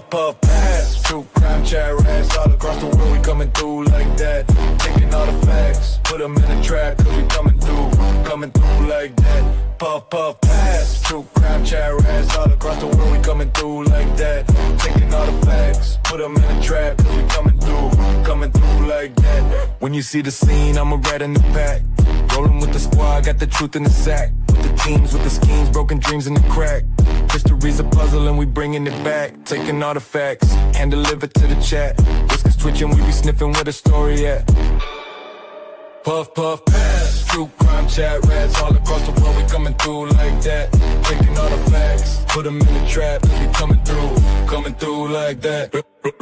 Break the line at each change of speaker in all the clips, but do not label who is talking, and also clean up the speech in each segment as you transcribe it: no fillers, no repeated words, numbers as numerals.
Puff, puff, pass. True crime, ChatRats. All across the world, we coming through like that. Taking all the facts, put them in a trap, cause we coming through like that. Puff, puff, pass. True crime, ChatRats. All across the world, we coming through like that. Taking all the facts, put them in a trap, cause we coming through like that. When you see the scene, I'm a rat in the pack. Rolling with the squad, got the truth in the sack. With the teams, with the schemes, broken dreams in the crack. History's a puzzle and we bringing it back. Taking all the facts, hand deliver to the chat. Whiskers twitching, we be sniffing where the story at. Puff, puff, pass. True crime, ChatRats. All across the world, we coming through like that. Taking all the facts, put them in the trap. We coming through like that.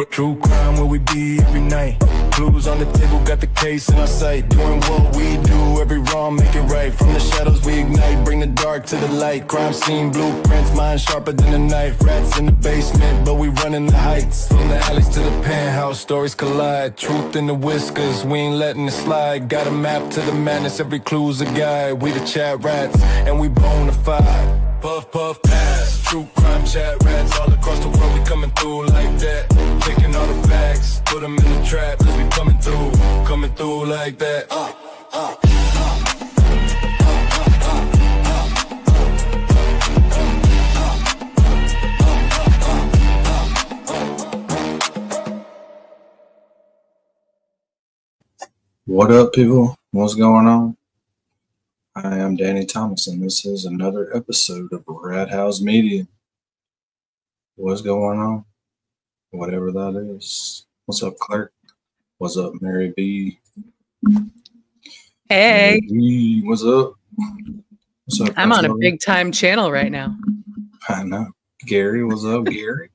True crime, where we be every night. Clues on the table, got the case in our sight. Doing what we do, every wrong, make it right. From the shadows we ignite, bring the dark to the light. Crime scene, blueprints, mind sharper than a knife. Rats in the basement, but we running the heights. From the alleys to the penthouse, stories collide. Truth in the whiskers, we ain't letting it slide. Got a map to the madness, every clue's a guide. We the ChatRats, and we bona fide. Puff, puff, pass. True crime, ChatRats. All across the world, we coming through like that. Taking all the facts, put them in the trap, cause we coming through like that.
What up, people? What's going on? I am Danny Thomas, and this is another episode of Rat House Media. What's going on? Whatever that is. What's up, Clark? What's up, Mary B?
Hey.
Mary B, what's up? What's up?
I'm on a big time channel right now.
I know. Gary, what's up, Gary?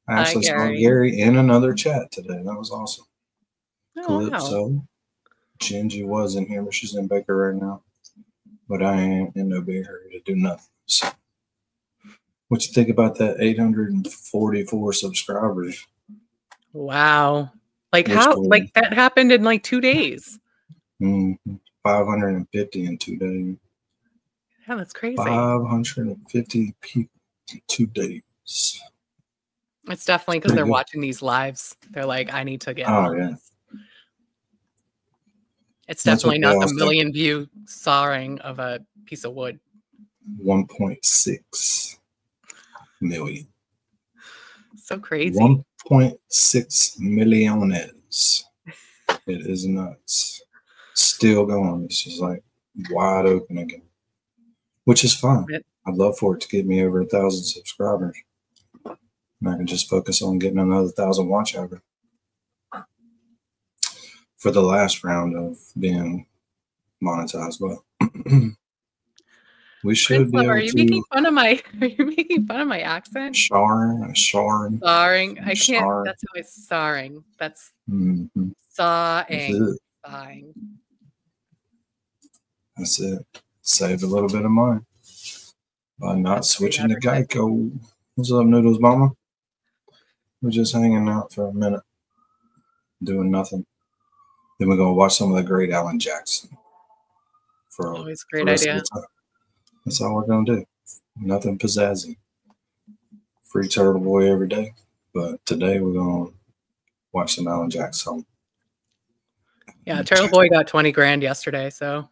I actually saw
Gary.
Gary in another chat today. That was awesome.
Oh,
Calypso.
wow.
Gingy was in here, but she's in Baker right now. But I ain't in no big hurry to do nothing. So, what you think about that 844 subscribers?
Wow. Like how, like that happened in like 2 days.
550 in 2 days.
Yeah, that's crazy.
550 people in 2 days.
It's definitely because they're watching these lives. They're like, I need to get on this. It's definitely not the million view sawing of a piece of wood.
1.6 million.
So crazy.
1.6 milliones. It is nuts. Still going. It's just like wide open again, which is fun. I'd love for it to get me over 1,000 subscribers. And I can just focus on getting another 1,000 watch hours for the last round of being monetized. But we should be able
are you
to.
making fun of my? Are you making fun of my accent?
Sawing.
Sawing. I can't. That's how it's sawing. That's sawing. Sawing.
That's it. Saved a little bit of money by not switching to Geico. What's up, Noodles Mama? We're just hanging out for a minute, doing nothing. Then we're gonna watch some of the great Alan Jackson.
Always a great idea.
That's all we're gonna do. Nothing pizzazzy. Free Turtle Boy every day, but today we're gonna watch some Alan Jackson.
Yeah, Turtle Boy got 20 grand yesterday, so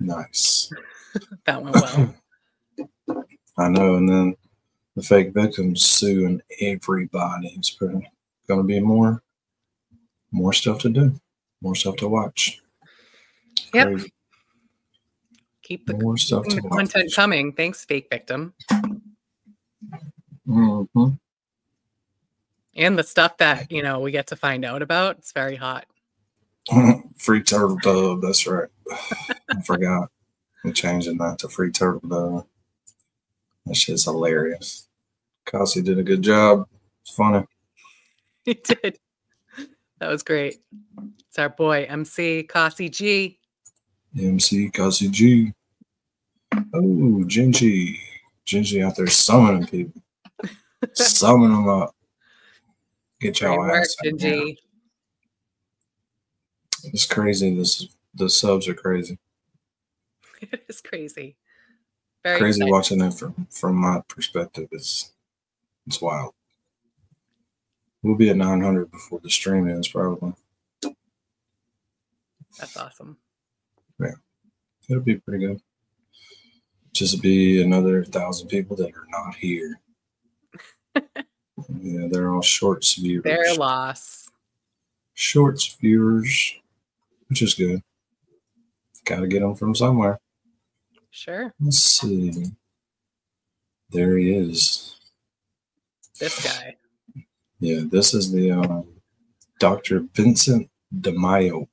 nice.
That went well.
I know, and then the fake victims suing everybody. It's going to be more stuff to do, more stuff to watch.
Yep.
Crazy.
Keep the content coming. Thanks, fake victim.
Mm-hmm.
And the stuff that, you know, we get to find out about, it's very hot.
Free Turtle Dove, that's right. I forgot. I'm changing that to Free Turtle Dove. That shit's hilarious. Cassie did a good job. It's funny.
He did. That was great. It's our boy, MC Cassie G.
MC Cassie G. Oh, Gingy. Gingy out there summoning people. Summon them up. Get y'all ass up. Gingy. It's crazy. The subs are crazy.
It is crazy. Very
crazy
exciting.
Watching it from my perspective. It's wild. We'll be at 900 before the stream ends, probably.
That's awesome.
Yeah, it'll be pretty good. Just be another 1,000 people that are not here. Yeah, they're all shorts viewers.
Their loss.
Shorts viewers, which is good. Got to get them from somewhere.
Sure.
Let's see. There he is.
This guy.
Yeah, this is the Dr. Vincent DeMaio,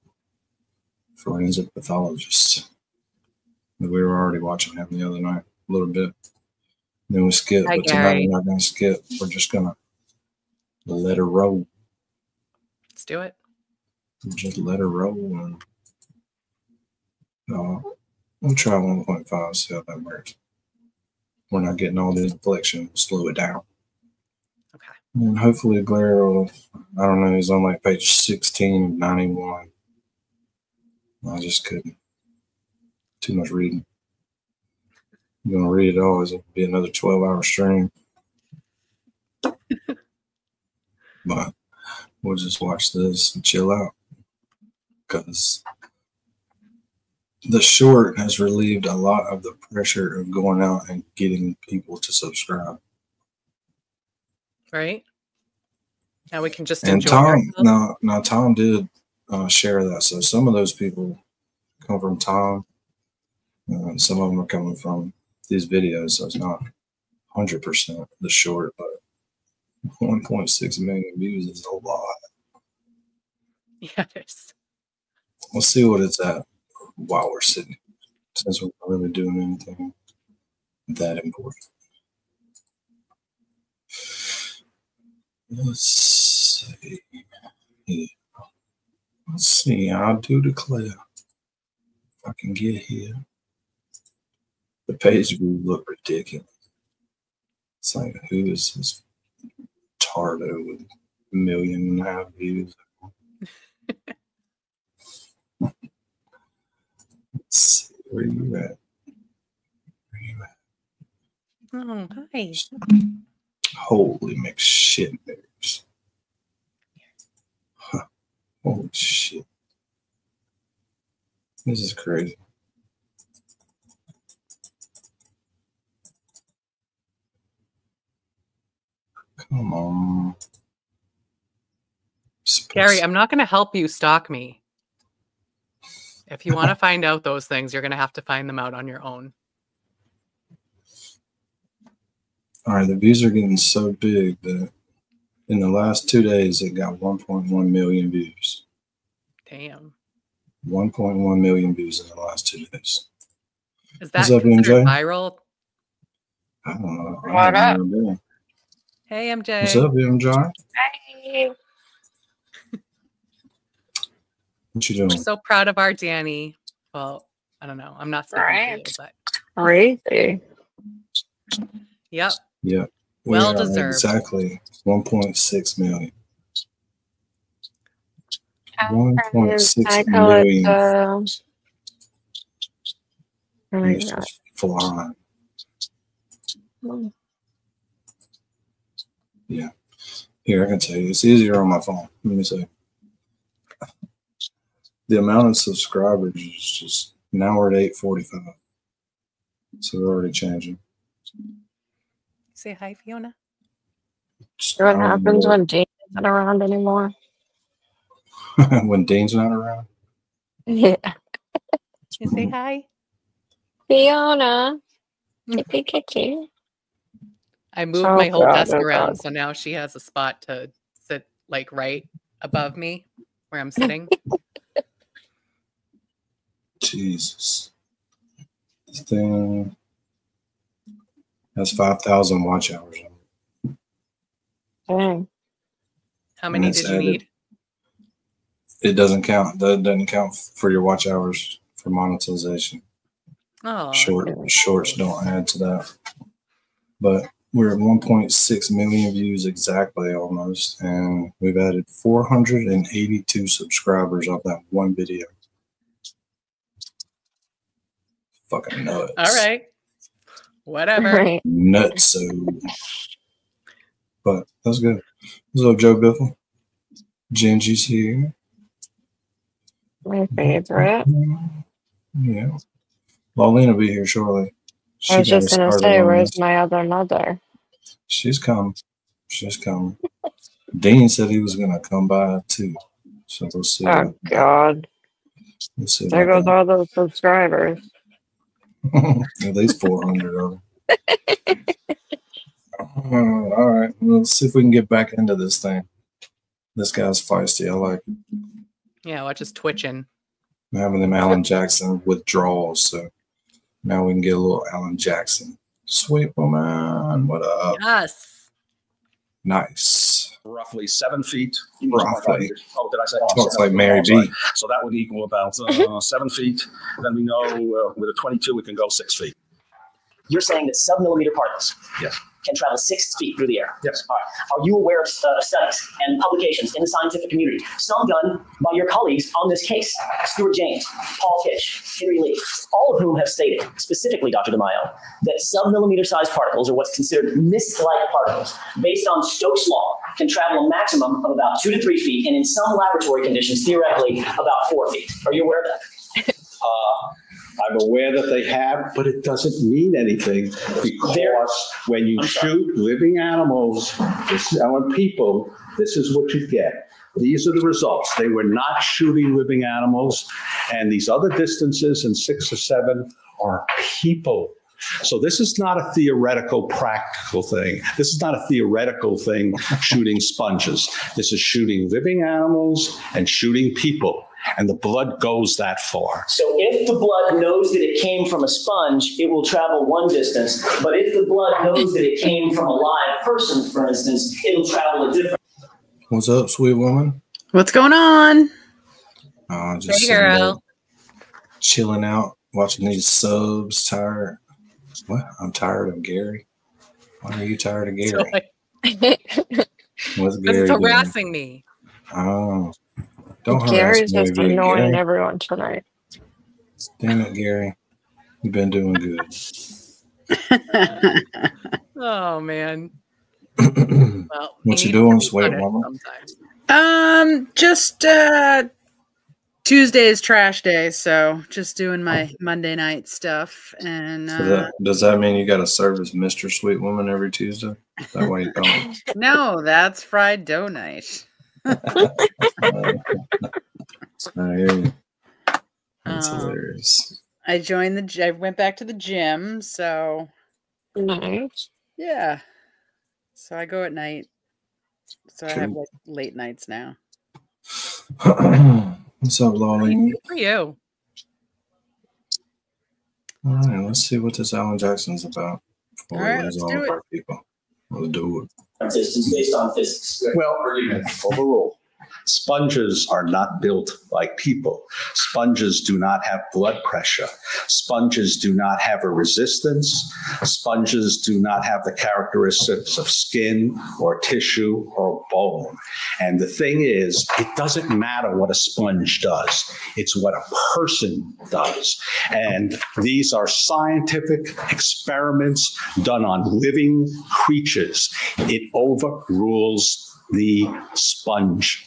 forensic pathologist. We were already watching him the other night a little bit. Then we skipped,
Hi,
but tonight
Gary.
we're not going to skip. We're just going to let her roll.
Let's do it.
Just let her roll. And, we'll try 1.5, see how that works. We're not getting all the inflection. Slow it down.
Okay.
And hopefully Blair will, I don't know, he's on like page 16 of 91. I just couldn't. Too much reading. I'm going to read it all. It'll be another 12-hour stream. But we'll just watch this and chill out. Because the short has relieved a lot of the pressure of going out and getting people to subscribe.
Right? Now we can just
And
enjoy
Tom,
ourselves.
now Tom did share that. So some of those people come from Tom. Some of them are coming from these videos. So it's not 100% the short, but 1.6 million views is a lot.
Yeah, it is.
We'll see what it's at while we're sitting, since we're not really doing anything that important. Let's see. Yeah. Let's see. I do declare, if I can get here. The page views look ridiculous. It's like, who is this tardo with 1.5 million views? Let's see. Where you at? Where you at?
Oh, hi.
Holy McShitbears. Huh. Holy shit. This is crazy. Come on.
Gary, I'm not going to help you stalk me. If you want to find out those things, you're going to have to find them out on your own.
All right, the views are getting so big that in the last 2 days, it got 1.1 million views.
Damn.
1.1 million views in the last 2 days.
Is that
What's up,
considered
MJ?
viral?
I don't know.
What up?
Hey, MJ.
What's up, MJ?
Hey.
What you
We're
doing?
so proud of our Danny. Well, I don't know. I'm not speaking
Right.
to you, but
Crazy.
yep.
Yeah.
Well
We are
deserved.
exactly 1.6 million.
I
1.6
call it,
million.
oh my
It's
God.
just flying. Yeah. Here, I can tell you. It's easier on my phone. Let me see. The amount of subscribers is just, now we're at 845. So we're already changing.
Say hi, Fiona.
What happens when Dean's not around anymore?
when Dean's not around?
Yeah.
You say hi?
Fiona. Kitty, kitty.
I moved
Oh,
my whole
God,
desk
oh,
around,
God.
so now she has a spot to sit like right above me where I'm sitting.
Jesus. This thing has 5,000 watch hours on it.
Dang.
How many did you need?
It doesn't count. That doesn't count for your watch hours for monetization.
Oh,
Shorts don't add to that. But we're at 1.6 million views exactly almost, and we've added 482 subscribers off that one video. Fucking nuts.
all right. Whatever.
Right.
Nuts. So, but that's good. What's up, Joe Biffle? Gingy's here.
My favorite.
Yeah. Lolene will be here shortly.
I was just going to say, where's
this.
my other mother?
She's coming. She's coming. Dean said he was going to come by too. So we'll see.
Oh, God.
We'll see
There goes all those subscribers.
At least 400 of them. All right. Let's see if we can get back into this thing. This guy's feisty. I like it.
Yeah, watch us twitching.
I'm having them Alan Jackson withdrawals. So now we can get a little Alan Jackson. Sweet woman. What up?
Yes.
Nice.
Roughly 7 feet.
Roughly.
Oh, did I say?
Oh, it's like Mary B.
So that would equal about 7 feet. Then we know with a 22 we can go 6 feet.
You're saying that sub-millimeter particles
Yes.
can travel 6 feet through the air.
Yes.
All right. Are you aware of studies and publications in the scientific community, some done by your colleagues on this case, Stuart James, Paul Kish, Henry Lee, all of whom have stated, specifically Dr. DeMaio, that sub-millimeter sized particles, or what's considered mist-like particles, based on Stokes' law, can travel a maximum of about 2 to 3 feet, and in some laboratory conditions, theoretically, about 4 feet. Are you aware of that?
I'm aware that they have, but it doesn't mean anything because when you shoot living animals on people, this is what you get. These are the results. They were not shooting living animals, and these other distances in 6 or 7 are people. So this is not a theoretical, practical thing. This is not a theoretical thing, shooting sponges. This is shooting living animals and shooting people. And the blood goes that far.
So if the blood knows that it came from a sponge, it will travel one distance. But if the blood knows that it came from a live person, for instance, it'll travel a different.
What's up, sweet woman?
What's going on?
Just
hey, girl.
Chilling out, watching these subs. Tired. What? I'm tired of Gary. Why are you tired of Gary? What's Gary
It's harassing me.
Oh. Don't
Gary's just annoying everyone tonight.
Damn it, Gary. You've been doing good.
Oh, man. Well,
what you doing, sweet woman?
Just Tuesday is trash day, so just doing my Monday night stuff. And
so does that mean you got to serve as Mr. Sweet Woman every Tuesday? Is that why you call it?
No, that's fried dough night.
I hear you. That's hilarious.
I went back to the gym, so
nice.
Yeah. So I go at night. So I have like late nights now.
What's up, Lolly?
Good for you.
All right, let's see what this Alan Jackson's about.
All right, let's do it.
People. We'll do it.
Distance based on physics.
Well, overall, sponges are not built like people. Sponges do not have blood pressure. Sponges do not have a resistance. Sponges do not have the characteristics of skin or tissue or bone. And the thing is, it doesn't matter what a sponge does. It's what a person does. And these are scientific experiments done on living creatures. It overrules the sponge.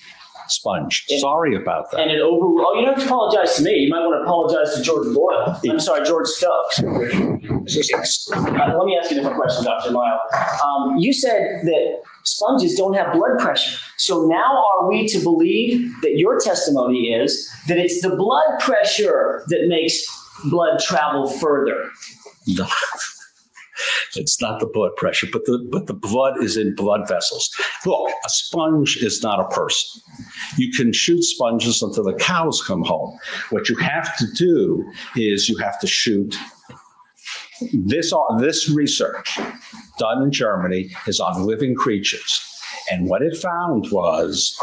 Sorry about that.
And it overruled. Oh, you don't have to apologize to me. You might want to apologize to George Boyle. I'm sorry, George Stokes. Let me ask you a different question, Dr. Lyle. You said that sponges don't have blood pressure. So now are we to believe that your testimony is that it's the blood pressure that makes blood travel further?
No. It's not the blood pressure, but the blood is in blood vessels. Look, a sponge is not a person. You can shoot sponges until the cows come home. What you have to do is you have to shoot this research done in Germany is on living creatures. And what it found was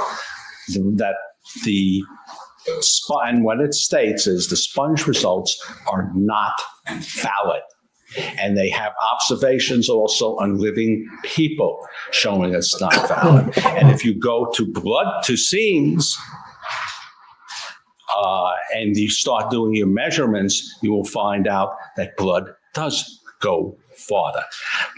that and what it states is the sponge results are not valid. And they have observations also on living people showing it's not valid. And if you go to scenes and you start doing your measurements, you will find out that blood does go farther.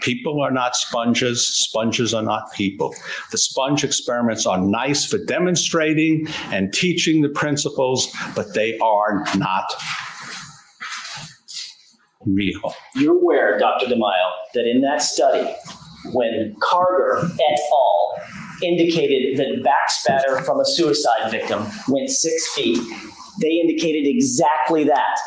People are not sponges. Sponges are not people. The sponge experiments are nice for demonstrating and teaching the principles, but they are not real.
You're aware, Dr. DeMaio, that in that study, when Carger et al. Indicated that backspatter from a suicide victim went 6 feet, they indicated exactly that.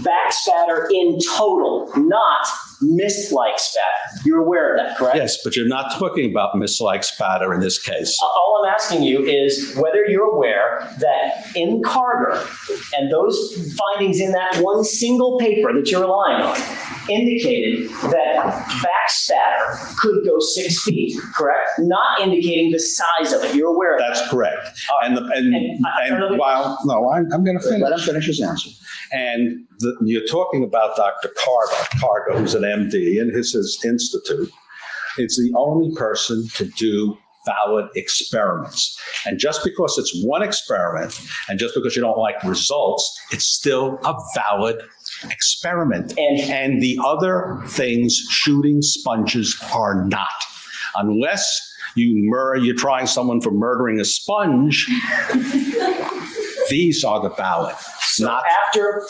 Backspatter in total, not mist-like spatter. You're aware of that, correct?
Yes, but you're not talking about mist-like spatter in this case.
All I'm asking you is whether you're aware that in Carger, and those findings in that one single paper that you're relying on, indicated that backspatter could go 6 feet, correct? Not indicating the size of it. You're aware of that?
That's correct.
Right.
And while, no, I'm going to finish.
Let him finish his answer.
And you're talking about Dr. Carter, who's an MD, and his institute. It's the only person to do valid experiments. And just because it's one experiment, and just because you don't like the results, it's still a valid experiment. And the other things, shooting sponges, are not. Unless you're trying someone for murdering a sponge, these are the valid.
So after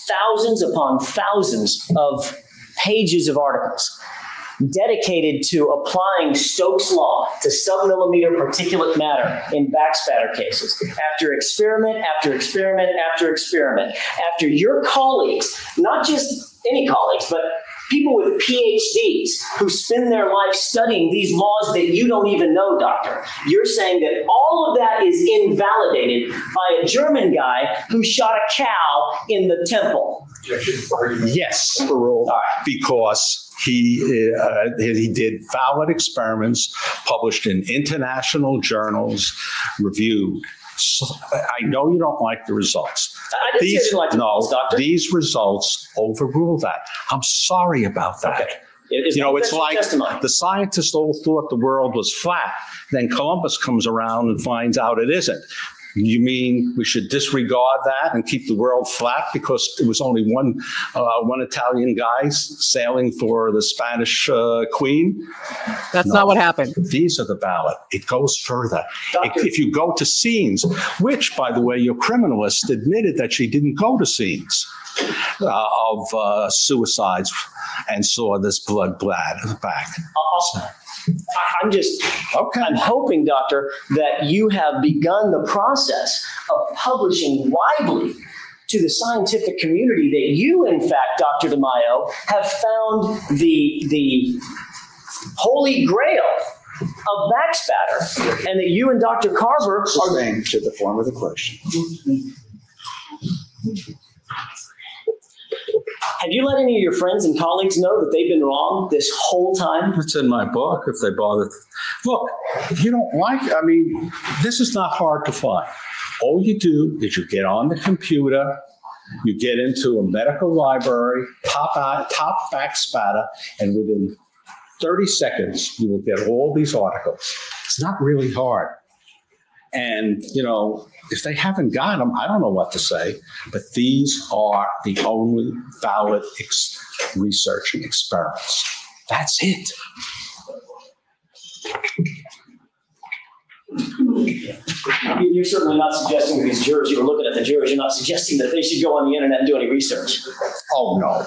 thousands upon thousands of pages of articles dedicated to applying Stokes' law to submillimeter particulate matter in backspatter cases, after experiment after experiment after experiment, after your colleagues, not just any colleagues, but people with PhDs who spend their life studying these laws that you don't even know, doctor. You're saying that all of that is invalidated by a German guy who shot a cow in the temple.
Yes, because he did valid experiments published in international journals, reviewed. So, I know you don't like the results.
I didn't say I didn't like the results, doctor.
These results overrule that. I'm sorry about that.
Okay.
It's like the scientists all thought the world was flat. Then Columbus comes around and finds out it isn't. You mean we should disregard that and keep the world flat because it was only one Italian guy sailing for the Spanish queen?
That's not what happened.
These are the valid. It goes further. If you go to scenes, which, by the way, your criminalist admitted that she didn't go to scenes of suicides and saw this blood back.
I'm hoping, doctor, that you have begun the process of publishing widely to the scientific community that you, in fact, Dr. DeMaio, have found the holy grail of backspatter, and that you and Dr. Carver are
saying to the form of the question.
Have you let any of your friends and colleagues know that they've been wrong this whole time?
It's in my book if they bother. Look, if you don't like it, this is not hard to find. All you do is you get on the computer, you get into a medical library, top backspatter, and within 30 seconds, you will get all these articles. It's not really hard. And, if they haven't got them, I don't know what to say, but these are the only valid research experiments. That's it.
You're certainly not suggesting that these jurors, you were looking at the jurors, you're not suggesting that they should go on the internet and do any research.
Oh, no.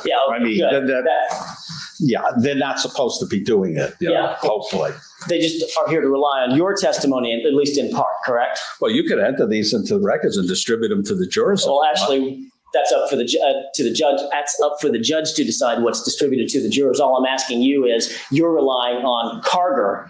Yeah,
they're not supposed to be doing it, hopefully.
They just are here to rely on your testimony, at least in part, correct?
Well, you could enter these into the records and distribute them to the jurors.
Well, actually, that's up for the judge. That's up for the judge to decide what's distributed to the jurors. All I'm asking you is, you're relying on Carger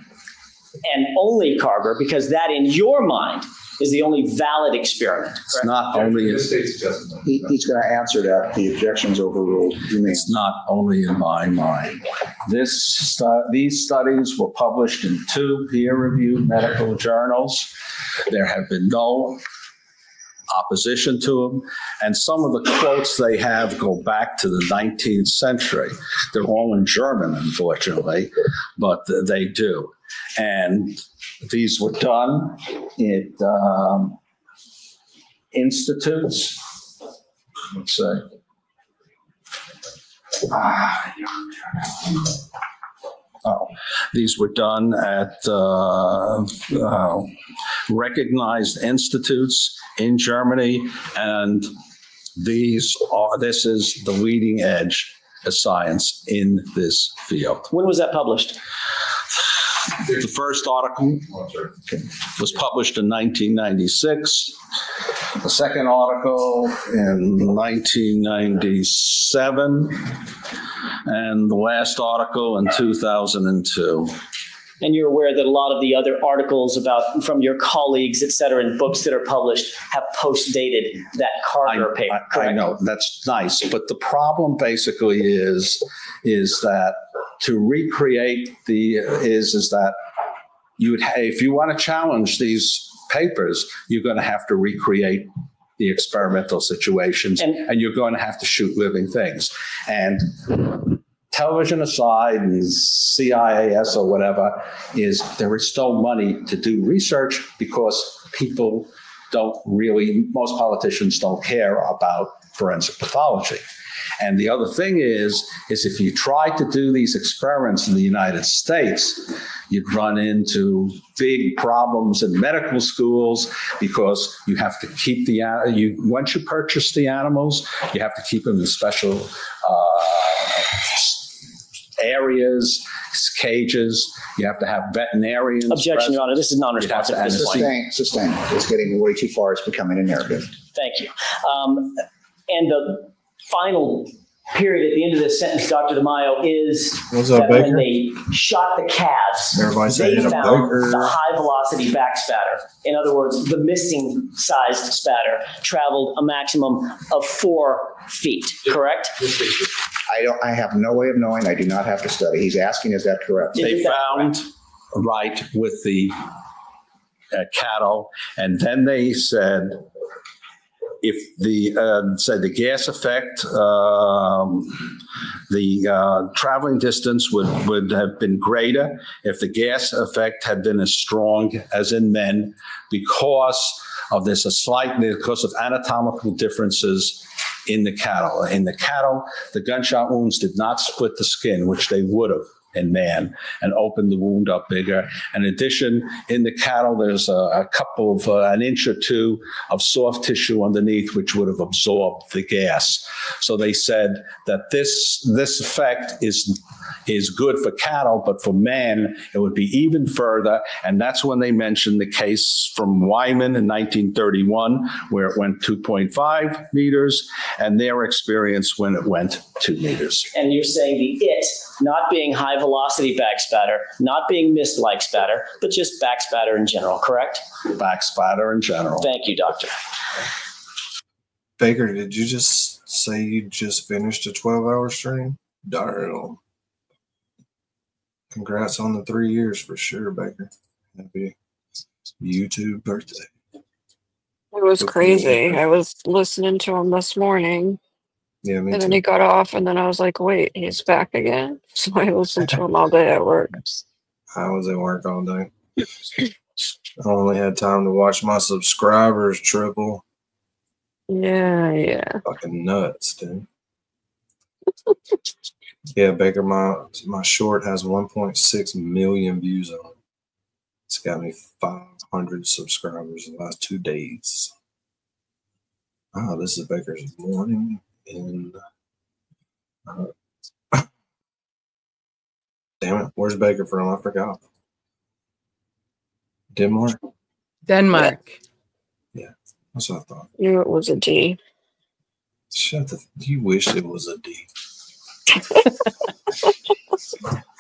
and only Carger, because that, in your mind, is the only valid experiment. Correct?
It's not only in
he's going to answer that. The objection's overruled.
It's not only in my mind. These studies were published in 2 peer-reviewed medical journals. There have been no opposition to them, and some of the quotes they have go back to the 19th century. They're all in German, unfortunately, but they do. And these were done at institutes. Let's say
These were done at recognized institutes in Germany, and this is the leading edge of science in this field.
When was that published?
The first article was published in 1996. The second article in 1997. And the last article in 2002.
And you're aware that a lot of the other articles from your colleagues, et cetera, and books that are published have post-dated that Carter paper, correct?
I know, that's nice. But the problem basically is that to recreate is that if you want to challenge these papers, you're going to have to recreate the experimental situations, and you're going to have to shoot living things. And television aside, and CIAS or whatever, there is no money to do research because most politicians don't care about forensic pathology. And the other thing is if you try to do these experiments in the United States, you'd run into big problems in medical schools because you have to keep once you purchase the animals, you have to keep them in special areas, cages. You have to have veterinarians.
Objection, Your Honor. This is non-responsive.
Sustained. It's getting way too far. It's becoming a narrative.
Thank you. And the final period at the end of this sentence, Dr. DeMaio, is that when they shot the calves, they found the high-velocity backspatter. In other words, the missing-sized spatter traveled a maximum of 4 feet, correct?
I have no way of knowing. I do not have to study. He's asking, is that correct?
They found right with the cattle, and then they said if the gas effect, the traveling distance would have been greater if the gas effect had been as strong as in men because of because of anatomical differences in the cattle. In the cattle, the gunshot wounds did not split the skin, which they would have in man, and open the wound up bigger. In addition, in the cattle, there's a couple of an inch or two of soft tissue underneath, which would have absorbed the gas. So they said that this effect is good for cattle, but for man, it would be even further. And that's when they mentioned the case from Wyman in 1931, where it went 2.5 meters, and their experience when it went 2 meters.
And you're saying not being high velocity backspatter, not being mist-like spatter, but just backspatter in general, correct?
Backspatter in general.
Thank you, Doctor.
Baker, did you just say you just finished a 12-hour stream? Darn. Congrats on the 3 years for sure, Baker. Happy YouTube birthday.
It was crazy. I was listening to him this morning.
Yeah, me
and
too.
then he got off, and then I was like, wait, he's back again? So I listened to him all day at work.
I was at work all day. I only had time to watch my subscribers triple.
Yeah.
Fucking nuts, dude. Yeah, Baker, my short has 1.6 million views on it. It's got me 500 subscribers in the last 2 days. Oh, this is Baker's morning in... damn it, where's Baker from? I forgot. Denmark?
Denmark.
Yeah, that's what I thought.
Knew it was a D.
You wish it was a D.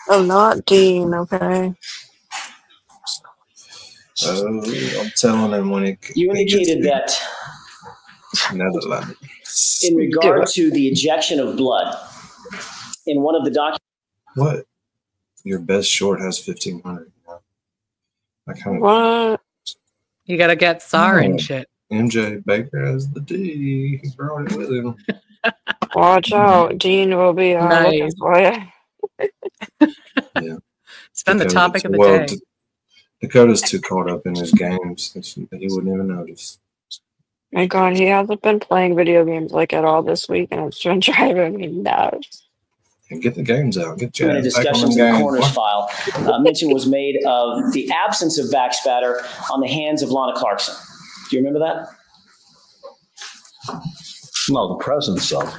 I'm not Dean, okay?
I'm telling him when
you indicated that
Netherlands.
In regard to the ejection of blood, in one of the documents.
What? Your best short has 1,500.
What?
You gotta get SAR and shit.
MJ Baker has the D. He brought it with him.
Watch out. Dean will be looking for you.
Yeah.
It's been the topic of the day.
Dakota's too caught up in his games. He wouldn't even notice.
My God, he hasn't been playing video games like at all this week, and it's been driving me nuts.
And get the games out. Get
Many discussions in the coroner's file. Mention was made of the absence of back spatter on the hands of Lana Clarkson. Do you remember that?
No, the presence of.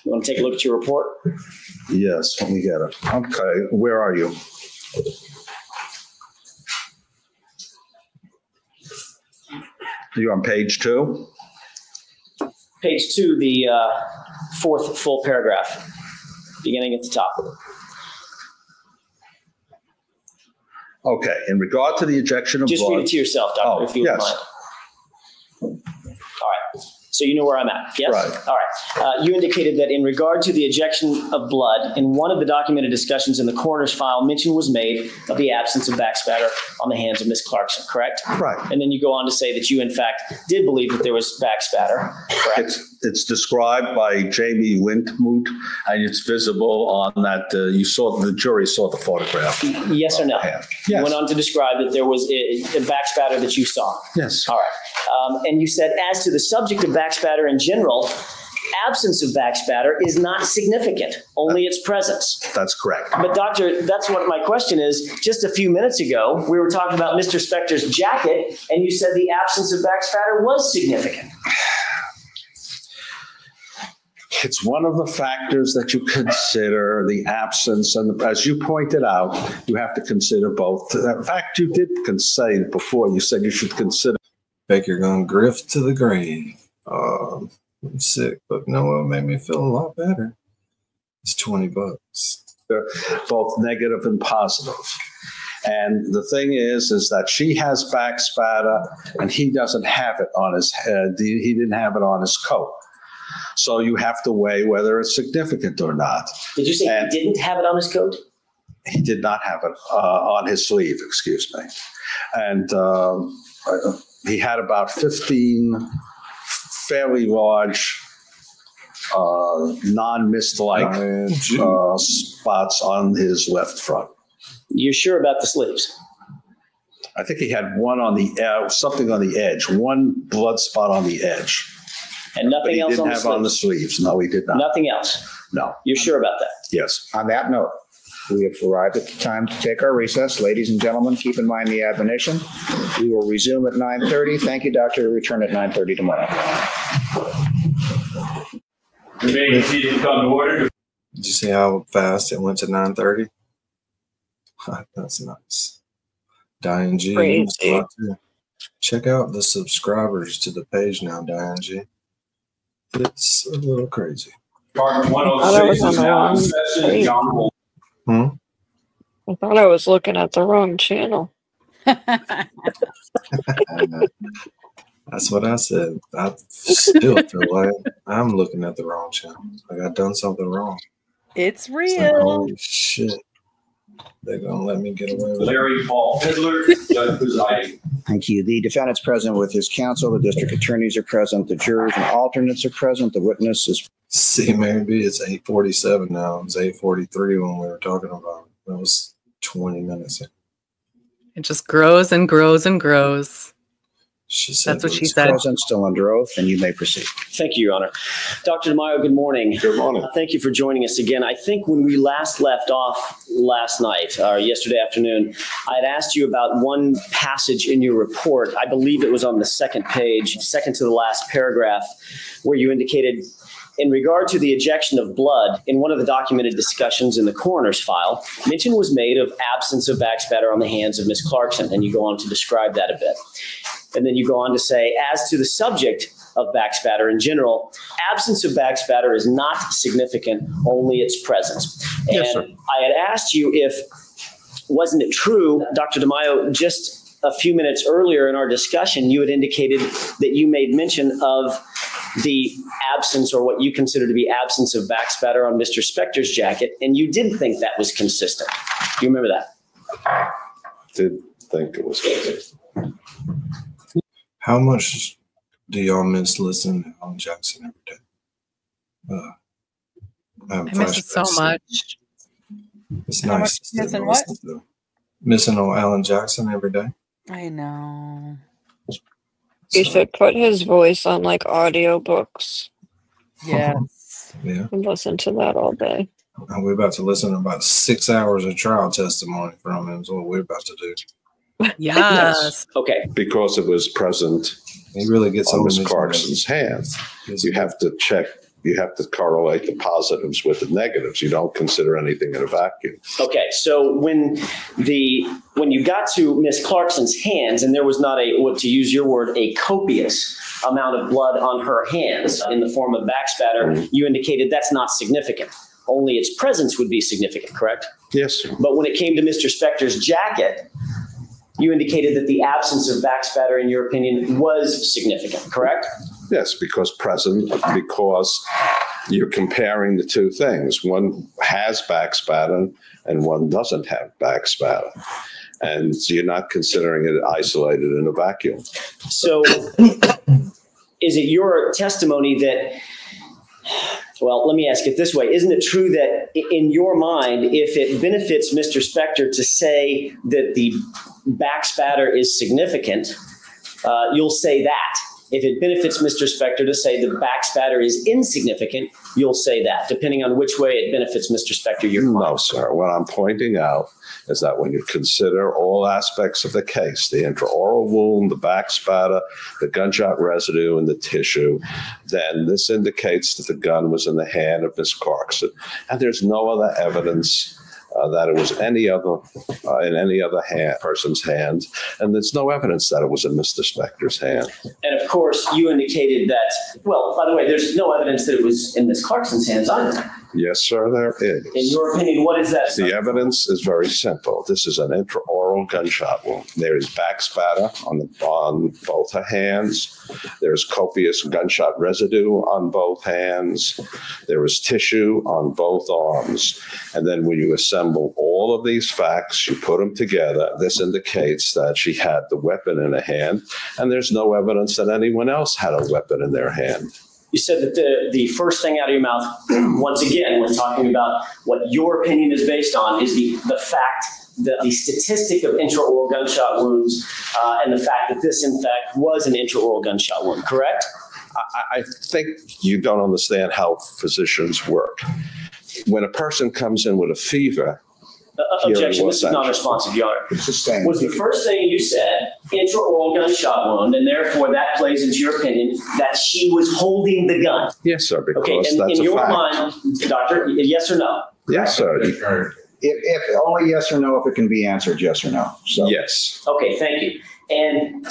You want to take a look at your report?
Yes, let me get it. Okay, where are you? You're on page 2?
Page 2, the fourth full paragraph, beginning at the top.
Okay, in regard to the ejection of
Just
blood.
read it to yourself, Doctor, if you
yes.
would mind. All right. So you know where I'm at, yes?
Right.
All right. You indicated that in regard to the ejection of blood, in one of the documented discussions in the coroner's file, mention was made of the absence of back spatter on the hands of Miss Clarkson, correct?
Right.
And then you go on to say that you, in fact, did believe that there was back spatter, correct?
It's described by Jamie Wintmuth, and it's visible on that. The jury saw the photograph.
Yes or no?
Yes.
You went on to describe that there was a back spatter that you saw.
Yes.
All right. And you said, as to the subject of back spatter in general, absence of back spatter is not significant, only its presence.
That's correct.
But doctor, that's what my question is. Just a few minutes ago, we were talking about Mr. Spector's jacket, and you said the absence of back spatter was significant.
It's one of the factors that you consider, the absence, and as you pointed out, you have to consider both. In fact, you did say before, you said you should consider.
Baker gonna grift to the grave. I'm sick, but you know what made me feel a lot better? It's $20.
They're both negative and positive. And the thing is that she has back spatter and he doesn't have it on his head. He didn't have it on his coat. So you have to weigh whether it's significant or not.
Did you say he didn't have it on his coat?
He did not have it on his sleeve, excuse me. And he had about 15 fairly large non-mist-like spots on his left front.
You're sure about the sleeves?
I think he had one on the something on the edge, one blood spot on the edge.
And nothing else on the sleeves?
He didn't have on the sleeves. No, he did not.
Nothing else?
No.
You're sure about that?
Yes.
On that note, we have arrived at the time to take our recess. Ladies and gentlemen, keep in mind the admonition. We will resume at 9:30. Thank you, Doctor. Return at 9:30 tomorrow.
Did you see how fast it went to 9:30? That's nice. Diane G.
Crazy.
Check out the subscribers to the page now, Diane G. It's a little crazy.
I thought I was on the wrong page. I thought I was looking at the wrong channel.
That's what I said. I still feel like I'm looking at the wrong channel. Like I've done something wrong.
It's real.
It's like, holy shit. They're going to let me get away with it.
Larry Paul Fiddler, judge presiding.
Thank you. The defendant's present with his counsel. The district attorneys are present. The jurors and alternates are present. The witness is.
See, maybe it's 8:47 now. It was 8:43 when we were talking about it. That was 20 minutes ago.
It just grows and grows and grows.
She said
that's what she said.
Present, still under oath, and you may proceed.
Thank you, Your Honor. Dr. DeMaio, good morning.
Good morning.
Thank you for joining us again. I think when we last left off last night or yesterday afternoon, I had asked you about one passage in your report. I believe it was on the second page, second to the last paragraph, where you indicated, in regard to the ejection of blood, in one of the documented discussions in the coroner's file, mention was made of absence of back spatter on the hands of Ms. Clarkson, and you go on to describe that a bit. And then you go on to say, as to the subject of back spatter in general, absence of back spatter is not significant, only its presence. And
Yes, sir.
I had asked you if, wasn't it true, Dr. DeMaio, just a few minutes earlier in our discussion, you had indicated that you made mention of the absence, or what you consider to be absence, of back spatter on Mr. Spector's jacket, and you did think that was consistent. Do you remember that?
Did think it was consistent. How much do y'all miss listening to Alan Jackson every day?
I miss it so much.
It's
How
nice
much missing what?
Missing on Alan Jackson every day.
I know.
You should put his voice on like audiobooks.
Yes.
Yeah.
And listen to that all day.
And we're about to listen to about 6 hours of trial testimony from him. Is what we're about to do.
Yes.
Okay.
Because it was present
He really gets
on
over
Ms.
Ms.
Clarkson's hands. You have to check, you have to correlate the positives with the negatives. You don't consider anything in a vacuum.
Okay, so when you got to Miss Clarkson's hands, and there was not to use your word, a copious amount of blood on her hands in the form of backspatter, you indicated that's not significant. Only its presence would be significant, correct?
Yes.
But when it came to Mr. Spector's jacket, you indicated that the absence of backspatter, in your opinion, was significant, correct?
Yes, because you're comparing the two things. One has backspatter and one doesn't have backspatter. And so you're not considering it isolated in a vacuum.
So is it your testimony that, well, let me ask it this way. Isn't it true that in your mind, if it benefits Mr. Spector to say that the backspatter is significant, you'll say that? If it benefits Mr. Spector to say the backspatter is insignificant, you'll say that, depending on which way it benefits Mr. Spector.
No, sir. What I'm pointing out is that when you consider all aspects of the case, the intraoral wound, the backspatter, the gunshot residue, and the tissue, then this indicates that the gun was in the hand of Miss Clarkson. And there's no other evidence that it was in any other person's hands, and there's no evidence that it was in Mr. Spector's hand.
And of course, you indicated that, well, by the way, there's no evidence that it was in Miss Clarkson's hands either.
Yes, sir, there is.
In your opinion, what is that?
The evidence is very simple. This is an intraoral gunshot wound. There is backspatter on both her hands. There's copious gunshot residue on both hands. There is tissue on both arms. And then when you assemble all of these facts, you put them together, this indicates that she had the weapon in her hand, and there's no evidence that anyone else had a weapon in their hand.
You said that the first thing out of your mouth, once again, when talking about what your opinion is based on, is the fact, the statistic of intraoral gunshot wounds, and the fact that this, in fact, was an intraoral gunshot wound, correct?
I think you don't understand how physicians work. When a person comes in with a fever,
Objection, this is non-responsive, Your Honor. Was the first thing you said intraoral gunshot wound, and therefore that plays into your opinion that she was holding the gun?
Yes, sir, because
okay, and
that's
in
a
your
fact.
mind, doctor, yes or no?
Yes, sir.
If only yes or no, if it can be answered yes or no. So.
Yes.
Okay, thank you. And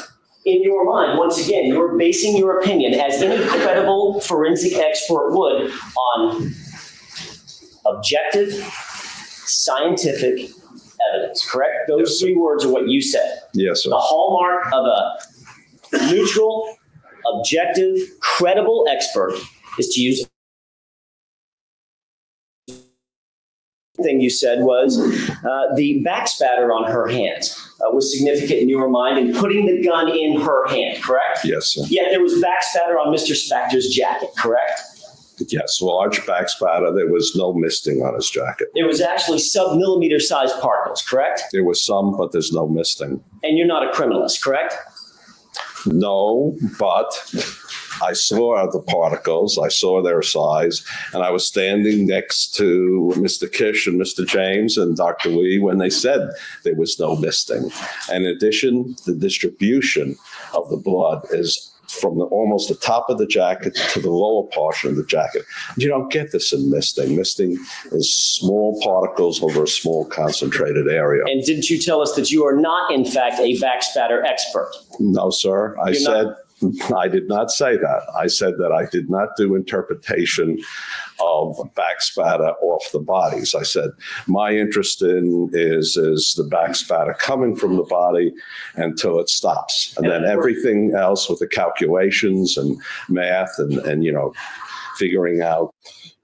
in your mind, once again, you're basing your opinion, as any credible forensic expert would, on objective, scientific evidence, correct? Those three words are what you said.
Yes, sir.
The hallmark of a neutral, objective, credible expert is to use. Thing you said was the backspatter on her hands was significant in your mind in putting the gun in her hand, correct?
Yes, sir.
Yet there was backspatter on Mr. Spector's jacket, correct?
Yes, large backspatter. There was no misting on his jacket.
There was actually sub-millimeter sized particles, correct?
There was some, but there's no misting.
And you're not a criminalist, correct?
No, but I saw the particles, I saw their size, and I was standing next to Mr. Kish and Mr. James and Dr. Lee when they said there was no misting. And in addition, the distribution of the blood is from almost the top of the jacket to the lower portion of the jacket. You don't get this in misting. Misting is small particles over a small concentrated area.
And didn't you tell us that you are not, in fact, a backspatter expert?
No, sir. I did not say that. I said that I did not do interpretation of backspatter off the bodies. I said my interest in is the backspatter coming from the body until it stops. And then everything else with the calculations and math and figuring out.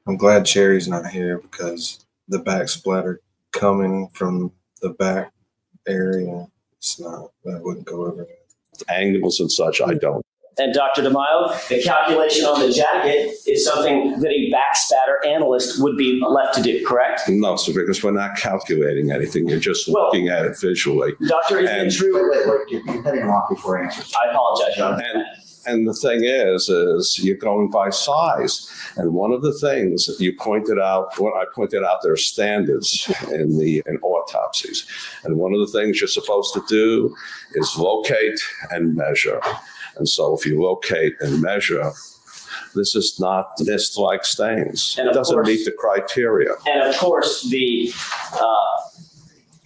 I'm glad Cherry's not here because the backsplatter coming from the back area, that wouldn't go over there.
Angles and such, I don't.
And Dr. DeMaio, the calculation on the jacket is something that a backspatter analyst would be left to do, correct?
No, sir, because we're not calculating anything. You're just looking at it visually.
Doctor, isn't it true?
Wait, you're cutting him off before he answers.
I apologize, Your Honor.
And the thing is you're going by size. And one of the things that you pointed out, what I pointed out, there are standards in autopsies. And one of the things you're supposed to do is locate and measure. And so if you locate and measure, this is not mist-like stains. It doesn't meet the criteria.
And of course, the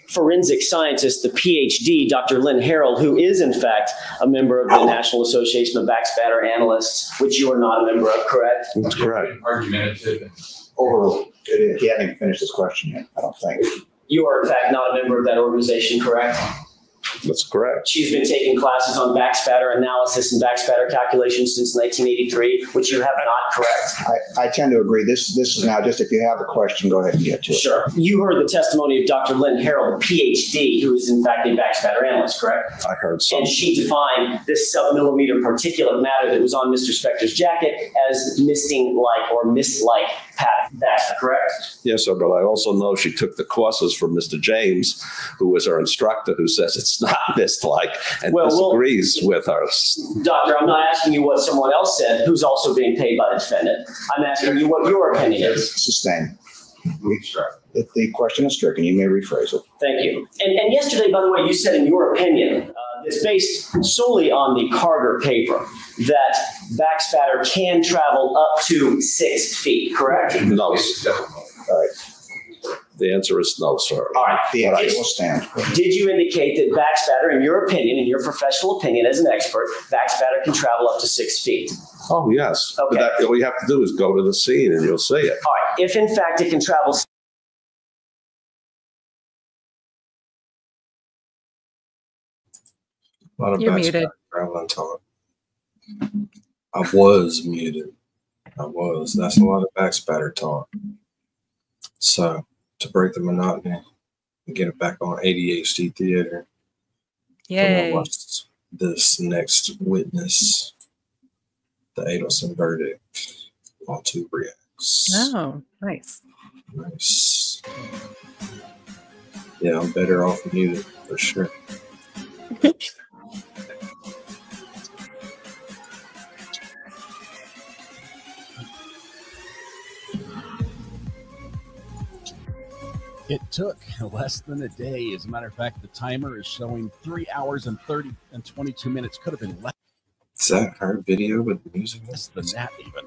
forensic scientist, the PhD, Dr. Lynn Harrell, who is in fact a member of the National Association of Backspatter Analysts, which you are not a member of, correct?
That's correct.
Argumentative.
Overruled. He hadn't even finished his question yet, I don't think.
You are in fact not a member of that organization, correct?
That's correct.
She's been taking classes on backspatter analysis and backspatter calculations since 1983, which you have not, correct?
I tend to agree. This is now just, if you have a question, go ahead and get to it.
Sure. You heard the testimony of Dr. Lynn Harrell, the PhD, who is in fact a backspatter analyst, correct?
I heard so.
And she defined this sub-millimeter particulate matter that was on Mr. Spector's jacket as misting-like or mist-like pattern. That's correct?
Yes, sir, but I also know she took the courses from Mr. James, who was her instructor, who says it's not mist-like and disagrees with her.
Doctor, I'm not asking you what someone else said, who's also being paid by the defendant. I'm asking you what your opinion is.
Sustained. If the question is stricken, you may rephrase it.
Thank you. And yesterday, by the way, you said in your opinion, it's based solely on the Carter paper, that backspatter can travel up to 6 feet, correct?
No.
All right.
The answer is no, sir.
All right.
The answer will stand.
Did you indicate that backspatter, in your opinion, in your professional opinion as an expert, backspatter can travel up to 6 feet?
Oh, yes.
Okay.
But all you have to do is go to the scene and you'll see it.
All right. If, in fact, it can travel...
A lot of
You're muted.
traveling talk. I was muted. I was. That's a lot of backspatter talk. So to break the monotony and get it back on ADHD theater, we're gonna watch this next witness, the Adelson verdict, on 2 reacts.
Oh, nice.
Nice. Yeah, I'm better off muted for sure.
It took less than a day. As a matter of fact, the timer is showing 3 hours and 22 minutes. Could have been less.
Is that her video with the music?
Less than that, even.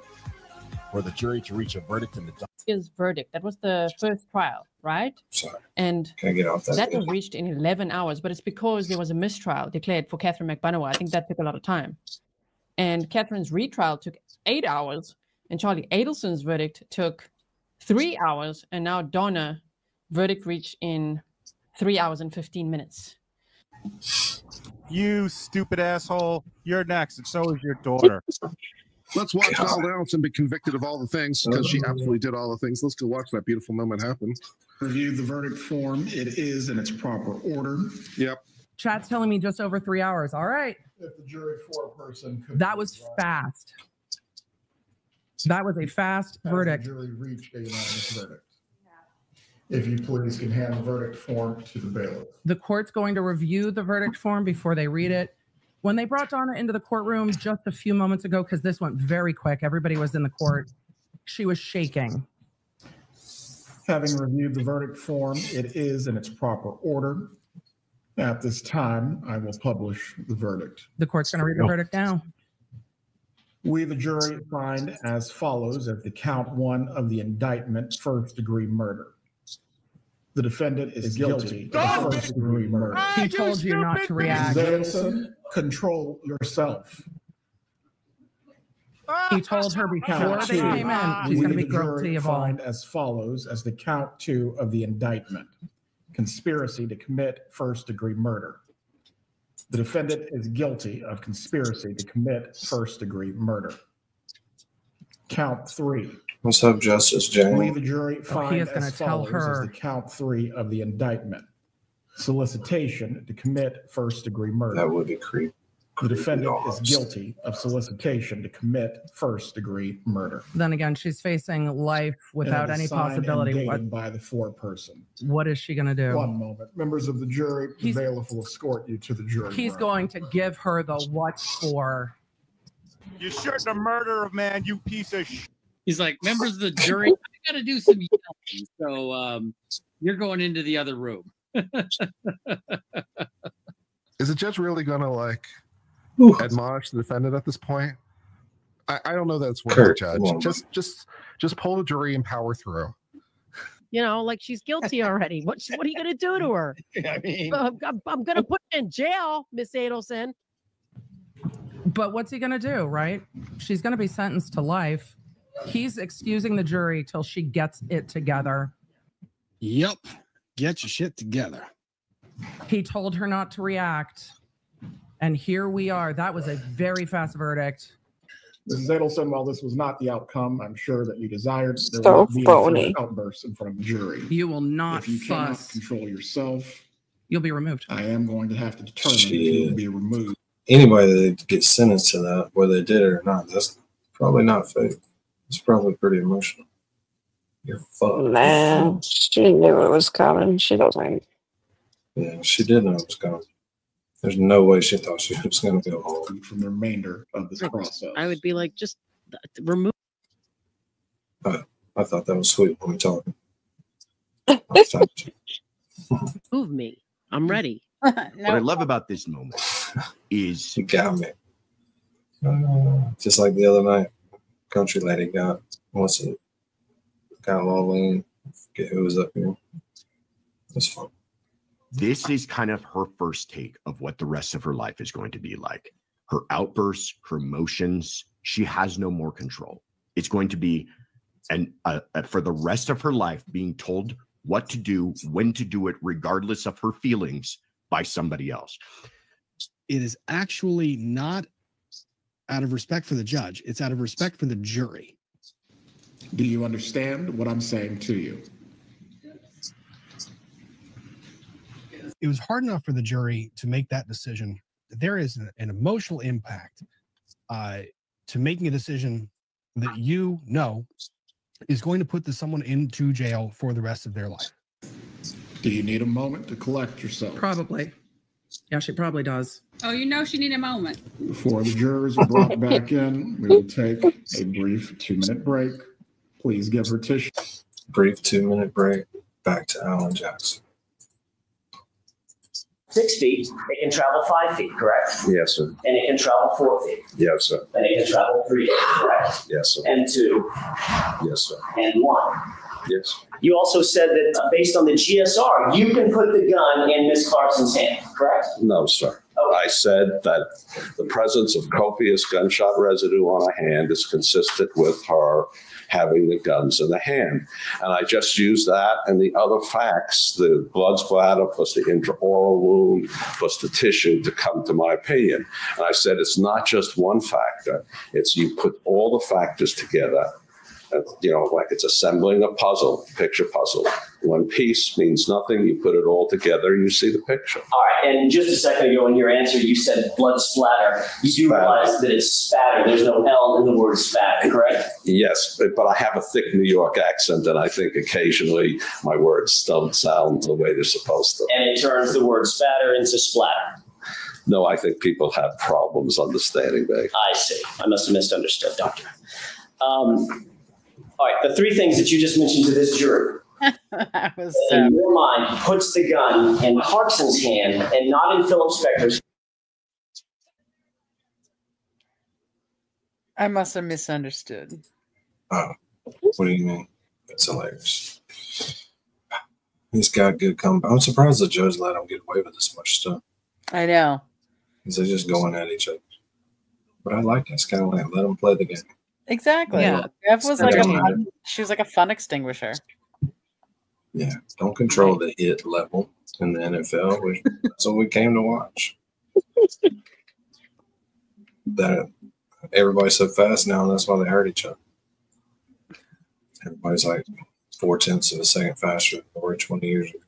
For the jury to reach a verdict in the
his verdict. That was the first trial, right?
Sorry.
And
can I get off that?
That was reached in 11 hours, but it's because there was a mistrial declared for Catherine McBanawa. I think that took a lot of time. And Catherine's retrial took 8 hours, and Charlie Adelson's verdict took 3 hours, and now Donna verdict reached in 3 hours and 15 minutes.
You stupid asshole. You're next, and so is your daughter.
Let's watch Donald Allison be convicted of all the things, because she absolutely did all the things. Let's go watch that beautiful moment happen.
Review the verdict form. It is in its proper order.
Yep.
Chat's telling me just over 3 hours. All right.
If the jury foreperson could.
That was fast. That was a fast verdict.
The jury reached a unanimous verdict. If you please can hand the verdict form to the bailiff.
The court's going to review the verdict form before they read it. When they brought Donna into the courtroom just a few moments ago, because this went very quick, everybody was in the court, she was shaking.
Having reviewed the verdict form, it is in its proper order. At this time, I will publish the verdict.
The court's going to read the verdict now.
We, the jury, find as follows at the count 1 of the indictment, first-degree murder. The defendant is guilty of first-degree murder.
He told you not to react.
Adelson, control yourself.
He told her before they came in, she's going to be guilty of all.
Find as follows as the count 2 of the indictment: conspiracy to commit first-degree murder. The defendant is guilty of conspiracy to commit first-degree murder. Count 3.
What's up, Justice James?
We, the jury, find
he is going to tell her
as the count 3 of the indictment: solicitation to commit first-degree murder.
That would be creepy.
The defendant is guilty of solicitation to commit first-degree murder.
Then again, she's facing life without any possibility.
What by the foreperson?
What is she going to do?
One moment, members of the jury. The bailiff will escort you to the jury.
He's going to give her the what for.
You shouldn't have murdered a man, you piece of shit.
He's like, members of the jury, I got to do some yelling. So you're going into the other room.
Is the judge really going to like admonish the defendant at this point? I don't know that it's worth it, Judge. Just pull the jury and power through.
You know, like she's guilty already. What are you going to do to her?
I mean,
I'm going to put her in jail, Miss Adelson.
But what's he going to do, right? She's going to be sentenced to life. He's excusing the jury till she gets it together.
Yep. Get your shit together.
He told her not to react. And here we are. That was a very fast verdict.
Mrs. Adelson, while this was not the outcome I'm sure that you desired, there
So
will be
phony.
outbursts in front of the jury.
You will not
If you cannot
fuss.
control yourself,
you'll be removed.
I am going to have to determine if you will be removed.
Anybody that gets sentenced to that, whether they did it or not, that's probably not fake. It's probably pretty emotional. You're fucked.
Man, she knew it was coming. She doesn't.
Yeah, she did know it was coming. There's no way she thought she was going to go home.
From the remainder of this process.
I would be like, just remove.
I thought that was sweet when we talking.
Move me. I'm ready.
What I love about this moment is
you got me. Just like the other night, country lady got Lolene. Forget who was up here. It's fun.
this is kind of her first take of what the rest of her life is going to be like. Her outbursts, her emotions, she has no more control. It's going to be for the rest of her life being told what to do, when to do it, regardless of her feelings by somebody else.
It is actually not out of respect for the judge. It's out of respect for the jury.
Do you understand what I'm saying to you?
It was hard enough for the jury to make that decision. There is an emotional impact to making a decision that you know is going to put someone into jail for the rest of their life.
Do you need a moment to collect yourself?
Probably. Yeah, she probably does.
Oh, you know she need a moment.
Before the jurors are brought back in, we will take a brief 2-minute break. Please give her tissue.
Brief 2-minute break. Back to Alan Jackson.
6 feet, it can travel 5 feet, correct?
Yes, sir.
And it can travel 4 feet.
Yes, sir.
And it can travel 3 feet, correct?
Yes, sir.
And 2.
Yes, sir.
And 1.
Yes.
You also said that based on the GSR, you can put the gun in Miss Clarkson's hand, correct?
No, sir. I said that the presence of copious gunshot residue on a hand is consistent with her having the guns in the hand. And I just used that and the other facts, the blood splatter plus the intraoral wound plus the tissue to come to my opinion. And I said it's not just one factor. It's you put all the factors together. You know, like it's assembling a puzzle, picture puzzle. One piece means nothing. You put it all together, you see the picture.
All right, and just a second ago in your answer, you said blood splatter. You do realize that it's spatter. There's no L in the word spatter, correct?
Yes, but I have a thick New York accent, and I think occasionally my words don't sound the way they're supposed to.
And it turns the word spatter into splatter.
No, I think people have problems understanding me.
I see. I must have misunderstood, Doctor. All right, the 3 things that you just mentioned to this jury, in your mind, puts the gun in Clarkson's hand and not in Philip Spector's.
I must have misunderstood.
Oh, what do you mean? It's hilarious. He's got good comeback. I'm surprised the judge let him get away with this much stuff.
I know.
Because they're just going at each other. But I like it. It's kind of like, let them play the game.
Exactly.
Yeah.
Jeff was like she was like a fun extinguisher.
Yeah, don't control the hit level in the NFL. That's what we came to watch. That everybody's so fast now, and that's why they hurt each other. Everybody's like 0.4 of a second faster than they were 20 years ago.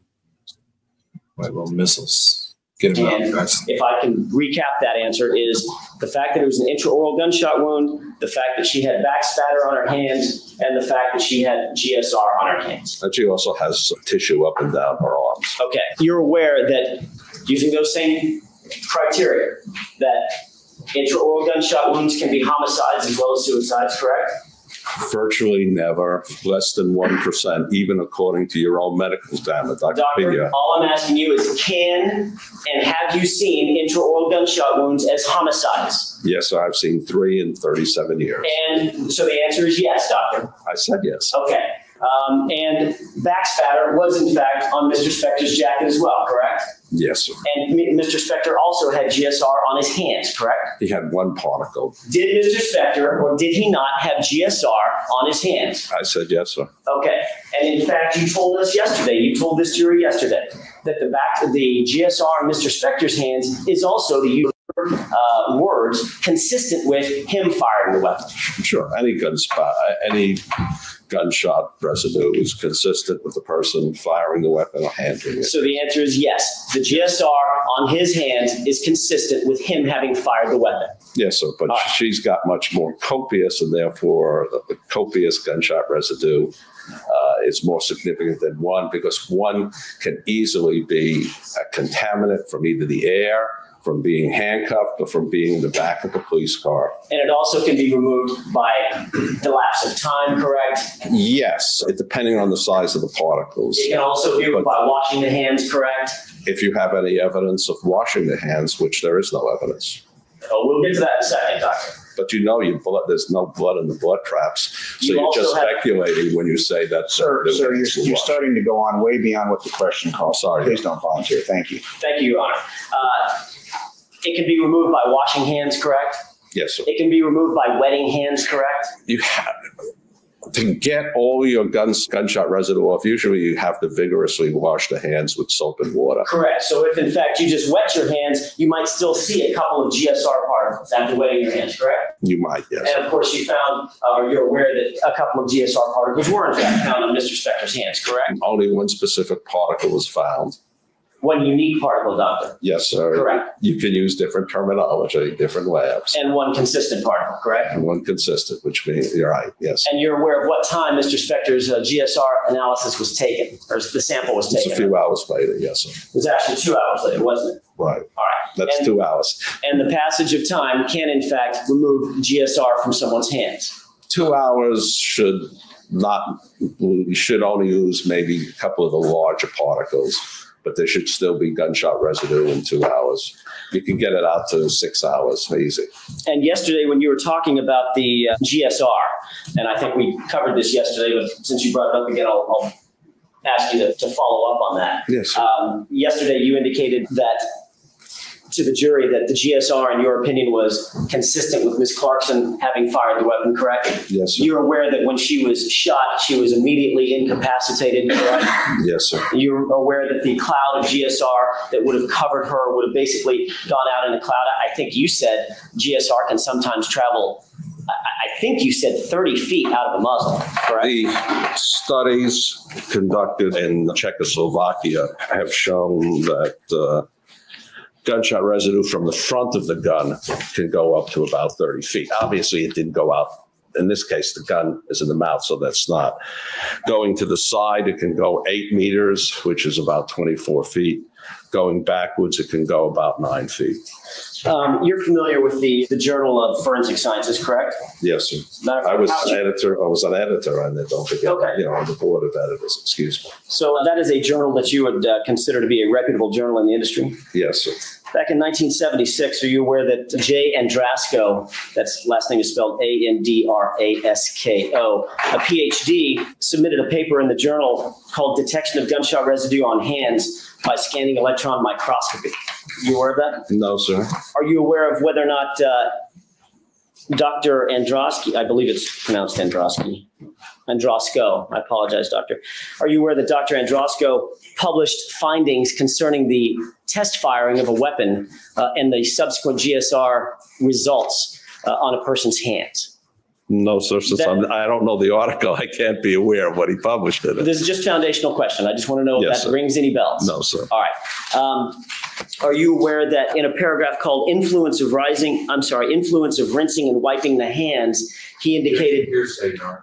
Like little missiles. Get them out fast.
If I can recap that answer, is the fact that it was an intraoral gunshot wound, the fact that she had back spatter on her hands, and the fact that she had GSR on her hands.
And she also has some tissue up and down her arms.
Okay. You're aware that using those same criteria, that Intraoral gunshot wounds can be homicides as well as suicides, correct?
Virtually never, less than 1%, even according to your own medical examiner, Dr.
Doctor,
Pena.
all I'm asking you is can and have you seen intraoral gunshot wounds as homicides?
Yes, I've seen 3 in 37 years.
And so the answer is yes, doctor.
I said yes.
Okay. And back spatter was in fact on Mr. Spector's jacket as well, correct?
Yes, sir.
And Mr. Spector also had GSR on his hands, correct?
He had 1 particle.
Did Mr. Spector or did he not have GSR on his hands?
I said yes, sir.
Okay. And in fact, you told us yesterday, you told this jury yesterday, that the GSR in Mr. Spector's hands is also the use of words consistent with him firing the weapon.
Sure. Any gunshot residue is consistent with the person firing the weapon or handling it.
So the answer is yes. The GSR on his hands is consistent with him having fired the weapon.
Yes, sir. But she's got much more copious, and therefore the copious gunshot residue is more significant than 1, because 1 can easily be a contaminant from either the air, from being handcuffed, or from being in the back of the police car.
And it also can be removed by the lapse of time, correct?
Yes, depending on the size of the particles.
It can also be by washing the hands, correct?
If you have any evidence of washing the hands, which there is no evidence.
Oh, we'll get to that in a second, doctor.
But you know there's no blood in the blood traps. So you're just speculating when you say that.
Sir, you're starting to go on way beyond what the question calls.
Sorry.
Please don't volunteer. Thank you.
Thank you, Your Honor. It can be removed by washing hands, correct?
Yes, sir.
It can be removed by wetting hands, correct?
You have to get all your gunshot residue off. Usually you have to vigorously wash the hands with soap and water.
Correct. So if in fact you just wet your hands, you might still see a couple of GSR particles after wetting your hands, correct?
You might, yes.
And of course you found, or you're aware that a couple of GSR particles were in fact found on Mr. Spector's hands, correct?
Only 1 specific particle was found.
1 unique particle, doctor?
Yes, sir.
Correct.
You can use different terminology, different labs.
And 1 consistent particle, correct?
And 1 consistent, which means you're right, yes.
And you're aware of what time Mr. Spector's GSR analysis was taken, or the sample was taken?
It's a few hours later, yes, sir.
It was actually 2 hours later, wasn't it?
Right.
All right.
That's 2 hours.
And the passage of time can, in fact, remove GSR from someone's hands.
2 hours should we should only use maybe a couple of the larger particles, but there should still be gunshot residue in 2 hours. You can get it out to 6 hours, easy.
And yesterday when you were talking about the GSR, and I think we covered this yesterday, but since you brought it up again, I'll ask you to follow up on that.
Yes.
Yesterday you indicated that to the jury that the GSR, in your opinion, was consistent with Ms. Clarkson having fired the weapon, correct?
Yes, sir.
You're aware that when she was shot, she was immediately incapacitated, correct?
Yes, sir.
You're aware that the cloud of GSR that would have covered her would have basically gone out in the cloud. I think you said GSR can sometimes travel, I think you said 30 feet out of the muzzle, correct?
The studies conducted in Czechoslovakia have shown that gunshot residue from the front of the gun can go up to about 30 feet. Obviously, it didn't go out. In this case, the gun is in the mouth, so that's not. Going to the side, it can go 8 meters, which is about 24 feet. Going backwards, it can go about 9 feet.
You're familiar with the Journal of Forensic Sciences, correct?
Yes, sir. I was an editor on it, don't forget.
Okay.
On the board of editors, excuse me.
So that is a journal that you would consider to be a reputable journal in the industry?
Yes, sir.
Back in 1976, are you aware that J. Andrasko, that's last name is spelled Andrasko, a PhD, submitted a paper in the journal called Detection of Gunshot Residue on Hands by Scanning Electron Microscopy? You aware of that?
No, sir.
Are you aware of whether or not Dr. Andrasko, I believe it's pronounced Andrasko, I apologize, doctor. Are you aware that Dr. Andrasko published findings concerning the test firing of a weapon and the subsequent GSR results on a person's hands?
No, sir. I don't know the article. I can't be aware of what he published in it.
This is just a foundational question. I just want to know if that rings any bells.
No, sir.
All right. Are you aware that in a paragraph called influence of rinsing and wiping the hands, he indicated...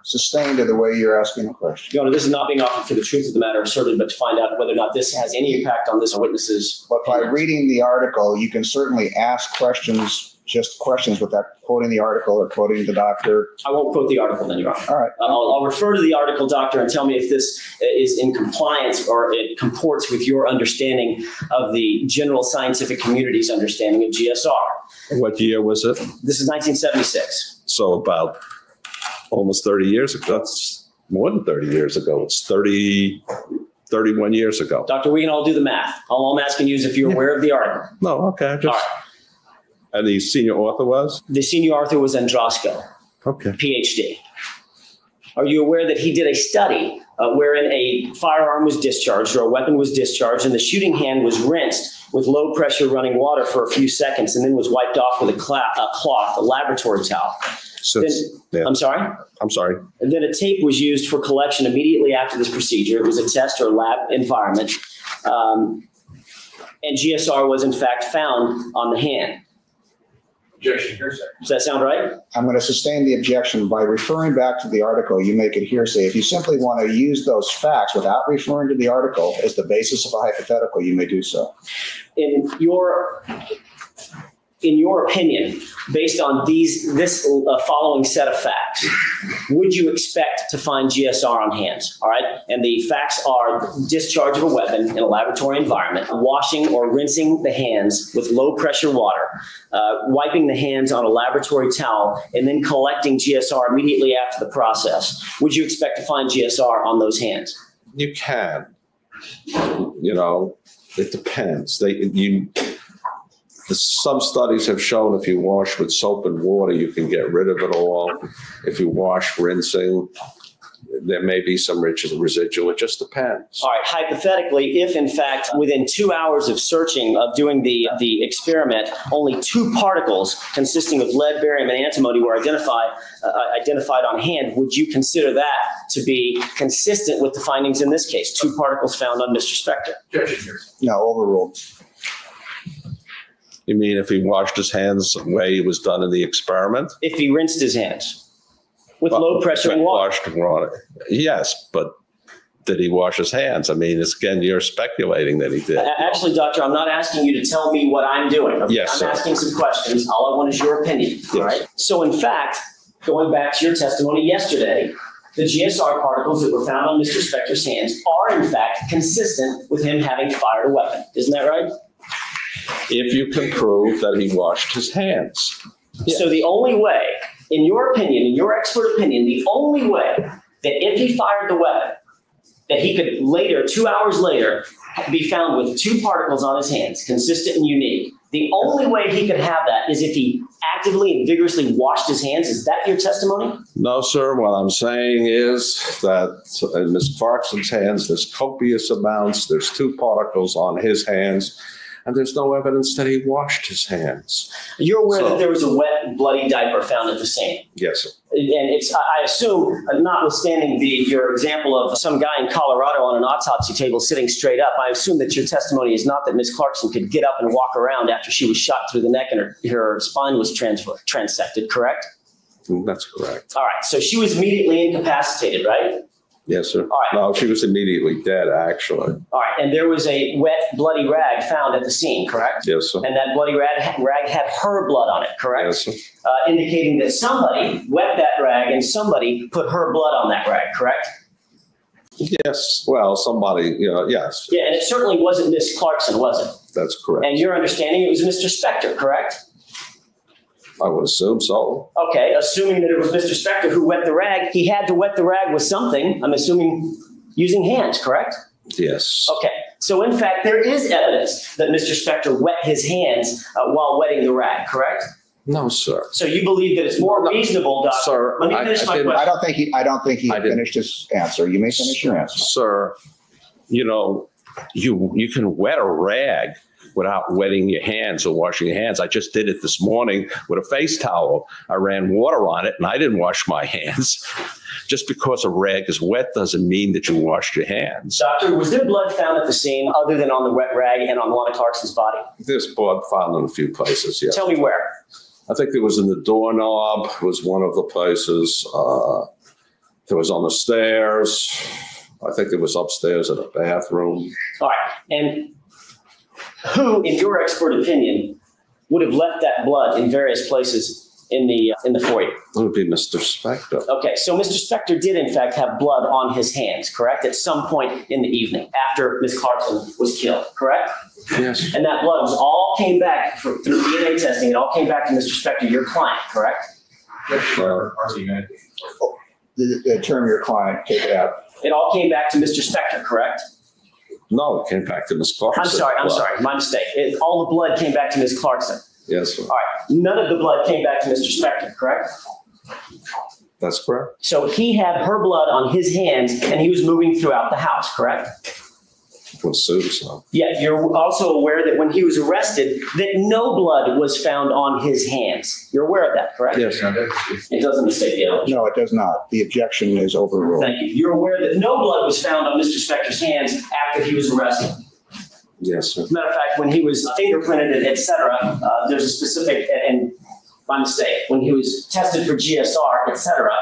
Sustained to the way you're asking the question.
No, this is not being offered for the truth of the matter, certainly, but to find out whether or not this has any impact on this witness's...
But by reading the article, you can certainly ask questions just questions without quoting the article or quoting the doctor?
I won't quote the article then, Your Honor.
All right.
I'll refer to the article, doctor, and tell me if this is in compliance or it comports with your understanding of the general scientific community's understanding of GSR.
What year was it?
This is 1976.
So about almost 30 years ago. That's more than 30 years ago. It's 31 years ago.
Doctor, we can all do the math. All I'm asking you is if you're aware of the article.
No, okay. Just, and the senior author was?
The senior author was Androsco.
Okay.
PhD. Are you aware that he did a study wherein a firearm was discharged or a weapon was discharged and the shooting hand was rinsed with low pressure running water for a few seconds and then was wiped off with a cloth, a laboratory towel? I'm sorry?
I'm sorry.
And then a tape was used for collection immediately after this procedure. It was a test or lab environment. And GSR was in fact found on the hand.
Objection, hearsay.
Does that sound right?
I'm going to sustain the objection by referring back to the article. You make it hearsay. If you simply want to use those facts without referring to the article as the basis of a hypothetical, you may do so.
In your opinion, based on this following set of facts, would you expect to find GSR on hands? All right. And the facts are discharge of a weapon in a laboratory environment, washing or rinsing the hands with low pressure water, wiping the hands on a laboratory towel, and then collecting GSR immediately after the process. Would you expect to find GSR on those hands?
You can. It depends. Some studies have shown if you wash with soap and water, you can get rid of it all. If you wash rinsing, there may be some residual. It just depends.
All right. Hypothetically, if in fact within 2 hours of searching, of doing the experiment, only 2 particles consisting of lead, barium, and antimony were identified on hand, would you consider that to be consistent with the findings in this case? 2 particles found on Mr. Spector.
No, overruled.
You mean if he washed his hands the way it was done in the experiment?
If he rinsed his hands with low pressure and water.
Washed and water. Yes, but did he wash his hands? I mean, again, you're speculating that he did.
Actually, doctor, I'm not asking you to tell me what I'm doing.
Yes,
I'm asking some questions. All I want is your opinion. Yes. All right. So in fact, going back to your testimony yesterday, the GSR particles that were found on Mr. Spector's hands are in fact consistent with him having fired a weapon. Isn't that right?
If you can prove that he washed his hands.
Yes. So the only way, in your opinion, in your expert opinion, the only way that if he fired the weapon, that he could later, 2 hours later, be found with 2 particles on his hands, consistent and unique. The only way he could have that is if he actively and vigorously washed his hands. Is that your testimony?
No, sir. What I'm saying is that in Ms. Clarkson's hands, there's copious amounts. There's 2 particles on his hands. And there's no evidence that he washed his hands.
You're aware that there was a wet, bloody diaper found at the scene?
Yes, sir.
And I assume, notwithstanding your example of some guy in Colorado on an autopsy table sitting straight up, I assume that your testimony is not that Ms. Clarkson could get up and walk around after she was shot through the neck and her spine was transected, correct?
That's correct.
All right. So she was immediately incapacitated, right?
Yes, sir.
All right.
No, she was immediately dead, actually.
All right. And there was a wet, bloody rag found at the scene, correct?
Yes, sir.
And that bloody rag had her blood on it, correct?
Yes, sir.
Indicating that somebody wet that rag and somebody put her blood on that rag, correct?
Yes. Well, somebody, yes.
Yeah, and it certainly wasn't Miss Clarkson, was it?
That's correct.
And your understanding, it was Mr. Spector, correct?
I would assume so.
Okay, assuming that it was Mr. Spector who wet the rag, he had to wet the rag with something, I'm assuming using hands, correct?
Yes.
Okay, so in fact, there is evidence that Mr. Spector wet his hands while wetting the rag, correct?
No, sir.
So you believe that it's more reasonable, doctor?
Sir,
let me finish my question.
I don't think he finished his answer. You may finish your answer.
Sir, you can wet a rag without wetting your hands or washing your hands. I just did it this morning with a face towel. I ran water on it and I didn't wash my hands. Just because a rag is wet doesn't mean that you washed your hands.
Doctor, was there blood found at the scene other than on the wet rag and on Lana Clarkson's body?
There's blood found in a few places, yes.
Tell me where.
I think it was in the doorknob, was one of the places. It was on the stairs. I think it was upstairs in a bathroom.
All right. And who, in your expert opinion, would have left that blood in various places in the foyer?
It would be Mr. Spector.
Okay, so Mr. Spector did in fact have blood on his hands, correct? At some point in the evening after Ms. Clarkson was killed, correct?
Yes.
And that blood all came back through DNA testing. It all came back to Mr. Spector, your client, correct?
The term your client, take it out.
It all came back to Mr. Spector, correct?
No, it came back to Ms. Clarkson.
I'm sorry, my mistake. All the blood came back to Ms. Clarkson.
Yes, sir.
All right, none of the blood came back to Mr. Spector, correct?
That's correct.
So he had her blood on his hands and he was moving throughout the house, correct?
Would assume so.
Yeah, you're also aware that when he was arrested, that no blood was found on his hands. You're aware of that, correct?
Yes.
It doesn't mistake the evidence.
No, it does not. The objection is overruled.
Thank you. You're aware that no blood was found on Mr. Spector's hands after he was arrested.
Yes, sir.
As a matter of fact, when he was fingerprinted, et cetera, there's a specific, and my mistake, when he was tested for GSR, et cetera,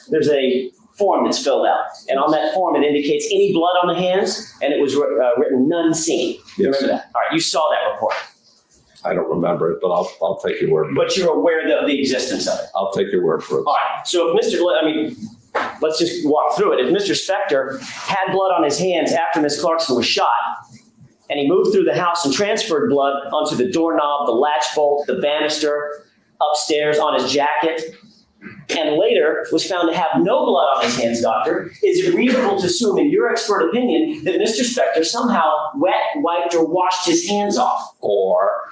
there's a form that's filled out. And on that form, it indicates any blood on the hands, and it was written none seen. You remember that? All right, you saw that report.
I don't remember it, but I'll take your word for it.
But you're aware of the existence of it.
I'll take your word for it.
All right, so if let's just walk through it. If Mr. Spector had blood on his hands after Ms. Clarkson was shot, and he moved through the house and transferred blood onto the doorknob, the latch bolt, the banister, upstairs on his jacket, and later was found to have no blood on his hands, doctor, is it reasonable to assume, in your expert opinion, that Mr. Spector somehow wiped or washed his hands off?
Or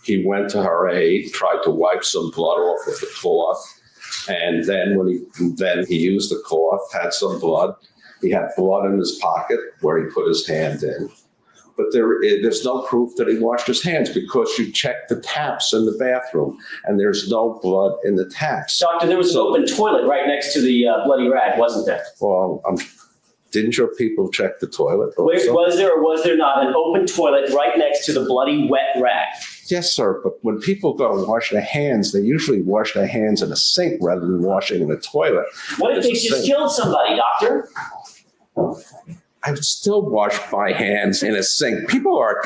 he went to her aid, tried to wipe some blood off with the cloth, and then when he used the cloth, had some blood. He had blood in his pocket where he put his hand in. But there's no proof that he washed his hands because you check the taps in the bathroom and there's no blood in the taps.
Doctor, there was an open toilet right next to the bloody rag, wasn't there?
Well, didn't your people check the toilet?
Was there or was there not an open toilet right next to the bloody wet rag?
Yes, sir. But when people go to wash their hands, they usually wash their hands in a sink rather than washing in a toilet.
What if they just killed somebody, doctor?
I would still wash my hands in a sink. People are,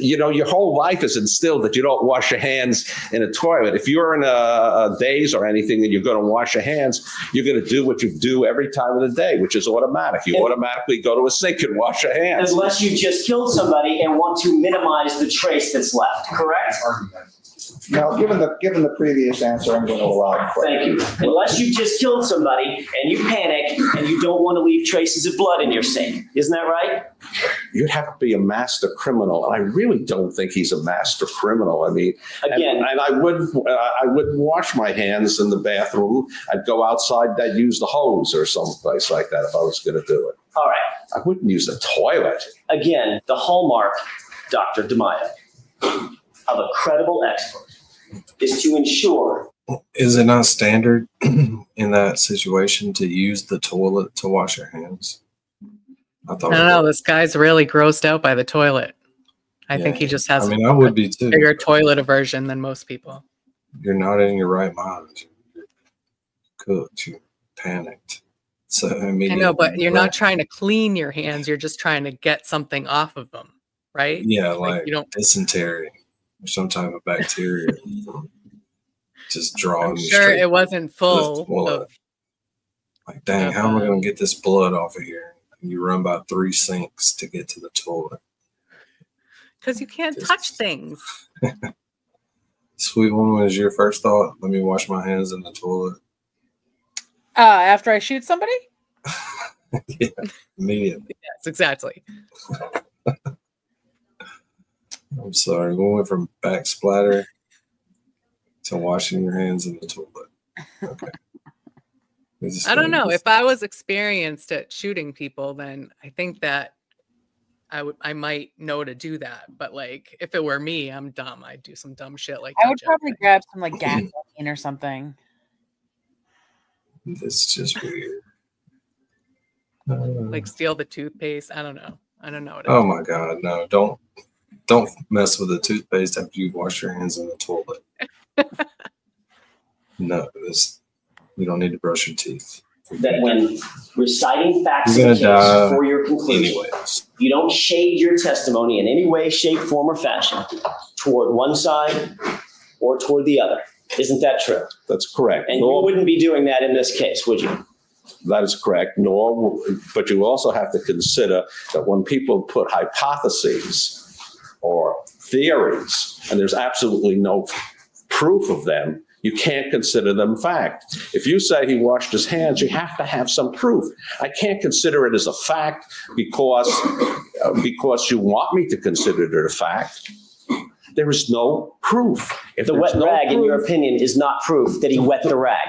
your whole life is instilled that you don't wash your hands in a toilet. If you're in a daze or anything and you're going to wash your hands, you're going to do what you do every time of the day, which is automatic. You automatically go to a sink and wash your hands.
Unless you just killed somebody and want to minimize the trace that's left, correct?
Now, given the previous answer, I'm going to allow.
Thank you. Unless you just killed somebody and you panic and you don't want to leave traces of blood in your sink. Isn't that right?
You'd have to be a master criminal. And I really don't think he's a master criminal. I mean,
again,
and I wouldn't wash my hands in the bathroom. I'd go outside, I'd use the hose or someplace like that if I was going to do it.
All right.
I wouldn't use the toilet.
Again, the hallmark, Dr. DeMaio, of a credible expert is to ensure.
Is it not standard in that situation to use the toilet to wash your hands?
I don't know. This guy's really grossed out by the toilet. I think he just has
I would be too.
Bigger toilet aversion than most people.
You're not in your right mind. You're cooked. You're panicked. So I
know, but you're not trying to clean your hands. You're just trying to get something off of them, right?
Yeah, like you don't dysentery or some type of bacteria. Just drawing.
I'm sure it wasn't full of.
Like, dang, how am I going to get this blood off of here? And you run by 3 sinks to get to the toilet.
Because you can't touch things.
Sweet one, was your first thought? Let me wash my hands in the toilet.
After I shoot somebody?
Yeah, immediately.
Yes, exactly.
I'm sorry. We went from backsplatter to washing your hands in the toilet. Okay.
I don't know. If I was experienced at shooting people, then I think that I might know to do that. But like, if it were me, I'm dumb. I'd do some dumb shit like
I would probably grab some like gasoline or something.
It's just weird.
Like steal the toothpaste. I don't know. I don't know.
Oh my God, no! Don't mess with the toothpaste after you wash your hands in the toilet. No, you don't need to brush your teeth.
that when reciting facts of the case for your conclusion, you don't shade your testimony in any way, shape, form, or fashion toward one side or toward the other. Isn't that true?
That's correct.
And you wouldn't be doing that in this case, would you?
That is correct. But you also have to consider that when people put hypotheses or theories, and there's absolutely no proof of them, you can't consider them fact. If you say he washed his hands, you have to have some proof. I can't consider it as a fact because you want me to consider it a fact. There is no proof.
If the wet rag, in your opinion, is not proof that he wet the rag.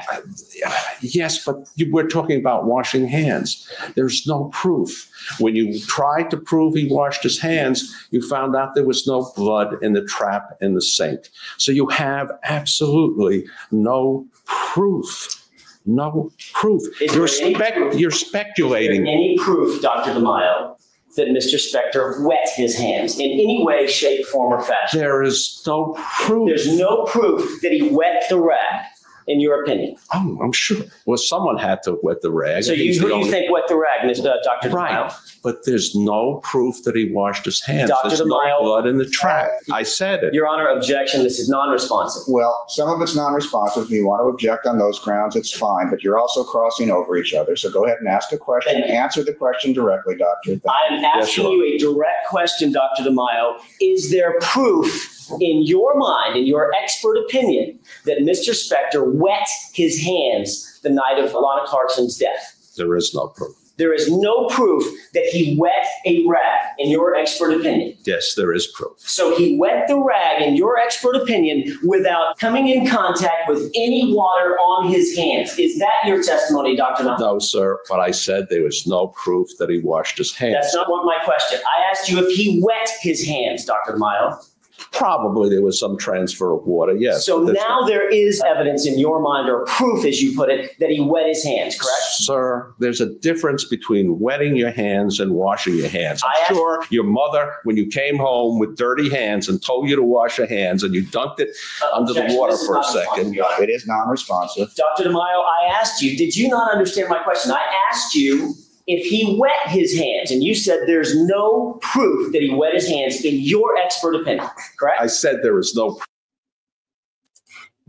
Yes, but we're talking about washing hands. There's no proof. When you tried to prove he washed his hands, you found out there was no blood in the trap in the sink. So you have absolutely no proof. No proof. You're speculating.
Is there any proof, Dr. DeMaio, that Mr. Spector wet his hands in any way, shape, form, or fashion?
There is no proof.
There's no proof that he wet the rag, in your opinion.
Oh, I'm sure. Well, someone had to wet the rag.
So who do you think wet the rag, Dr. DeMaio?
Right, but there's no proof that he washed his hands.
Dr.
There's
DeMaio,
no blood in the trap. I said it.
Your Honor, objection. This is non-responsive.
Well, some of it's non-responsive. If you want to object on those grounds, it's fine, but you're also crossing over each other. So go ahead and ask a question. Answer the question directly, Doctor.
I'm asking you a direct question, Dr. DeMaio. Is there proof in your mind, in your expert opinion, that Mr. Spector wet his hands the night of Lana Clarkson's death?
There is no proof.
There is no proof that he wet a rag, in your expert opinion.
Yes, there is proof.
So he wet the rag, in your expert opinion, without coming in contact with any water on his hands. Is that your testimony, Dr. DeMaio?
No, sir, but I said there was no proof that he washed his hands.
That's not my question. I asked you if he wet his hands, Dr. DeMaio.
Probably there was some transfer of water, yes.
So now there is evidence in your mind, or proof, as you put it, that he wet his hands, correct?
Sir, there's a difference between wetting your hands and washing your hands. I'm sure your mother, when you came home with dirty hands and told you to wash your hands and you dunked it under the water for a second.
It is non-responsive.
Dr. DeMaio, I asked you, did you not understand my question? I asked you if he wet his hands, and you said there's no proof that he wet his hands in your expert opinion, correct?
I said there was no proof.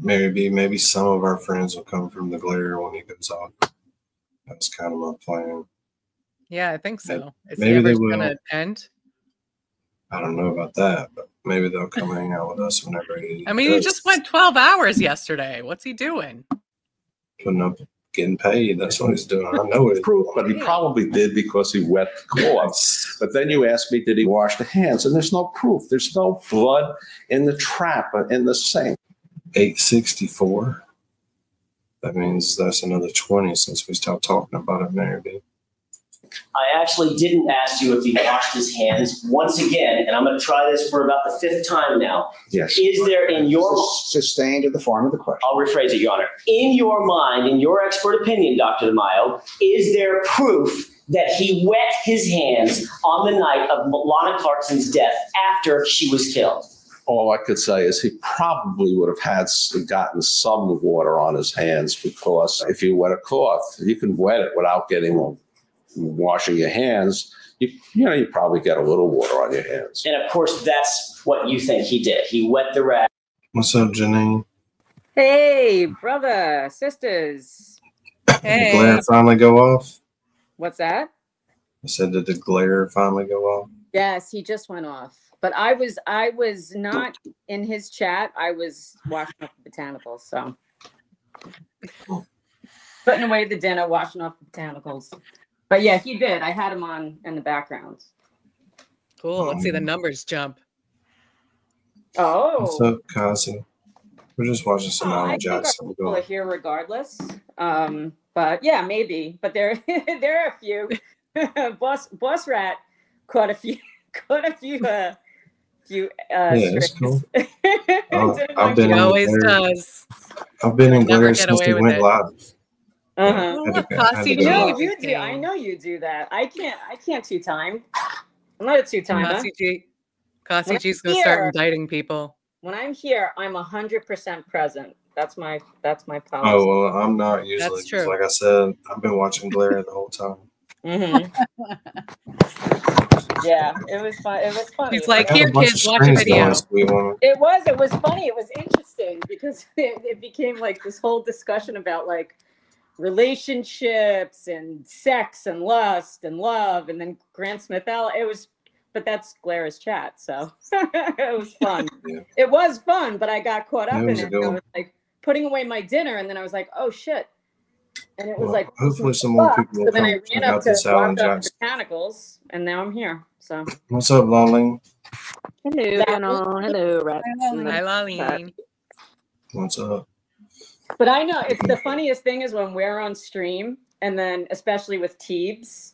Maybe some of our friends will come from the glare when he goes off. That's kind of my plan.
Yeah, I think so. Is
maybe
he
they
ever
will.
going to end?
I don't know about that, but maybe they'll come hang out with us whenever he
I mean, he just went 12 hours yesterday. What's he doing?
putting up, getting paid. That's what he's doing. I know it's
proof, but he probably did because he wet the cloths. But then you asked me, did he wash the hands? And there's no proof. There's no blood in the trap, in the sink.
864. That means that's another 20 since we stopped talking about it, maybe.
I actually didn't ask you if he washed his hands once again, and I'm going to try this for about the 5th time now.
Yes.
Is there in your
sustained in the form of the question?
I'll rephrase it, Your Honor. In your mind, in your expert opinion, Dr. DeMaio, is there proof that he wet his hands on the night of Lana Clarkson's death after she was killed?
All I could say is he probably would have gotten some water on his hands, because if you wet a cloth, you can wet it without washing your hands. You probably get a little water on your hands.
And of course, that's what you think he did. He wet the rag.
What's up, Janine?
Hey, brother, sisters.
Did the glare finally go off?
What's that?
I said, did the glare finally go off?
Yes, he just went off. But I was not in his chat. I was washing off the botanicals, so putting away the dinner, washing off the botanicals. But yeah, he did. I had him on in the background.
Cool. Let's see the numbers jump.
Oh.
What's up, Kasi? We're just watching some Alan Jackson.
People are here regardless. But yeah, maybe. But there are a few. Boss Rat caught a few.
Yeah, it's cool. I've been
He always does.
I've been in glare since
away
he
with
went
it.
live.
No, you do. I know you do that. I can't 2-time. I'm not a 2-timer.
Kasi G's gonna start indicting people.
When I'm here, I'm 100% present. That's my policy.
Oh well, I'm not usually.
That's true.
Like I said, I've been watching Glare the whole time.
Yeah, it was fun. It was funny.
He's like, here, kids, watch a video.
It was funny. It was interesting because it became like this whole discussion about like relationships and sex and lust and love, and then Grant Smith. But that's Glara's chat, so it was fun.
Yeah.
It was fun, but I got caught up in it.
I
was like putting away my dinner, and then I was like, oh shit. And it was like,
hopefully some more people will
so then I
come
ran
out
up
to
to
Salad
walk up
Jack's.
Mechanicals, and now I'm here. So
What's up, Lolling?
Hello, hello, Rats.
Hi, Laleen.
What's up?
But I know it's the funniest thing is when we're on stream, and then especially with Teebs,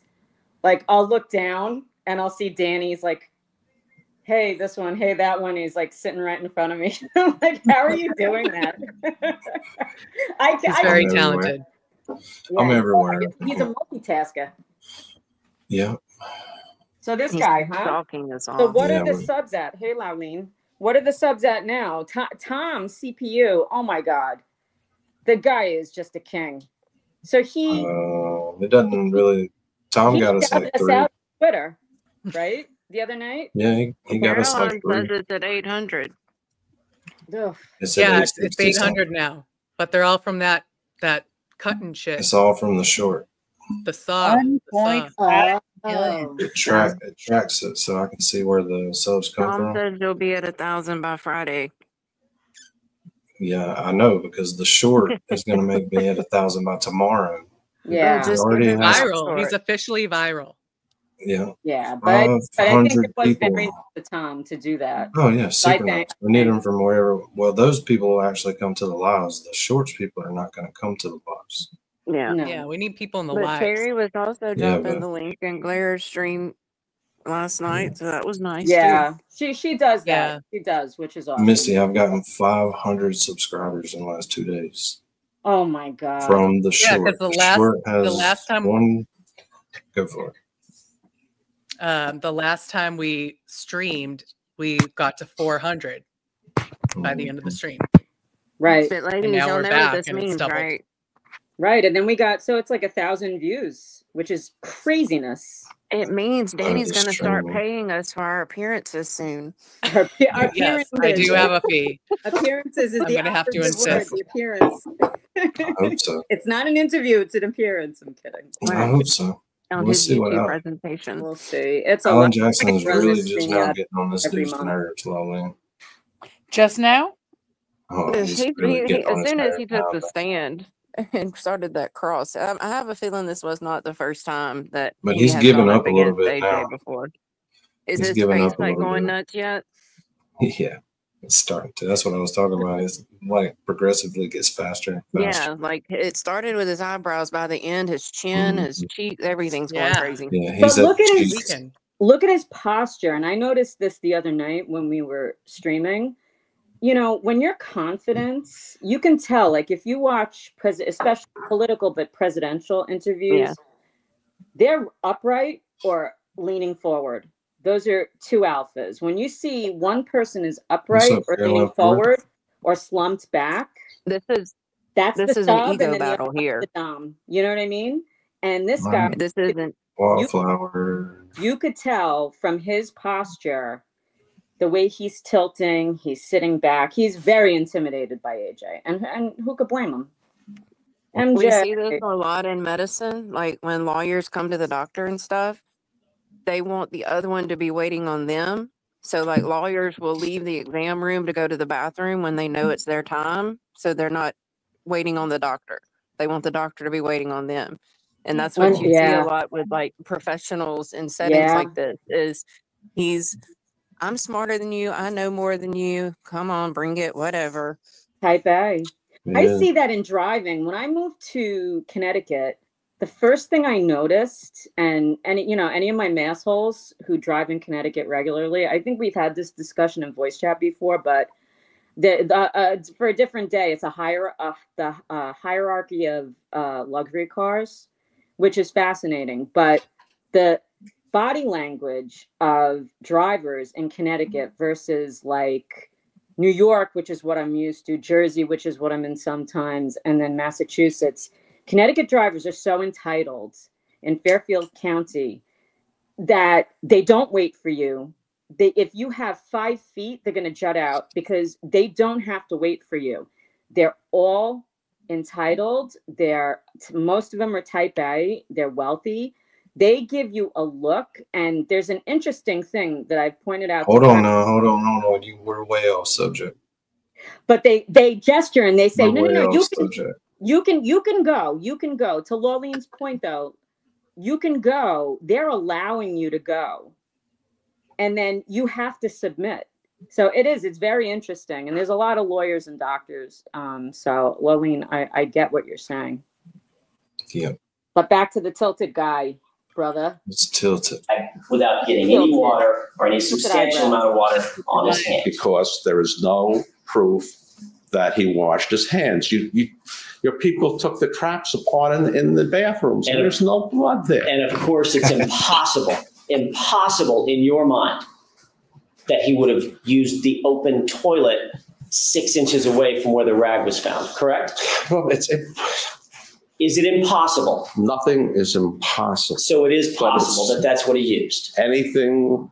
like I'll look down and I'll see Danny's like, hey, this one, hey, that one. He's like sitting right in front of me. I'm like, how are you doing that?
He's very talented.
I'm everywhere.
He's a multitasker.
Yeah.
So this
He's
guy, huh?
stalking us all.
So what are the subs at? Hey, Lauleen. What are the subs at now? Tom CPU. Oh my God, the guy is just a king. So he.
It doesn't really. Tom got us like 3.
Out on Twitter, right? The other night.
Yeah, he got us like 3.
Says it's at 800.
It's
yeah,
at
it's 800 now, but they're all from that cutting shit.
It's all from the short.
The saw.
It tracks it so I can see where the subs come
Tom
from.
says you'll be at 1,000 by Friday.
Yeah, I know because the short is going to make me at 1,000 by tomorrow.
Yeah,
viral. He's officially viral.
Yeah.
Yeah, but I think it was
people.
very nice of Tom to do that.
Oh yeah, super nice. We need them from wherever. Well, those people will actually come to the lives. The shorts people are not going to come to the lives.
Yeah.
Yeah, we need people in the
But
lives.
Terry was also
Yeah,
dropping the link in Glara's stream last night, so that was nice.
Yeah,
too.
she does that. She does, which is awesome.
Misty, I've gotten 500 subscribers in the last 2 days.
Oh my God.
From the short.
Yeah, because the last time
one. Go for it.
The last time we streamed, we got to 400 by the end of the stream.
Right.
But ladies,
now
y'all
we're
know
back
what this
and it's
means,
doubled.
right?
Right, and then we got it's like 1,000 views, which is craziness.
It means Danny's going to start paying us for our appearances soon.
Our
Yes, I do have a fee.
Appearances is
I'm
the
gonna have to
operative word,
insist.
the appearance.
I hope so.
It's not an interview; it's an appearance. I'm kidding.
I hope so.
On
We'll
his
see what
YouTube
happens.
presentation.
We'll see. It's a
Alan
lot.
Jackson's
Run
really
this
just
thing
now
out
getting on this
every
dude's
month.
nerves, Lolene.
Just now?
Oh,
As
he's really getting on his
soon as he
nerves
took
now.
the stand and started that cross, I have a feeling this was not the first time that.
But
he
he's
has
given
gone
up a little
against
bit
AJ
now.
before. Is
He's
his
given
face
up a
like
little
going
bit.
nuts yet?
Yeah, it's starting to. That's what I was talking about. It's like progressively gets faster and faster.
Yeah, like it started with his eyebrows. By the end, his chin, his cheeks, everything's going crazy.
Yeah,
But
he's
look at his posture, and I noticed this the other night when we were streaming. You know, when you're confident, you can tell. Like if you watch, especially political but presidential interviews, they're upright or leaning forward. Those are two alphas. When you see one person is upright or leaning forward or slumped back,
this is
the
an
sub,
ego
and then
battle
the
here.
the dom. You know what I mean? And this guy,
This isn't
Wallflower.
you could tell from his posture, the way he's tilting, he's sitting back. He's very intimidated by AJ, and who could blame him? MJ.
We see this a lot in medicine. Like when lawyers come to the doctor and stuff, they want the other one to be waiting on them. So like lawyers will leave the exam room to go to the bathroom when they know it's their time. So they're not waiting on the doctor. They want the doctor to be waiting on them. And that's what you see a lot with like professionals in settings like this is I'm smarter than you. I know more than you. Come on, bring it, whatever.
Type A.
Yeah.
I see that in driving. When I moved to Connecticut, the first thing I noticed, and you know, any of my massholes who drive in Connecticut regularly, I think we've had this discussion in voice chat before, but for a different day, it's the hierarchy of luxury cars, which is fascinating. But the body language of drivers in Connecticut versus like New York, which is what I'm used to, Jersey, which is what I'm in sometimes, and then Massachusetts. Connecticut drivers are so entitled in Fairfield County that they don't wait for you. If you have 5 feet, they're going to jut out because they don't have to wait for you. They're all entitled. Most of them are type A. They're wealthy. They give you a look, and there's an interesting thing that I've pointed out.
Hold on. You were way off subject.
But they gesture and they say, no, you can go. To Lauline's point, though, you can go. They're allowing you to go, and then you have to submit. So it's very interesting, and there's a lot of lawyers and doctors. So Lauline, I get what you're saying.
Yeah.
But back to the tilted guy. Brother,
it's tilted
without getting any water or any substantial amount of water on his hands,
because there is no proof that he washed his hands. Your people took the traps apart in the bathrooms, and there's no blood there.
And of course, it's impossible in your mind that he would have used the open toilet 6 inches away from where the rag was found. Correct?
Well,
Is it impossible?
Nothing is impossible.
So it is possible that's what he used.
Anything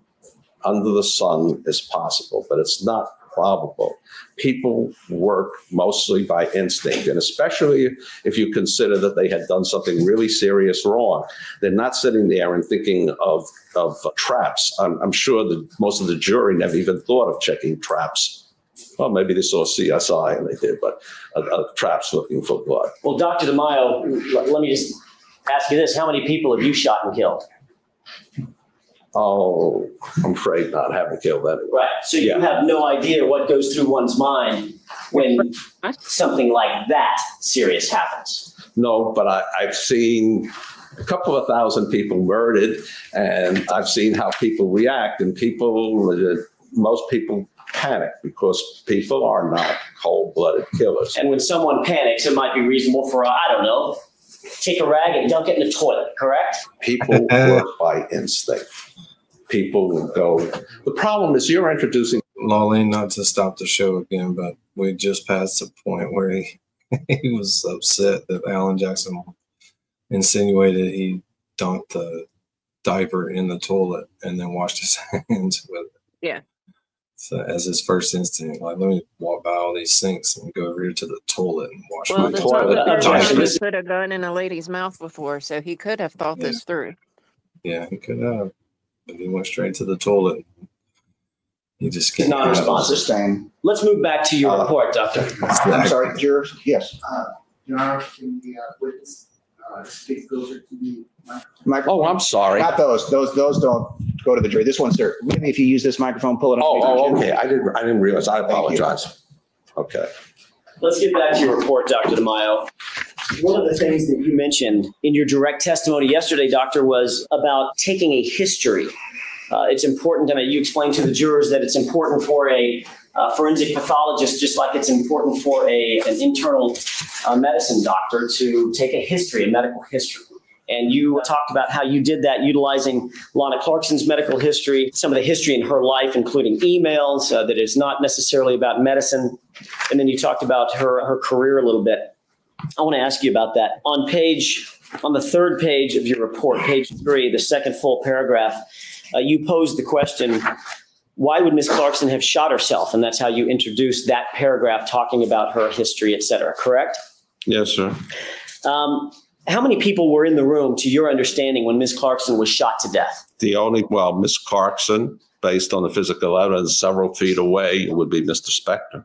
under the sun is possible, but it's not probable. People work mostly by instinct, and especially if you consider that they had done something really serious wrong. They're not sitting there and thinking of traps. I'm sure that most of the jury never even thought of checking traps. Well, maybe they saw CSI and they did, but traps looking for blood.
Well, Dr. DeMaio, let me just ask you this. How many people have you shot and killed?
Oh, I'm afraid not. Haven't killed anyone.
Right. So you have no idea what goes through one's mind when something like that serious happens.
No, but I've seen a couple of thousand people murdered, and I've seen how people react, and most people panic because people are not cold-blooded killers.
And when someone panics, it might be reasonable for, I don't know, take a rag and dunk it in the toilet, correct?
People work by instinct. People will go. The problem is you're introducing.
Lauline, not to stop the show again, but we just passed the point where he was upset that Alan Jackson insinuated he dunked the diaper in the toilet and then washed his hands with it.
Yeah.
So as his first instinct, like, let me walk by all these sinks and go over here to the toilet and wash my
toilet. He put a gun in a lady's mouth before, so he could have thought this through.
Yeah, he could have. But he went straight to the toilet. He just can't.
Non-responsive. Let's move back to your report, Doctor.
I'm sorry, jurors. Yes.
Your Honor, can the witness speak closer to the microphone?
Oh, I'm sorry.
Not those. Those don't go to the jury. This one, sir. Maybe if you use this microphone, pull it up.
Oh, okay. I didn't realize. I apologize. Okay.
Let's get back to your report, Dr. DeMaio. One of the things that you mentioned in your direct testimony yesterday, Doctor, was about taking a history. It's important. I mean, you explained to the jurors that it's important for a forensic pathologist, just like it's important for an internal medicine doctor, to take a history, a medical history. And you talked about how you did that utilizing Lana Clarkson's medical history, some of the history in her life, including emails, that is not necessarily about medicine. And then you talked about her career a little bit. I want to ask you about that. On the third page of your report, page 3, the second full paragraph, you posed the question, why would Ms. Clarkson have shot herself? And that's how you introduced that paragraph talking about her history, et cetera, correct?
Yes, sir.
How many people were in the room, to your understanding, when Ms. Clarkson was shot to death?
Ms. Clarkson, based on the physical evidence, several feet away would be Mr. Spector.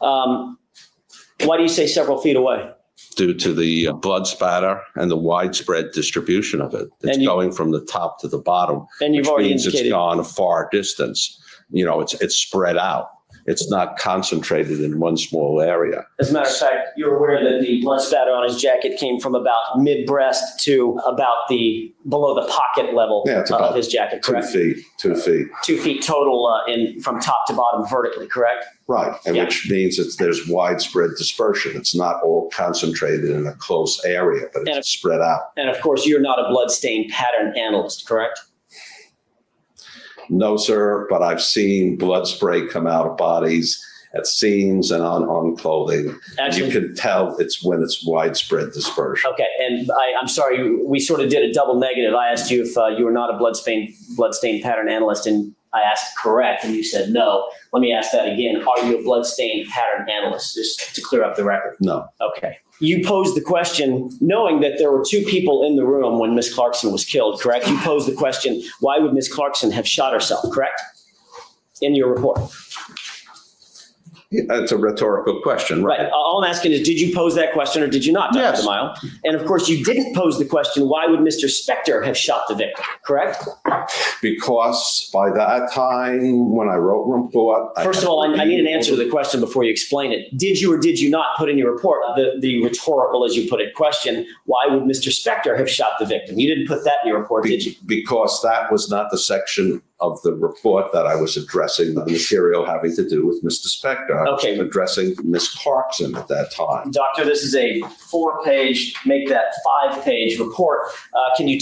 Why do you say several feet away?
Due to the blood spatter and the widespread distribution of it. It's going from the top to the bottom,
and you've already indicated
it's gone a far distance. It's spread out. It's not concentrated in one small area.
As a matter of fact, you're aware that the blood spatter on his jacket came from about mid-breast to about below the pocket level of his jacket, correct?
2 feet. 2 feet.
2 feet total from top to bottom vertically, correct?
Right, and which means there's widespread dispersion. It's not all concentrated in a close area, but it's spread out.
And of course, you're not a blood stain pattern analyst, correct?
No, sir, but I've seen blood spray come out of bodies at seams and on clothing.
Actually,
you can tell it's when it's widespread dispersion.
Okay, and I'm sorry, we sort of did a double negative. I asked you if you were not a bloodstain pattern analyst, and I asked correct, and you said no. Let me ask that again. Are you a bloodstain pattern analyst, just to clear up the record?
No.
Okay. You posed the question knowing that there were two people in the room when Miss Clarkson was killed, correct? You posed the question, why would Miss Clarkson have shot herself, correct? In your report.
That's a rhetorical question, right?
Right. All I'm asking is, did you pose that question or did you not, Dr. DeMaio? And of course, you didn't pose the question, why would Mr. Spector have shot the victim, correct?
Because by that time, when I wrote the report...
First of all, I need an answer to the question before you explain it. Did you or did you not put in your report the rhetorical, as you put it, question, why would Mr. Spector have shot the victim? You didn't put that in your report, did you?
Because that was not the section of the report that I was addressing, the material having to do with Mr. Spector.
Okay.
I was addressing Ms. Clarkson at that time.
Doctor, this is a 4-page, make that 5-page report. Can you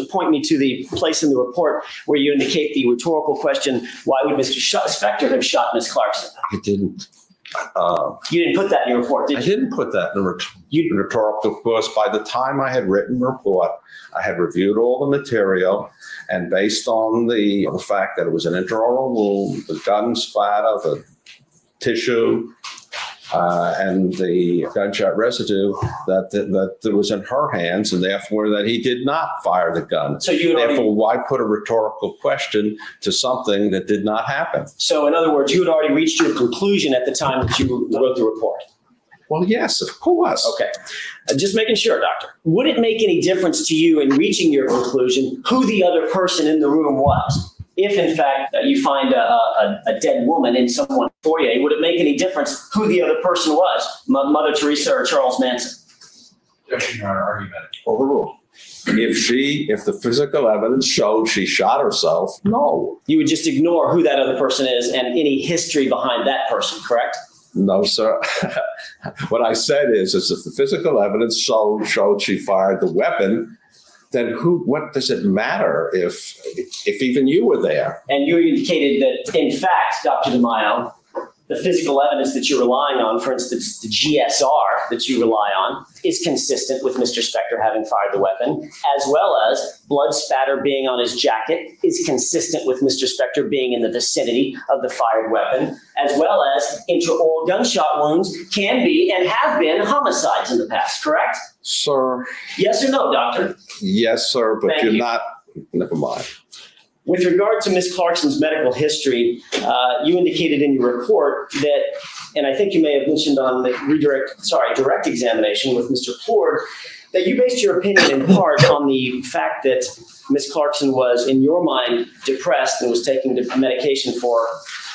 point me to the place in the report where you indicate the rhetorical question, why would Mr. Spector have shot Ms. Clarkson?
I didn't.
You didn't put that in your report, did you?
I didn't put that in the rhetorical, because by the time I had written the report, I had reviewed all the material, and based on the fact that it was an intraoral wound, the gun splatter, the tissue, and the gunshot residue that was in her hands, and therefore that he did not fire the gun.
So you
therefore, why put a rhetorical question to something that did not happen?
So in other words, you had already reached your conclusion at the time that you wrote the report.
Well, yes, of course.
Okay. Just making sure, Doctor. Would it make any difference to you in reaching your conclusion who the other person in the room was? If, in fact, you find a dead woman in someone's foyer, would it make any difference who the other person was? Mother Teresa or Charles Manson?
Objection, Your Honor. Argument. Overruled. If the physical evidence showed she shot herself, no.
You would just ignore who that other person is and any history behind that person, correct?
No, sir. What I said is if the physical evidence showed she fired the weapon, then what does it matter if even you were there?
And you indicated that, in fact, Dr. DeMaio, the physical evidence that you're relying on, for instance, the GSR that you rely on, is consistent with Mr. Spector having fired the weapon, as well as blood spatter being on his jacket is consistent with Mr. Spector being in the vicinity of the fired weapon, as well as intraoral gunshot wounds can be and have been homicides in the past, correct?
Sir.
Yes or no, Doctor?
Yes, sir, but
Thank
you're
you.
not, never mind.
With regard to Ms. Clarkson's medical history, you indicated in your report that, and I think you may have mentioned on the direct examination with Mr. Ford, that you based your opinion in part on the fact that Ms. Clarkson was, in your mind, depressed and was taking medication for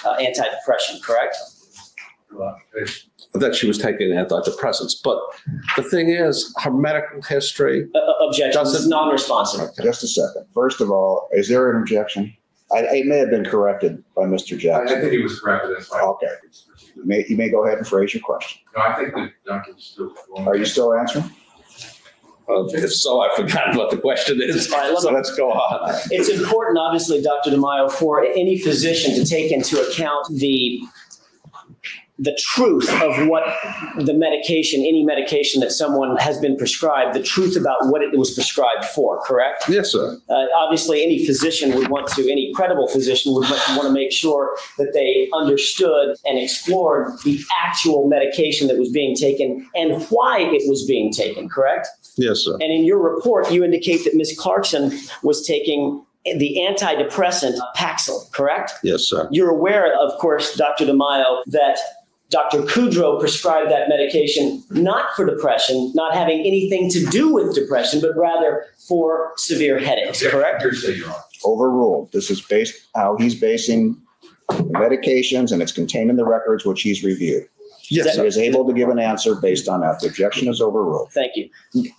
antidepressant, correct?
That she was taking antidepressants. But the thing is, her medical history...
Objection. This is non-responsive.
Okay. Just a second. First of all, is there an objection? It may have been corrected by Mr. Jackson.
I think he was corrected. That's right.
Okay. You may go ahead and phrase your question.
No, I think the doctor is still...
Are you still answering?
If so, I've forgotten what the question is.
All right,
so let's go on.
It's important, obviously, Dr. DeMaio, for any physician to take into account the truth of what the medication, any medication that someone has been prescribed, the truth about what it was prescribed for, correct?
Yes, sir.
Obviously, any physician would want to, any credible physician would want to make sure that they understood and explored the actual medication that was being taken and why it was being taken, correct?
Yes, sir.
And in your report, you indicate that Ms. Clarkson was taking the antidepressant Paxil, correct?
Yes, sir.
You're aware, of course, Dr. DeMaio, that Dr. Kudrow prescribed that medication not for depression, not having anything to do with depression, but rather for severe headaches, correct?
Overruled. This is based how he's basing medications, and it's contained in the records which he's reviewed.
Yes,
he is able to give an answer based on that. The objection is overruled.
Thank you.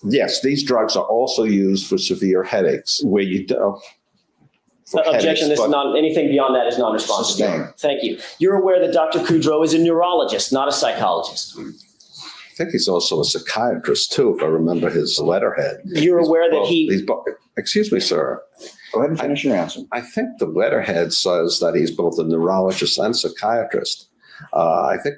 Yes, these drugs are also used for severe headaches, where you do.
Objection. This is not anything beyond that is non-responsive. Thank you. You're aware that Dr. Kudrow is a neurologist, not a psychologist.
I think he's also a psychiatrist too, if I remember his letterhead.
You're aware that
excuse me, sir.
Go ahead and finish your answer.
I think the letterhead says that he's both a neurologist and psychiatrist.
I think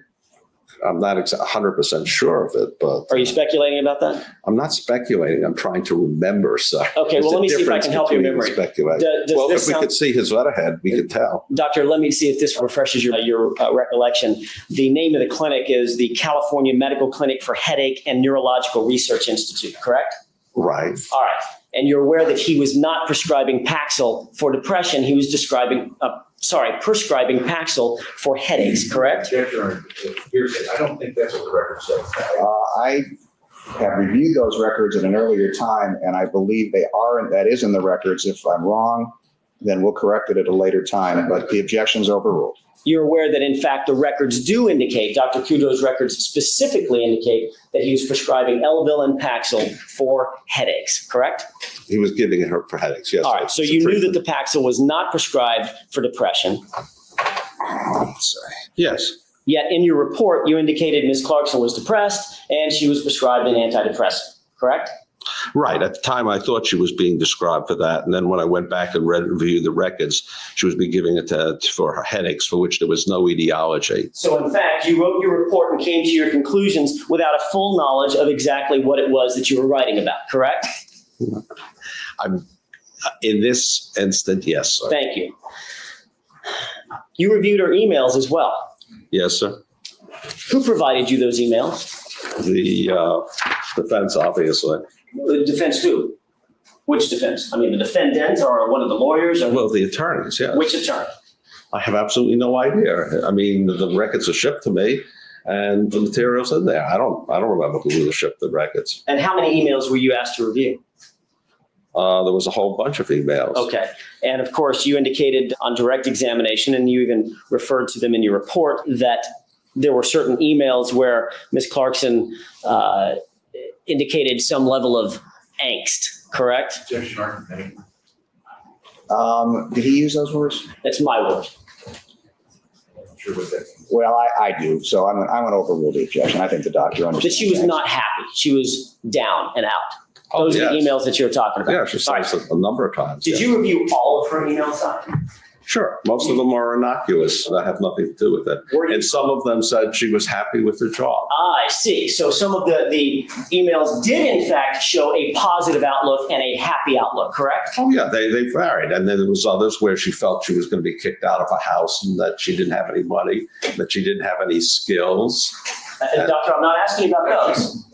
I'm not 100% sure of it, but.
Are you speculating about that?
I'm not speculating. I'm trying to remember, sir.
Okay, well, let me see if I can help your memory.
Well, if we could see his letterhead, we could tell.
Doctor, let me see if this refreshes your recollection. The name of the clinic is the California Medical Clinic for Headache and Neurological Research Institute, correct?
Right.
All right. And you're aware that he was not prescribing Paxil for depression. He was prescribing Paxil for headaches, correct?
I don't think that's what the record says. I have reviewed those records at an earlier time, and I believe they are, and that is in the records. If I'm wrong, then we'll correct it at a later time, but the objection's overruled.
You're aware that, in fact, the records do indicate, Dr. Kudo's records specifically indicate that he was prescribing Elevil and Paxil for headaches, correct?
He was giving it her for headaches, yes.
All right, so you knew that the Paxil was not prescribed for depression.
Sorry. Yes.
Yet in your report, you indicated Ms. Clarkson was depressed and she was prescribed an antidepressant, correct?
Right. At the time, I thought she was being prescribed for that. And then when I went back and reviewed the records, she was being given it for her headaches, for which there was no etiology.
So, in fact, you wrote your report and came to your conclusions without a full knowledge of exactly what it was that you were writing about, correct?
In this instant, yes, sir.
Thank you. You reviewed her emails as well.
Yes, sir.
Who provided you those emails?
The defense, obviously.
The defense who? Which defense? I mean, the defendant or one of the lawyers? Or
well, the attorneys, yes.
Which attorney?
I have absolutely no idea. I mean, the records are shipped to me and the materials in there. I don't remember who shipped the records.
And how many emails were you asked to review?
There was a whole bunch of emails.
Okay. And of course, you indicated on direct examination, and you even referred to them in your report, that there were certain emails where Ms. Clarkson indicated some level of angst, correct?
Did he use those words?
That's my word.
Well, I do. So I'm going to overrule the objection. I think the doctor understands.
That she was not happy. She was down and out. Those are the emails that you're talking about.
Yeah, she says it a number of times.
Did you review all of her emails, Doctor?
Sure. Most of them are innocuous. That have nothing to do with it. And some of them said she was happy with her job.
I see. So some of the emails did, in fact, show a positive outlook and a happy outlook, correct?
Oh, yeah. They varied. And then there was others where she felt she was going to be kicked out of a house and that she didn't have any money, that she didn't have any skills.
Doctor, I'm not asking you about those.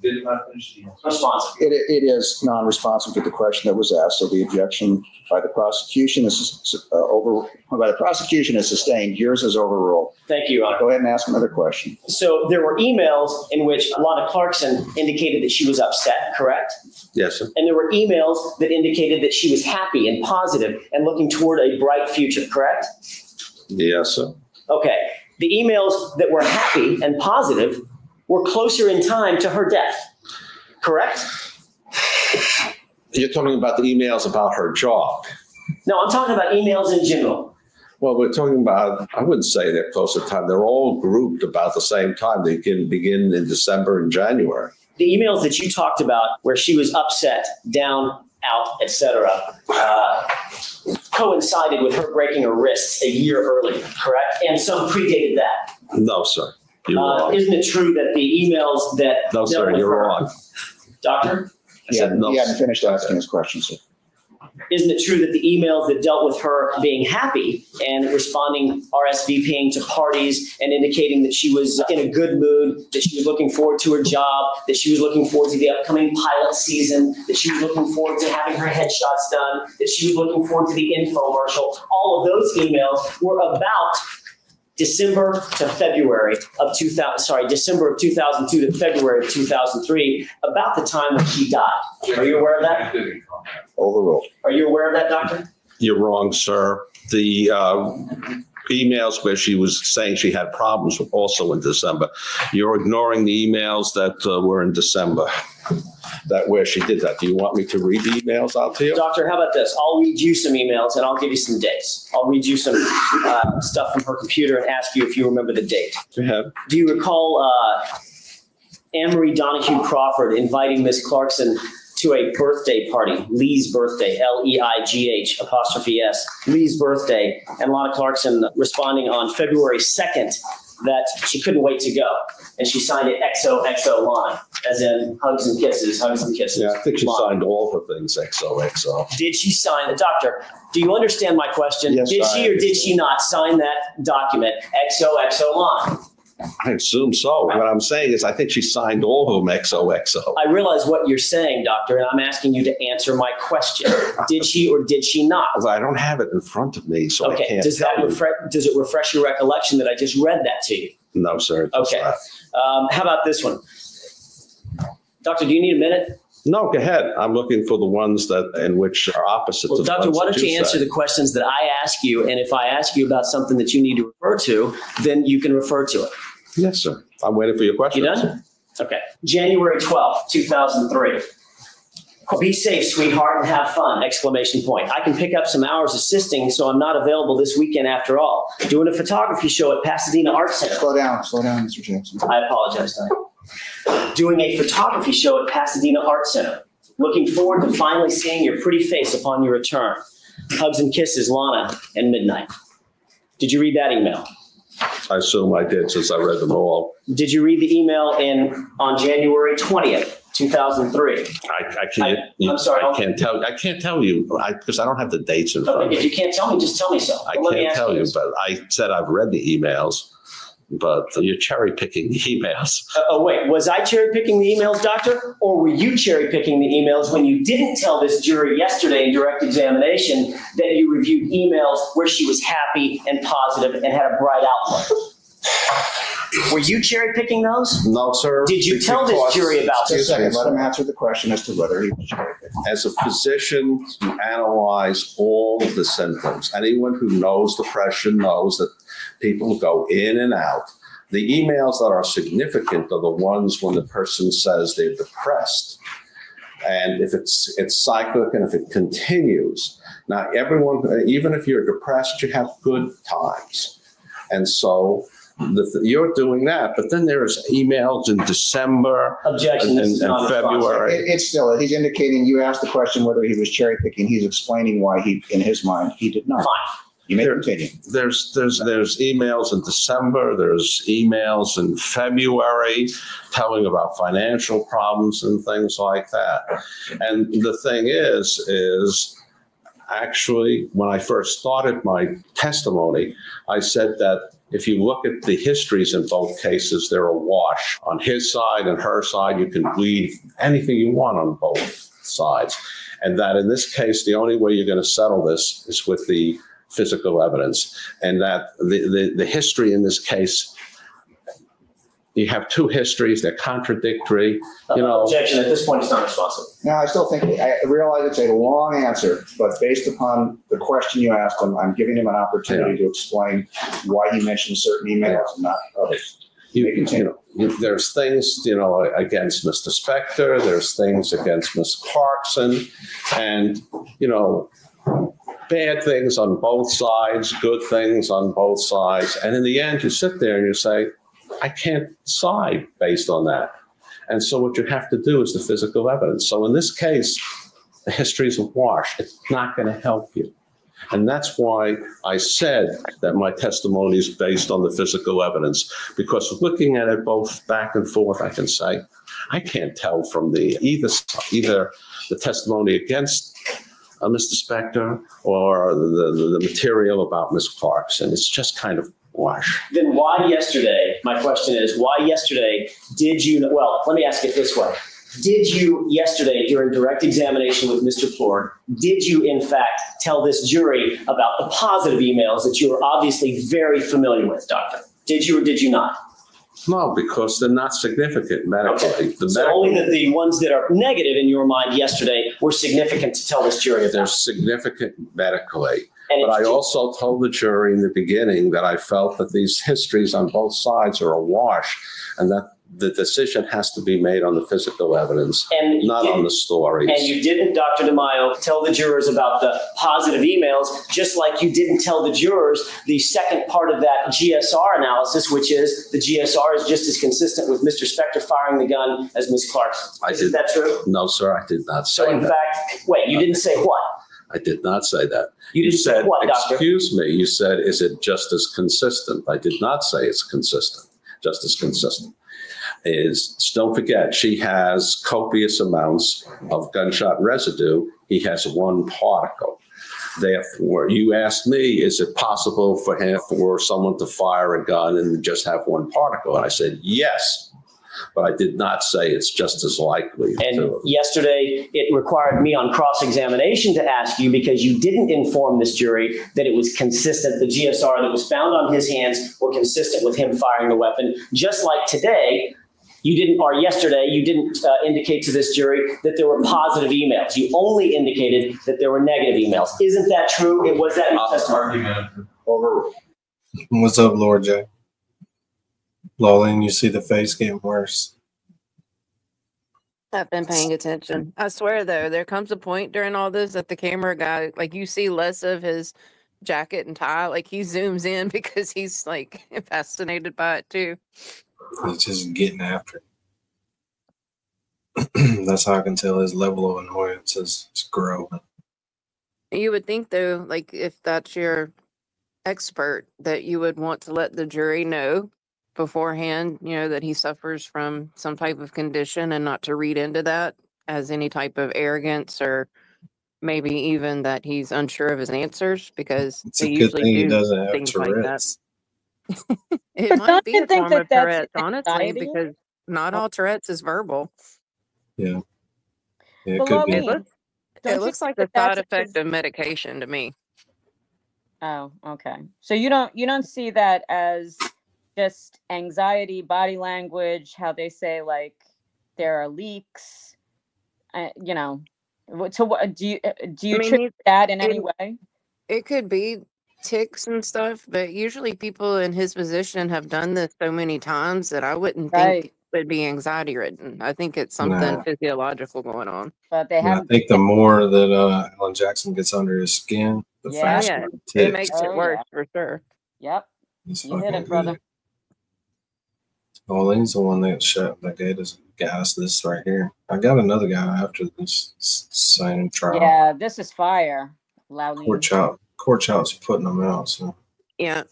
Did not finish the answer.
Responsive.
It is non-responsive to the question that was asked. So the objection by the prosecution is sustained. Yours is overruled.
Thank you, Your Honor.
Go ahead and ask another question.
So there were emails in which Lana Clarkson indicated that she was upset, correct?
Yes, sir.
And there were emails that indicated that she was happy and positive and looking toward a bright future, correct?
Yes, sir.
Okay. The emails that were happy and positive were closer in time to her death, correct?
You're talking about the emails about her job.
No, I'm talking about emails in general.
Well, we're talking about, I wouldn't say they're close in time. They're all grouped about the same time. They can begin in December and January.
The emails that you talked about where she was upset, down, out, etc., coincided with her breaking her wrists a year earlier, correct? And some predated that.
No, sir. You're wrong.
Isn't it true that the emails that...
No, sir, you're wrong.
Doctor?
He hadn't finished asking his question, sir.
Isn't it true that the emails that dealt with her being happy and responding, RSVPing to parties and indicating that she was in a good mood, that she was looking forward to her job, that she was looking forward to the upcoming pilot season, that she was looking forward to having her headshots done, that she was looking forward to the infomercial, all of those emails were about December to February of 2002 to February of 2003, about the time when she died. Are you aware of that?
Overruled.
Are you aware of that, Doctor?
You're wrong, sir. The emails where she was saying she had problems were also in December. You're ignoring the emails that were in December, that where she did that. Do you want me to read the emails out to you?
Doctor, how about this? I'll read you some emails and I'll give you some dates. I'll read you some stuff from her computer and ask you if you remember the date.
Go ahead.
Do you recall Anne-Marie Donahue Crawford inviting Ms. Clarkson to a birthday party, Lee's birthday, Leigh', Lee's birthday, and Lana Clarkson responding on February 2nd that she couldn't wait to go. And she signed it XOXO Lana, as in hugs and kisses, hugs and kisses.
Yeah, I think she
Lana.
signed all her things XOXO.
Did she sign, doctor, do you understand my question?
Yes,
did she or did she not sign that document XOXO Lana?
I assume so. What I'm saying is I think she signed all of them XOXO.
I realize what you're saying, doctor, and I'm asking you to answer my question. Did she or did she not?
Well, I don't have it in front of me, so
okay.
I can't
Does it refresh your recollection that I just read that to you?
No, sir.
Okay. How about this one? Doctor, do you need a minute?
No, go ahead. I'm looking for the ones that in which are opposite.
Well,
to the
doctor,
ones
why don't
that
you answer
say.
the questions that I ask you, and if I ask you about something that you need to refer to, then you can refer to it.
Yes, sir. I'm waiting for your questions.
You done? Okay. January 12th, 2003. Be safe, sweetheart, and have fun! Exclamation point. I can pick up some hours assisting, so I'm not available this weekend after all. Doing a photography show at Pasadena Art Center.
Slow down, Mr. Jackson.
I apologize, Diane. Doing a photography show at Pasadena Art Center. Looking forward to finally seeing your pretty face upon your return. Hugs and kisses, Lana, and midnight. Did you read that email?
I assume I did since I read them all.
Did you read the email on January 20th, 2003?
I can't.
I'm sorry.
I can't tell you because I don't have the dates in front of me.
If you can't tell me, just tell me so.
I can't tell you, but I said I've read the emails. But you're cherry picking the emails.
Wait, was I cherry picking the emails, doctor? Or were you cherry picking the emails when you didn't tell this jury yesterday in direct examination that you reviewed emails where she was happy and positive and had a bright outlook? Were you cherry picking those?
No, sir.
Did you tell this jury about this?
Just a second, let him answer the question as to whether he was cherry picking.
As a physician, you analyze all of the symptoms. Anyone who knows depression knows that people go in and out. The emails that are significant are the ones when the person says they're depressed. And if it's cyclic and if it continues. Now, everyone, even if you're depressed, you have good times. And so you're doing that, but then there's emails in December and February.
It's still, he's indicating, you asked the question whether he was cherry picking. He's explaining why in his mind, he did not.
Fine.
You may continue.
There's emails in December. There's emails in February telling about financial problems and things like that. And the thing is actually, when I first started my testimony, I said that if you look at the histories in both cases, they're a wash. On his side and her side, you can read anything you want on both sides. And that in this case, the only way you're going to settle this is with the physical evidence. And that the history in this case, you have two histories, they're contradictory.
Objection, at this point, it's not responsive.
No, I still think, I realize it's a long answer, but based upon the question you asked him, I'm giving him an opportunity to explain why he mentioned certain emails and not others.
There's things, against Mr. Spector, there's things against Ms. Clarkson, and, bad things on both sides, good things on both sides. And in the end, you sit there and you say, I can't decide based on that. And so what you have to do is the physical evidence. So in this case, the history is a wash. It's not going to help you. And that's why I said that my testimony is based on the physical evidence, because looking at it both back and forth, I can say, I can't tell from either the testimony against Mr. Spector or the material about Ms. Clarkson. It's just kind of wash.
Then why yesterday, my question is, why yesterday did you, well, let me ask it this way. Did you yesterday during direct examination with Mr. Plord, did you in fact tell this jury about the positive emails that you were obviously very familiar with, doctor? Did you or did you not?
No, because they're not significant medically.
Okay. So only that the ones that are negative in your mind yesterday were significant to tell this jury about.
They're significant medically. But I also told the jury in the beginning that I felt that these histories on both sides are a wash and that the decision has to be made on the physical evidence, not on the stories.
And you didn't, Dr. DeMaio, tell the jurors about the positive emails, just like you didn't tell the jurors the second part of that GSR analysis, which is the GSR is just as consistent with Mr. Spector firing the gun as Ms. Clarkson. Is that true?
No, sir, I did not say
that. So in fact, wait, you didn't say what?
I did not say that.
You
said,
what, doctor?
excuse me, you said, is it just as consistent? I did not say it's consistent, just as consistent. Don't forget, she has copious amounts of gunshot residue. He has 1 particle. Therefore, you asked me, is it possible for someone to fire a gun and just have 1 particle? And I said, yes, but I did not say it's just as likely.
And yesterday, it required me on cross-examination to ask you, because you didn't inform this jury that it was consistent. The GSR that was found on his hands were consistent with him firing the weapon. Just like today, you didn't, or yesterday, you didn't indicate to this jury that there were positive emails. You only indicated that there were negative emails. Isn't that true? It was that your testimony.
Overruled.
What's up, Lord J? Lolene, you see the face getting worse.
I've been paying attention. I swear, though, there comes a point during all this that the camera guy, like, you see less of his jacket and tie. Like, he zooms in because he's, like, fascinated by it, too.
He's just getting after it. That's how I can tell his level of annoyance is growing.
You would think, though, like, if that's your expert, that you would want to let the jury know beforehand, you know, that he suffers from some type of condition, and not to read into that as any type of arrogance, or maybe even that he's unsure of his answers, because
It's
they
a good
usually
thing he
do
doesn't have
things like that.
Tourette's.
It
But
might
don't
be
you
a
think
form
that
of
that's
Tourette's, honestly,
anxiety?
because not all Tourette's is verbal.
Yeah. Yeah, it
But
could be.
Lolene,
It
don't you
looks
think
like a
that that's
side effect of medication to me.
Oh, okay. So you don't see that as just anxiety, body language, how they say, like, there are leaks, you know. So what do you attribute that in any way?
It could be tics and stuff, but usually people in his position have done this so many times that I wouldn't think it would be anxiety ridden. I think it's something physiological going on.
But they
I think the more that Alan Jackson gets under his skin, the faster it ticks.
It makes it worse for sure.
Yep.
He's
You hit
fucking
it, brother.
good. Olene's the one that gave us gas this right here. I got another guy after this same trial.
Yeah, this is fire. Loudly.
Court chop's putting them out, so
yeah.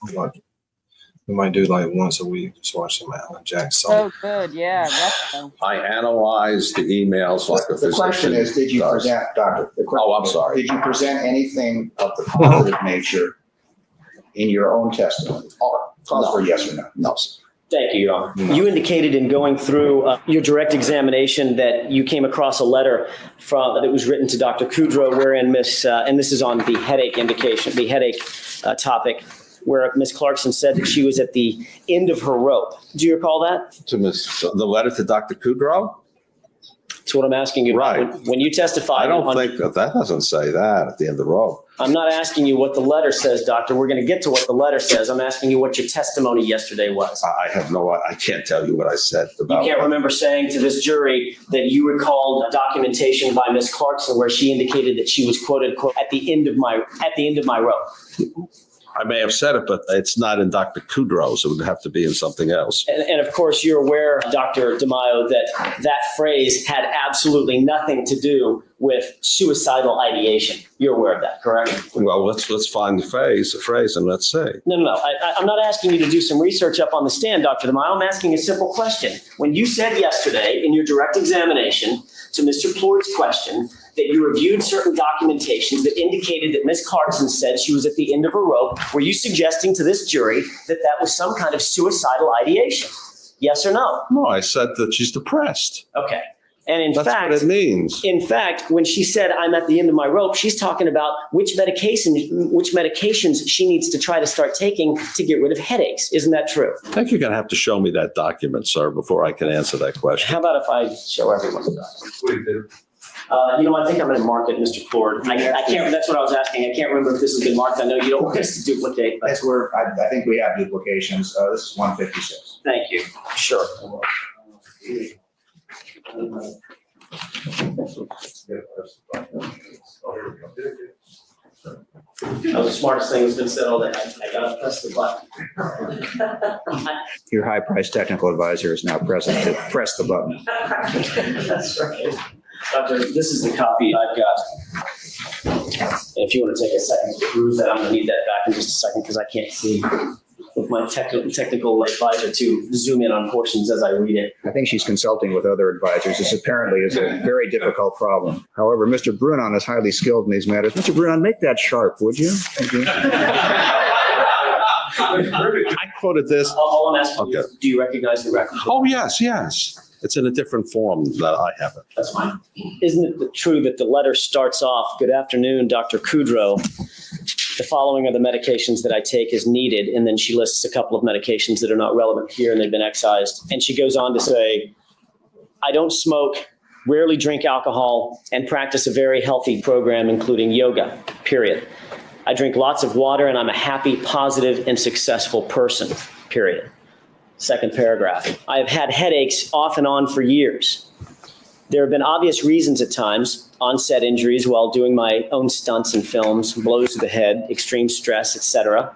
We might do like once a week, just watch some Alan Jackson.
So good, yeah.
I analyzed the emails like a physician.
The question is, did you present, Doctor?
I'm sorry.
Did you present anything of the positive nature in your own testimony? Cause for yes or no?
No, sir.
Thank you, Your Honor. You indicated in going through your direct examination that you came across a letter that was written to Dr. Kudrow, wherein and this is on the headache topic, where Ms. Clarkson said that she was at the end of her rope. Do you recall that?
The letter to Dr. Kudrow?
That's what I'm asking you.
Right.
When you testify.
I don't think that doesn't say that at the end of the rope.
I'm not asking you what the letter says, doctor. We're going to get to what the letter says. I'm asking you what your testimony yesterday was.
I can't tell you what I said about.
You can't remember saying to this jury that you recalled documentation by Ms. Clarkson where she indicated that she was quoted, quote, at the end of my rope.
I may have said it, but it's not in Dr. Kudrow's. It would have to be in something else.
And of course, you're aware, Dr. DeMaio, that phrase had absolutely nothing to do with suicidal ideation. You're aware of that, correct?
Well, let's find the phrase, and let's say.
No. I'm not asking you to do some research up on the stand, Dr. DeMaio. I'm asking a simple question. When you said yesterday in your direct examination to Mr. Plourd's question that you reviewed certain documentations that indicated that Ms. Clarkson said she was at the end of her rope, were you suggesting to this jury that that was some kind of suicidal ideation? Yes or no?
No, I said that she's depressed.
Okay. And
that's what it means.
In fact, when she said, I'm at the end of my rope, she's talking about which medications she needs to try to start taking to get rid of headaches. Isn't that true?
I think you're going to have to show me that document, sir, before I can answer that question.
How about if I show everyone the document? I think I'm going to mark it, Mr. Plourd. I can't. That's what I was asking. I can't remember if this has been marked. I know you don't want us to duplicate.
That's where I think we have duplications. This is 156.
Thank you. Sure. That was the smartest thing that's been said all day. I got to press the button.
Your high-priced technical advisor is now present to press the button.
That's right. Doctor, this is the copy I've got. if you want to take a second to peruse that, I'm going to need that back in just a second because I can't see with my technical advisor to zoom in on portions as I read it.
I think she's consulting with other advisors. This apparently is a very difficult problem. However, Mr. Brunon is highly skilled in these matters. Mr. Brunon, make that sharp, would you?
I quoted this.
All I'm asking is, do you recognize the record?
Oh, yes, yes. It's in a different form that I have it.
That's fine. Isn't it true that the letter starts off, "Good afternoon, Dr. Kudrow. The following are the medications that I take as needed," and then she lists a couple of medications that are not relevant here and they've been excised. And she goes on to say, "I don't smoke, rarely drink alcohol, and practice a very healthy program, including yoga, period. I drink lots of water and I'm a happy, positive, and successful person, period." Second paragraph. "I have had headaches off and on for years. There have been obvious reasons at times, onset injuries while doing my own stunts and films, blows to the head, extreme stress, etc.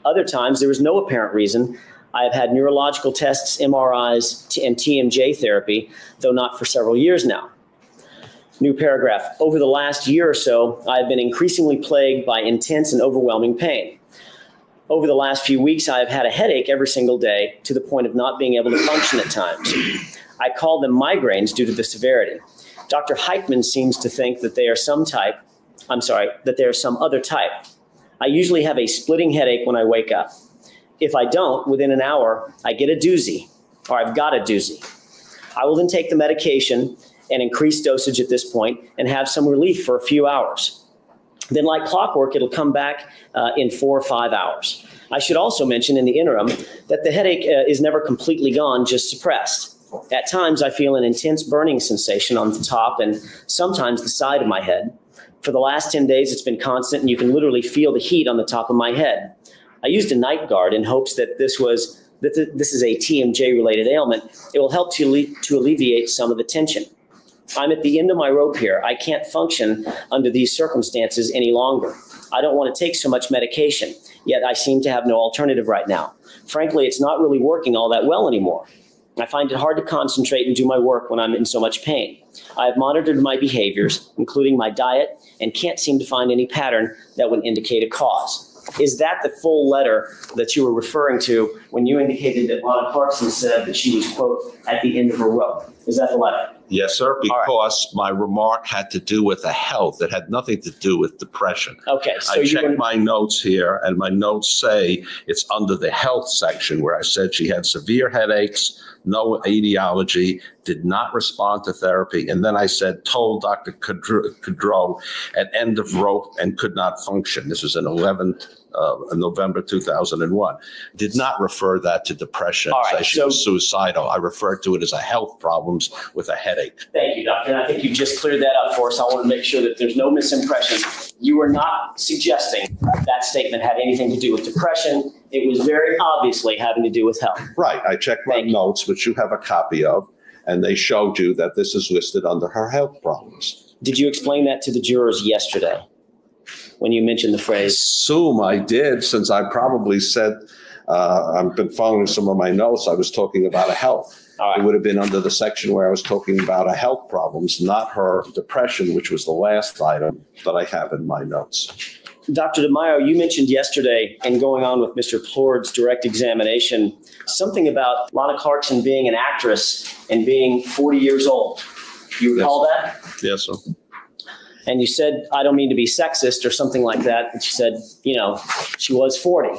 Other times there was no apparent reason. I have had neurological tests, MRIs, and TMJ therapy, though not for several years now." New paragraph. "Over the last year or so, I have been increasingly plagued by intense and overwhelming pain. Over the last few weeks, I have had a headache every single day to the point of not being able to function at times. I call them migraines due to the severity. Dr. Heitman seems to think that they are some other type. I usually have a splitting headache when I wake up. If I don't, within an hour, I get a doozy, or I've got a doozy. I will then take the medication and increase dosage at this point and have some relief for a few hours. Then like clockwork, it'll come back in 4 or 5 hours. I should also mention in the interim that the headache is never completely gone, just suppressed. At times, I feel an intense burning sensation on the top and sometimes the side of my head. For the last 10 days, it's been constant, and you can literally feel the heat on the top of my head. I used a night guard in hopes that this is a TMJ-related ailment. It will help to alleviate some of the tension. I'm at the end of my rope here. I can't function under these circumstances any longer. I don't want to take so much medication, yet I seem to have no alternative right now. Frankly, it's not really working all that well anymore. I find it hard to concentrate and do my work when I'm in so much pain. I have monitored my behaviors, including my diet, and can't seem to find any pattern that would indicate a cause." Is that the full letter that you were referring to when you indicated that Lana Clarkson said that she was, quote, at the end of her rope? Is that the letter?
Yes, sir, because my remark had to do with the health. It had nothing to do with depression.
Okay. So
I checked my notes here, and my notes say it's under the health section where I said she had severe headaches, no etiology, did not respond to therapy. And then I said, told Dr. Kudrow at end of rope and could not function. This was in November 2001. Did not refer that to depression.
All right,
she was suicidal. I referred to it as a health problems with a headache.
Thank you, Doctor. And I think you just cleared that up for us. I want to make sure that there's no misimpression. You were not suggesting that statement had anything to do with depression. It was very obviously having to do with health.
Right. I checked my notes, which you have a copy of, and they showed you that this is listed under her health problems.
Did you explain that to the jurors yesterday when you mentioned the phrase?
I assume I did, since I probably said, I've been following some of my notes, I was talking about a health. It would have been under the section where I was talking about a health problems, not her depression, which was the last item that I have in my notes.
Dr. DeMaio, you mentioned yesterday, and going on with Mr. Plord's direct examination, something about Lana Clarkson being an actress and being 40 years old. You recall that?
Yes, sir.
And you said, I don't mean to be sexist or something like that, but you said, you know, she was 40.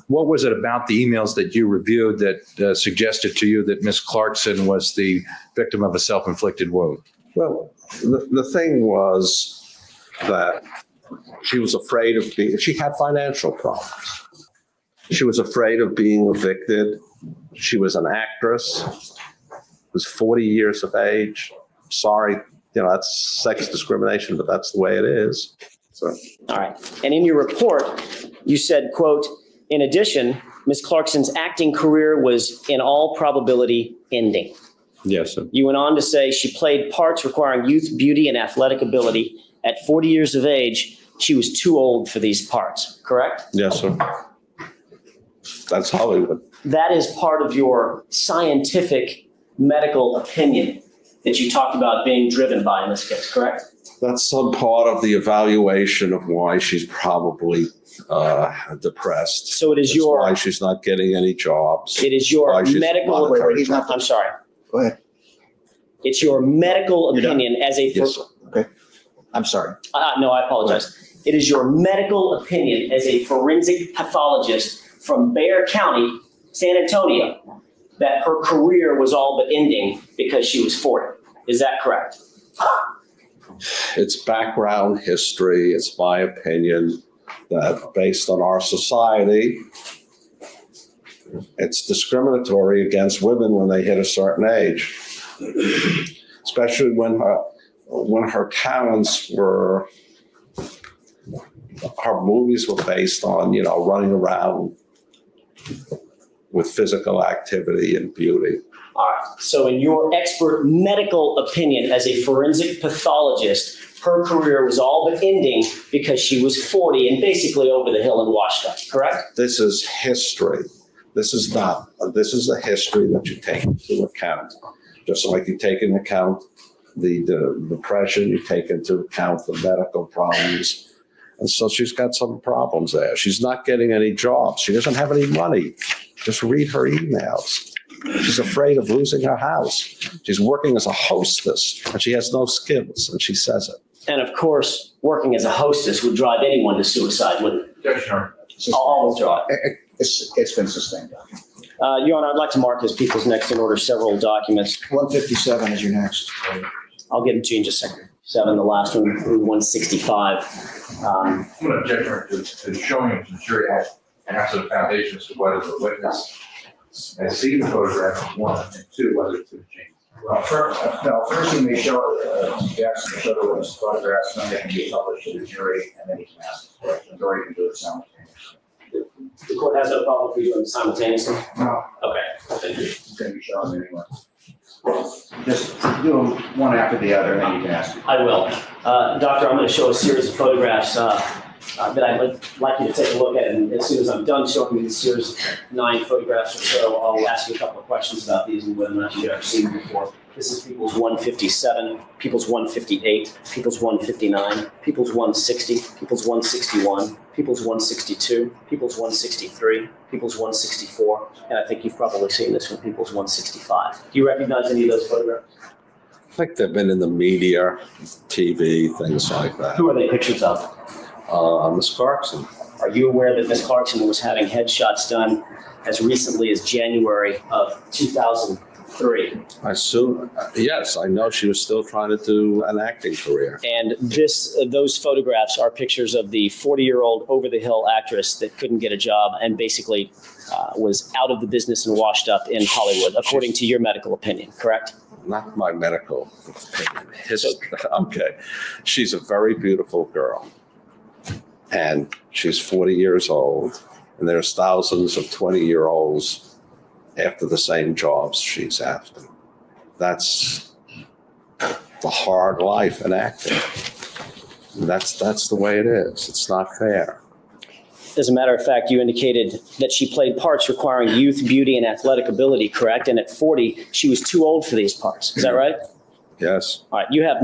What was it about the emails that you reviewed that suggested to you that Miss Clarkson was the victim of a self-inflicted wound?
Well, the thing was that she was afraid of being, she had financial problems. She was afraid of being evicted. She was an actress, was 40 years of age. Sorry, you know, that's sex discrimination, but that's the way it is. So.
All right. And in your report, you said, quote, in addition, Ms. Clarkson's acting career was in all probability ending.
Yes, sir.
You went on to say she played parts requiring youth, beauty, and athletic ability. At 40 years of age, she was too old for these parts, correct?
Yes, sir. That's Hollywood.
That is part of your scientific medical opinion. that you talked about being driven by in this case, correct?
That's some part of the evaluation of why she's probably depressed.
So it is your
why she's not getting any jobs.
It is your medical. I'm sorry.
Go ahead.
It's your medical opinion as a.
Yes. Okay. I'm sorry.
No, I apologize. It is your medical opinion as a forensic pathologist from Bexar County, San Antonio, that her career was all but ending because she was 40. Is that correct?
It's background history. It's my opinion that based on our society, it's discriminatory against women when they hit a certain age, especially when her talents were, her movies were based on, you know, running around with physical activity and beauty.
All right. So in your expert medical opinion as a forensic pathologist, her career was all but ending because she was 40 and basically over the hill and washed up, correct?
This is history. This is not, this is a history that you take into account. Just like you take into account the depression, you take into account the medical problems. And so she's got some problems there. She's not getting any jobs. She doesn't have any money. Just read her emails. She's afraid of losing her house. She's working as a hostess, and she has no skills, and she says it.
And of course, working as a hostess would drive anyone to suicide, wouldn't it?
Yes, sure.
I'll withdraw it.
It's been sustained.
Your Honor, I'd like to mark as people's next in order several documents.
157 is your next.
I'll get them to you in just a second. 7, the last one, 165.
I'm going to object to showing it to the jury as absolute foundation as to whether the witness has seen the photograph, 1, and 2, whether it's been changed.
Well, first you may show Jackson to show the witness photographs, then they can be published to the jury, and then he can ask questions, or he can do it simultaneously.
The court has no problem for you doing simultaneously?
No.
Okay. Thank you.
It's going to be shown anyway. Just do them one after the other, and then you can ask.
I will. Doctor, I'm going to show a series of photographs that I'd like you to take a look at. And as soon as I'm done showing you the series of 9 photographs or so, I'll ask you a couple of questions about these and whether or not you've ever seen them before. This is People's 157, People's 158, People's 159, People's 160, People's 161, People's 162, People's 163, People's 164, and I think you've probably seen this one, People's 165. Do you recognize any of those photographs?
I think they've been in the media, TV, things like that.
Who are they pictures of?
Miss Clarkson.
Are you aware that Miss Clarkson was having headshots done as recently as January of 2003?
I assume, yes, I know she was still trying to do an acting career.
And those photographs are pictures of the 40-year-old over-the-hill actress that couldn't get a job and basically was out of the business and washed up in Hollywood, according to your medical opinion, correct?
Not my medical opinion. Okay. She's a very beautiful girl. And she's 40 years old. And there's thousands of 20-year-olds after the same jobs she's after. That's the hard life in acting. That's the way it is. It's not fair.
As a matter of fact, you indicated that she played parts requiring youth, beauty, and athletic ability, correct? And at 40, she was too old for these parts. Is that right?
Yes.
All right. You have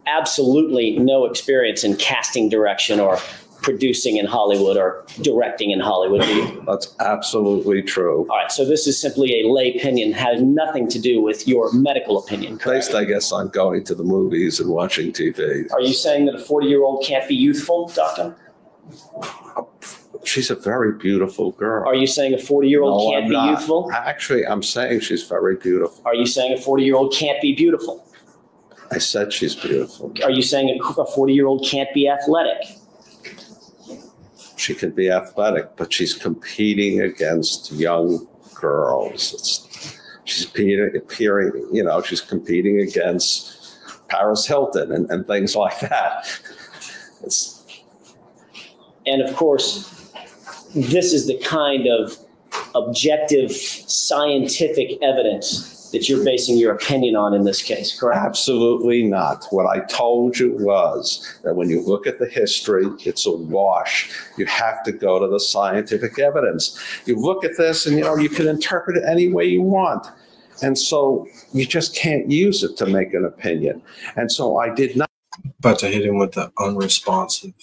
absolutely no experience in casting direction or producing in Hollywood or directing in Hollywood, do you?
That's absolutely true.
All right, so this is simply a lay opinion, has nothing to do with your medical opinion, correct?
Based, I guess, on going to the movies and watching TV.
Are you saying that a 40-year-old can't be youthful, doctor?
She's a very beautiful girl.
Are you saying a 40-year-old can't be youthful?
Actually, I'm saying she's very beautiful.
Are you saying a 40-year-old can't be beautiful?
I said she's beautiful.
Are you saying a 40-year-old can't be athletic?
She can be athletic, but she's competing against young girls. She's appearing, you know, she's competing against Paris Hilton and things like that.
And of course, this is the kind of objective scientific evidence that you're basing your opinion on in this case, correct?
Absolutely not. What I told you was that when you look at the history, it's a wash. You have to go to the scientific evidence. You look at this and, you know, you can interpret it any way you want. And so you just can't use it to make an opinion. And so I did not.
About to hit him with the unresponsive.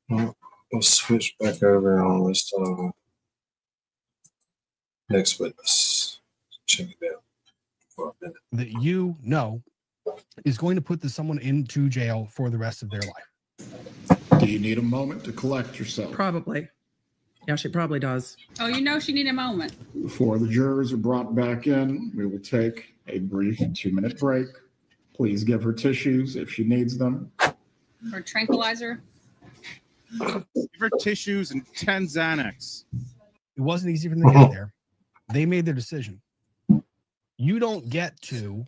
Well, we'll switch back over on this next witness. Check it out for a minute.
That you know is going to put someone into jail for the rest of their life.
Do you need a moment to collect yourself?
Probably. Yeah, she probably does.
Oh, you know she needed a moment.
Before the jurors are brought back in, we will take a brief 2-minute break. Please give her tissues if she needs them.
Or tranquilizer.
Give her tissues and 10 Xanax.
It wasn't easy for them to get there. They made their decision. You don't get to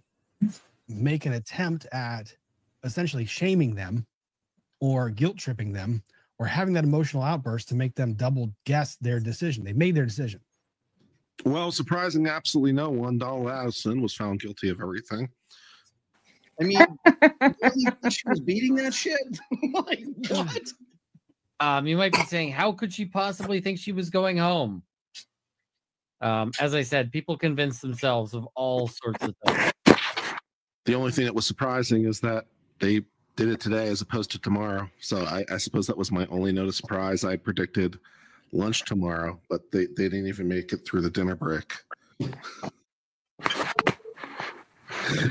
make an attempt at essentially shaming them or guilt tripping them or having that emotional outburst to make them double guess their decision. They made their decision.
Well, surprising absolutely no one, Donald Addison was found guilty of everything.
I mean, she was beating that shit? Like, what?
You might be saying, how could she possibly think she was going home? As I said, people convince themselves of all sorts of things.
The only thing that was surprising is that they did it today as opposed to tomorrow. So I suppose that was my only note of surprise. I predicted lunch tomorrow, but they didn't even make it through the dinner break,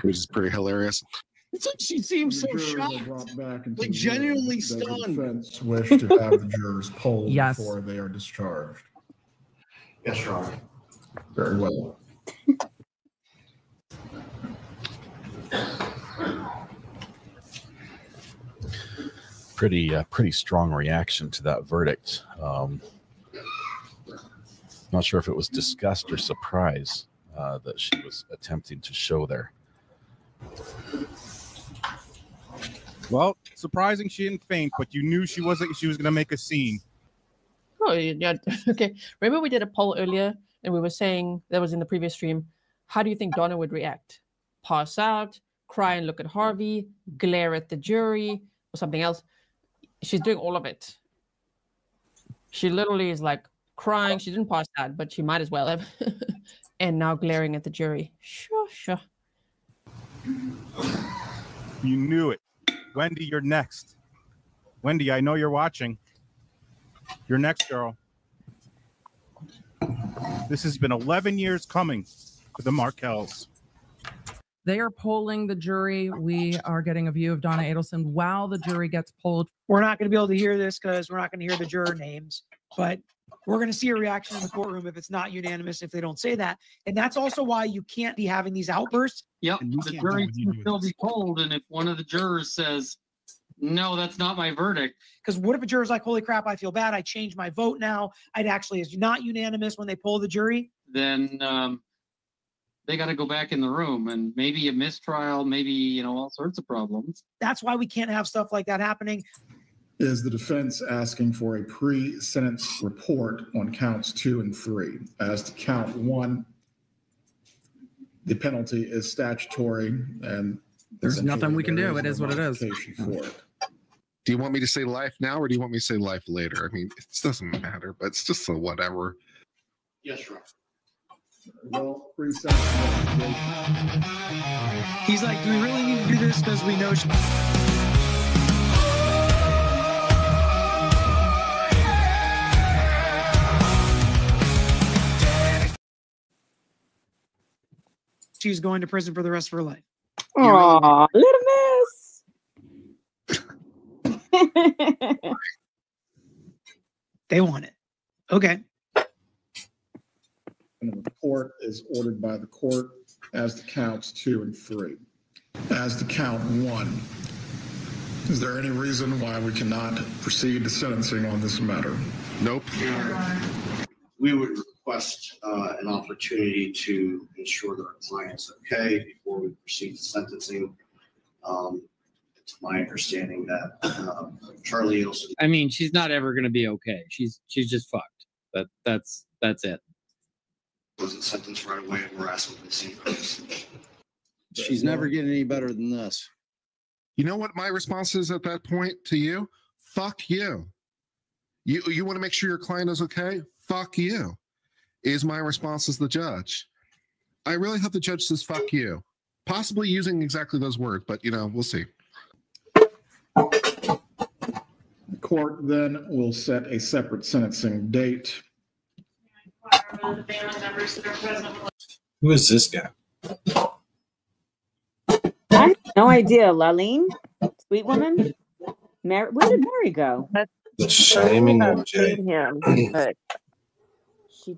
which is pretty hilarious.
It's like she seems so shocked, like genuinely stunned.
Defense wish to have the jurors polled before they are discharged.
Yes, Your Honor.
Very well.
Pretty strong reaction to that verdict. Not sure if it was disgust or surprise that she was attempting to show there.
Well, surprising she didn't faint, but you knew she was going to make a scene.
Oh, yeah. Okay. Remember we did a poll earlier and we were saying, that was in the previous stream, how do you think Donna would react? Pass out, cry and look at Harvey, glare at the jury, or something else? She's doing all of it. She literally is like crying. She didn't pass out, but she might as well have. And now glaring at the jury. Sure.
You knew it. Wendy, you're next. Wendy, I know you're watching. You're next, girl. This has been 11 years coming for the Markells.
They are polling the jury. We are getting a view of Donna Adelson while the jury gets polled.
We're not going to be able to hear this because we're not going to hear the juror names, but we're going to see a reaction in the courtroom if it's not unanimous, if they don't say that. And that's also why you can't be having these outbursts.
Yep, the jury can still be polled, and if one of the jurors says, no, that's not my verdict.
Because what if a juror's like, holy crap, I feel bad, I changed my vote now, I'd actually is not unanimous when they poll the jury?
Then they got to go back in the room, and maybe a mistrial, maybe, all sorts of problems.
That's why we can't have stuff like that happening.
Is the defense asking for a pre-sentence report on counts 2 and 3? As to count 1, the penalty is statutory, and
there's nothing we can do. It is what it is.
For it.
Do you want me to say life now, or do you want me to say life later? I mean, it doesn't matter, but it's just a whatever.
Yes, Your Honor.
Well, pre-sentence investigation.
He's like, do we really need to do this because we know she's going to prison for the rest of her life?
Aw, little miss.
They want it. Okay.
And the report is ordered by the court as to counts 2 and 3. As to count 1, is there any reason why we cannot proceed to sentencing on this matter?
Nope.
We would request an opportunity to ensure that our client's okay before we proceed to sentencing. It's my understanding that Charlie Adelson.
I mean, she's not ever going to be okay. She's just fucked. That's it.
Wasn't sentenced right away, and we're asking for the same purpose. She's never getting any better than this.
You know what my response is at that point to you? Fuck you. You want to make sure your client is okay? Fuck you. is my response as the judge. I really hope the judge says, fuck you. Possibly using exactly those words, but, you know, we'll see.
The court then will set a separate sentencing date.
Who is this guy?
I have no idea. Laline, sweet woman. Where did Mary go?
The shaming of Jay.
Him, but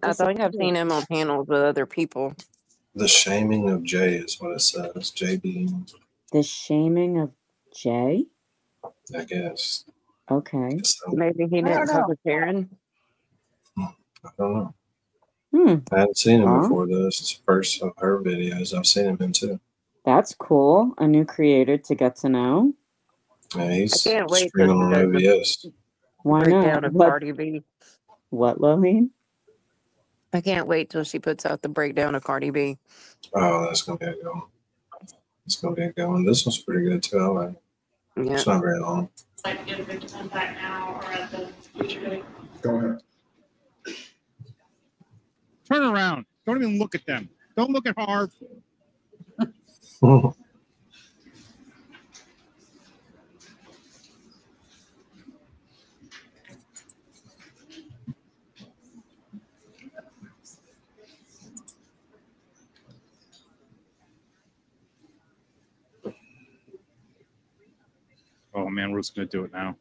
I think I've seen him on panels with other people.
The shaming of Jay is what it says. JB.
The shaming of Jay?
I guess.
Okay.
Maybe he didn't talk with Karen.
I don't know.
Hmm.
I hadn't seen him before this. It's the first of her videos I've seen him in too.
That's cool. A new creator to get to know.
Yeah, he's
I can't wait
streaming
till
on OBS.
Why
breakdown
not?
of Cardi B.
What, Laline?
I can't wait till she puts out the breakdown of Cardi B.
Oh, that's gonna be a good one. It's gonna be a good one. This one's pretty good too. I like it.
Yeah.
It's not very long.
Like to get a victim impact now or at the future date?
Go ahead.
Turn around. Don't even look at them. Don't look at Harv. Oh man, Ruth's gonna do it now.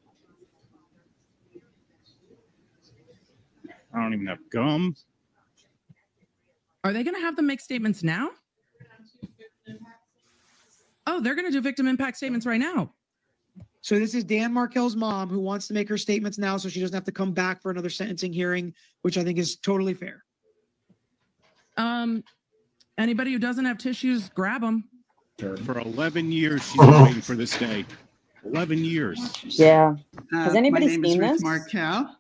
I don't even have gum.
Are they going to have them make statements now? Oh, they're going to do victim impact statements right now.
So this is Dan Markel's mom who wants to make her statements now so she doesn't have to come back for another sentencing hearing, which I think is totally fair.
Anybody who doesn't have tissues, grab them.
For 11 years, she's been waiting for this day. 11 years.
Yeah. Has anybody
my name
seen
is Ruth
this?
Markel.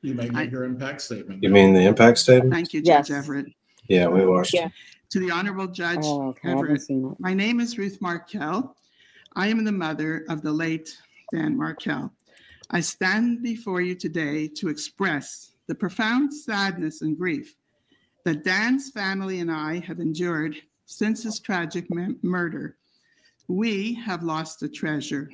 You may make your impact statement.
You mean the impact statement?
Thank you, Judge Everett.
Yeah, we watched it.
To the Honorable Judge
Oh, okay. I haven't
Everett,
seen it.
my name is Ruth Markel. I am the mother of the late Dan Markel. I stand before you today to express the profound sadness and grief that Dan's family and I have endured since his tragic murder. We have lost a treasure.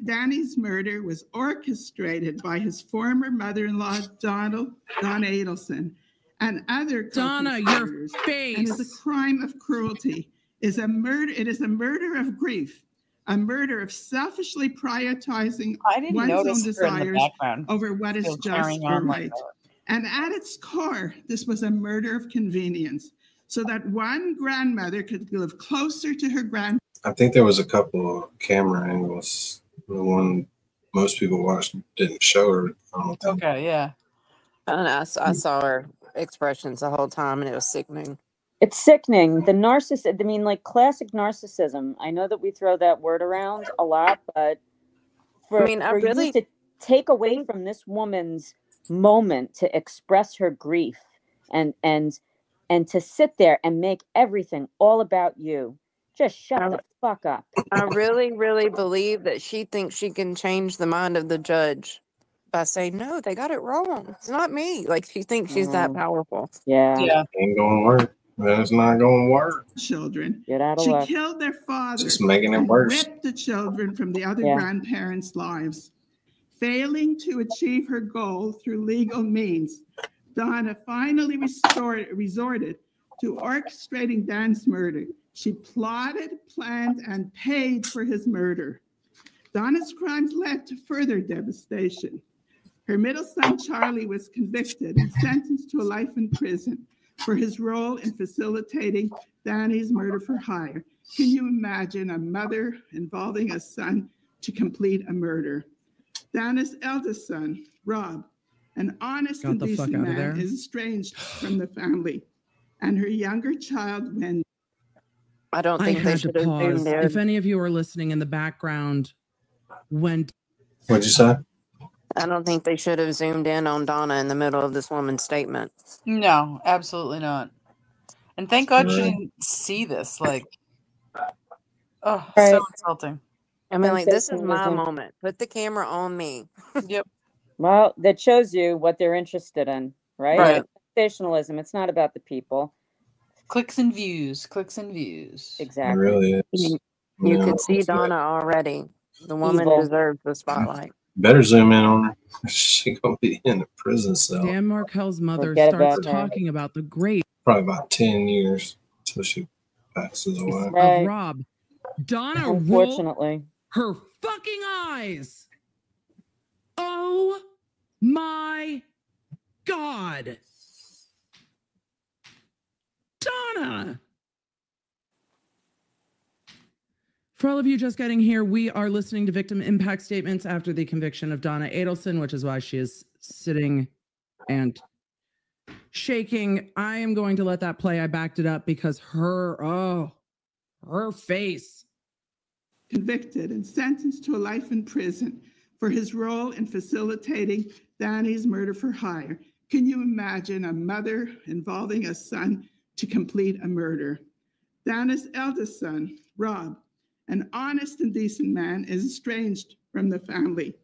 Danny's murder was orchestrated by his former mother-in-law, Donna Adelson, and other
Donna, your
co-conspirators.
face.
And the crime of cruelty is a murder. It is a murder of grief, a murder of selfishly prioritizing one's own desires over what is just or right. And at its core, this was a murder of convenience, so that one grandmother could live closer to her grandmother.
I think there was a couple of camera angles. The one most people watched didn't show her. I don't think.
Okay, yeah. And I saw her expressions the whole time, and it was sickening.
It's sickening. The narcissist, I mean, like classic narcissism. I know that we throw that word around a lot, but for you to take away from this woman's moment to express her grief and to sit there and make everything all about you. Just shut the fuck up.
I really, really believe that she thinks she can change the mind of the judge by saying, no, they got it wrong. It's not me. Like, she thinks she's that powerful.
Yeah.
Ain't gonna work. That's not gonna work.
Children.
Get out of
She
luck.
killed their father.
Just making it
and
worse.
ripped the children from the other
Yeah.
grandparents' lives. Failing to achieve her goal through legal means, Donna finally resorted to orchestrating Dan's murder. She plotted, planned, and paid for his murder. Donna's crimes led to further devastation. Her middle son, Charlie, was convicted and sentenced to a life in prison for his role in facilitating Danny's murder for hire. Can you imagine a mother involving a son to complete a murder? Donna's eldest son, Rob, an honest and decent man, is estranged from the family, and her younger child, Wendy.
I don't
I
think they
had to
should have
pause.
zoomed in.
If any of you are listening in the background, when
What'd you say?
I don't think they should have zoomed in on Donna in the middle of this woman's statement.
No, absolutely not. And thank God she didn't see this. Like, oh, so insulting.
I mean, like, this is my moment. Put the camera on me.
Yep.
Well, that shows you what they're interested in, right?
Right.
sensationalism. It's not about the people.
Clicks and views. Clicks and views.
Exactly.
It really is.
You
Yeah,
could see
it's like,
Donna already. The woman
Evil.
deserves the spotlight.
better zoom in on her. She gonna be in a prison cell.
Dan Markel's mother
Forget
starts
about her.
talking about the great
Probably about 10 years until she passes away.
Right.
of Rob. Donna rolled
Unfortunately.
her fucking eyes. Oh my God. Donna. For all of you just getting here, we are listening to victim impact statements after the conviction of Donna Adelson, which is why she is sitting and shaking. I am going to let that play. I backed it up because her face.
Convicted and sentenced to a life in prison for his role in facilitating Danny's murder for hire. Can you imagine a mother involving a son to complete a murder? Dana's eldest son, Rob, an honest and decent man, is estranged from the family,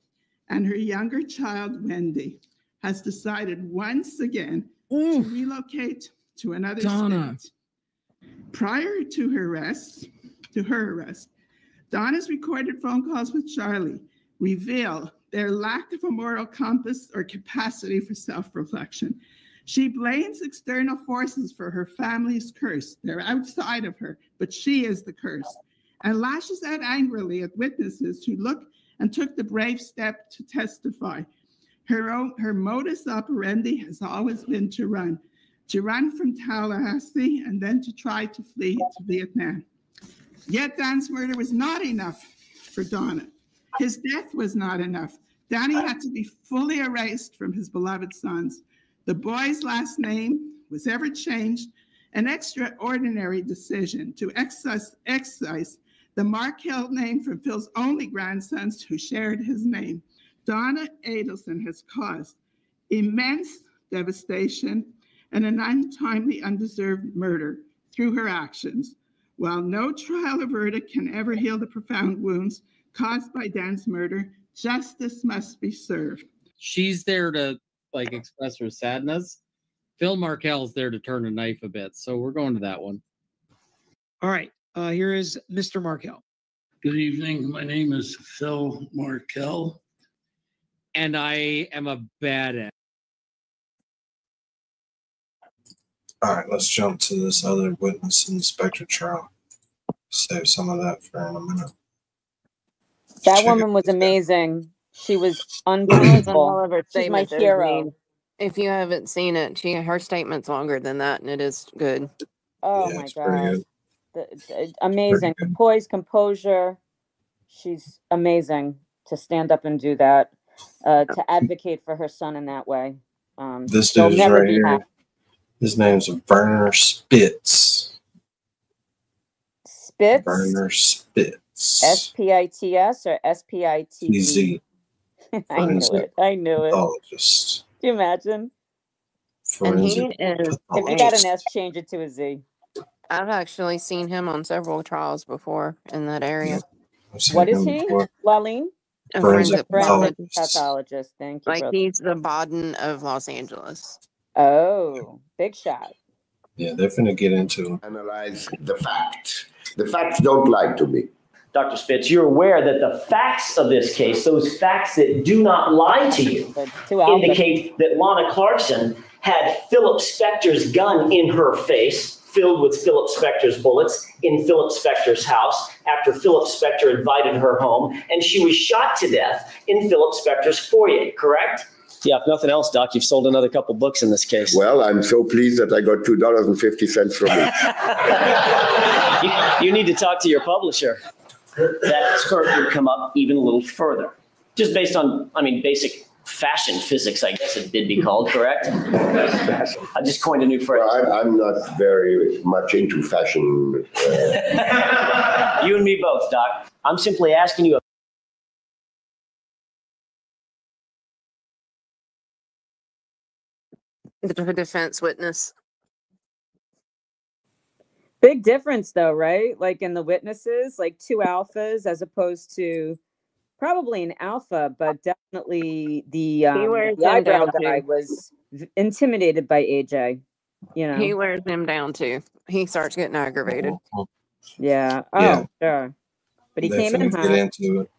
and her younger child, Wendy, has decided once again to relocate to another state. Prior to her arrest, Donna's recorded phone calls with Charlie reveal their lack of a moral compass or capacity for self-reflection. She blames external forces for her family's curse. They're outside of her, but she is the curse, and lashes out angrily at witnesses who took the brave step to testify. Her modus operandi has always been to run from Tallahassee and then to try to flee to Vietnam. Yet Dan's murder was not enough for Donna. His death was not enough. Danny had to be fully erased from his beloved sons. The boy's last name was ever changed, an extraordinary decision to excise the Markel name from Phil's only grandsons who shared his name. Donna Adelson has caused immense devastation and an untimely, undeserved murder through her actions. While no trial or verdict can ever heal the profound wounds caused by Dan's murder, justice must be served.
She's there to express her sadness. Phil Markel's there to turn a knife a bit, so we're going to that one.
All right, here is Mr. Markel.
Good evening. My name is Phil Markel.
And I am a badass.
All right, let's jump to this other witness in the Spector trial. Save some of that for in a minute.
That woman was amazing. She was unbelievable. She's my hero.
If you haven't seen it, her statement's longer than that, and it is good.
Oh my God. Amazing. Poise, composure. She's amazing to stand up and do that, to advocate for her son in that way.
This dude is right here. His name's Werner Spitz.
Spitz?
Werner Spitz.
S-P-I-T-S or S-P-I-T-Z? I knew it. I knew it.
Pathologist.
Can you imagine?
And he is.
If you got an S, change it to a Z.
I've actually seen him on several trials before in that area.
What is he, Laleen?
A forensic
pathologist. Thank you.
Like
brother.
he's the Baden of Los Angeles.
Oh, big shot.
Yeah, they're finna get into it.
Analyze the facts. The facts don't lie to me.
Dr. Spitz, you're aware that the facts of this case, those facts that do not lie to you, indicate that Lana Clarkson had Philip Spector's gun in her face, filled with Philip Spector's bullets, in Philip Spector's house after Philip Spector invited her home, and she was shot to death in Philip Spector's foyer, correct? Yeah, if nothing else, Doc, you've sold another couple books in this case.
Well, I'm so pleased that I got $2.50 from you.
You need to talk to your publisher. That skirt would come up even a little further. Just based on, basic fashion physics, I guess it did be called, correct? I just coined a new phrase.
Well, I'm not very much into fashion.
You and me both, Doc. I'm simply asking you
The defense witness.
Big difference though, right? Like in the witnesses, like two alphas as opposed to probably an alpha, but definitely the
wears
the
them
eyebrow
down,
guy
too.
was intimidated by AJ. You know,
He wears them down too. He starts getting aggravated.
yeah. Oh,
Yeah.
sure. But he
They
came in
finna get
hot.
into it.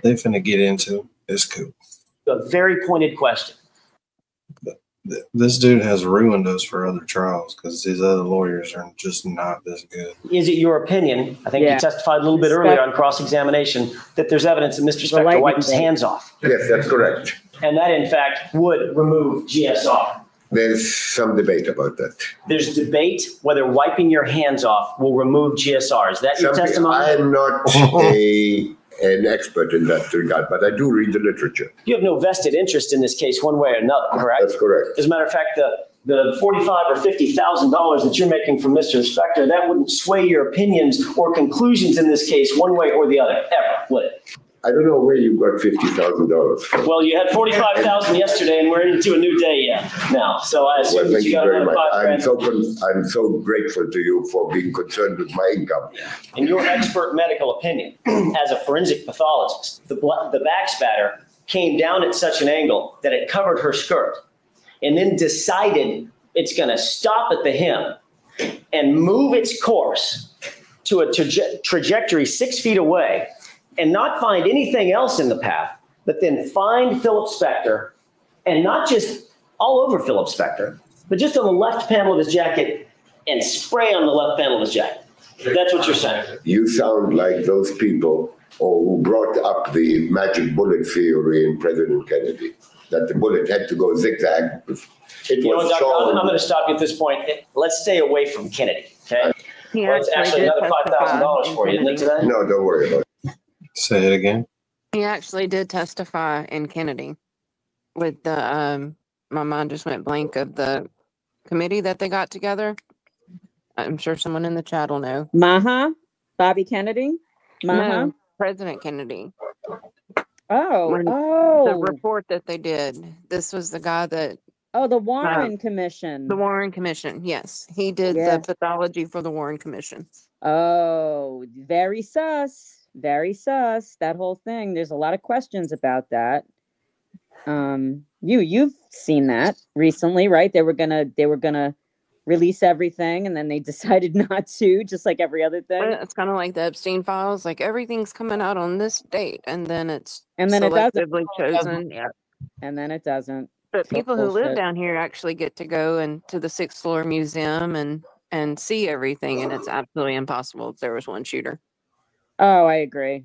They finna get into it. It's cool.
A very pointed question.
This dude has ruined us for other trials because these other lawyers are just not this good.
Is it your opinion, I think
Yeah.
you testified a little bit earlier on cross-examination, that there's evidence that Mr. Spector
lightning
wiped his
bolt.
hands off?
Yes, that's correct.
And that, in fact, would remove GSR.
There's some debate about that.
There's debate whether wiping your hands off will remove GSR. Is that your testimony?
I'm not an expert in that regard, but I do read the literature.
You have no vested interest in this case one way or another, correct?
That's correct.
As a matter of fact, the $45,000 or $50,000 that you're making from Mr. Spector, that wouldn't sway your opinions or conclusions in this case one way or the other, ever, would it?
I don't know where you got $50,000 from.
Well, you had $45,000 yesterday, and we're into a new day now. So I assume that
Thank
you
you
got
very
another
much.
$5,000.
I'm so grateful to you for being concerned with my income.
In your expert medical opinion, as a forensic pathologist, the back spatter came down at such an angle that it covered her skirt, and then decided it's going to stop at the hem and move its course to a trajectory 6 feet away and not find anything else in the path, but then find Philip Spector, and not just all over Philip Spector, but just on the left panel of his jacket and spray on the left panel of his jacket. That's what you're saying.
You sound like those people who brought up the magic bullet theory in President Kennedy, that the bullet had to go zigzag.
You know what, Doctor, I'm going to stop you at this point. Let's stay away from Kennedy, okay? Well, it's actually another $5,000 for you, isn't it, today?
No, don't worry about it.
Say it again.
He actually did testify in Kennedy with the my mind just went blank of the committee that they got together. I'm sure someone in the chat will know.
Maha? Bobby Kennedy? Maha?
No, President Kennedy.
Oh,
The report that they did. This was the guy that.
Oh, the Warren Commission.
The Warren Commission, yes. He did the pathology for the Warren Commission.
Oh, very sus. Very sus. That whole thing. There's a lot of questions about that. You've seen that recently, right? They were gonna release everything, and then they decided not to, just like every other thing.
It's kind of like the Epstein files. Like everything's coming out on this date, and then it's
and then it
selectively
doesn't.
chosen. Yeah.
And then it doesn't.
But
So
people who live
bullshit.
down here actually get to go into the 6th floor museum and see everything, and it's absolutely impossible if there was one shooter.
Oh, I agree.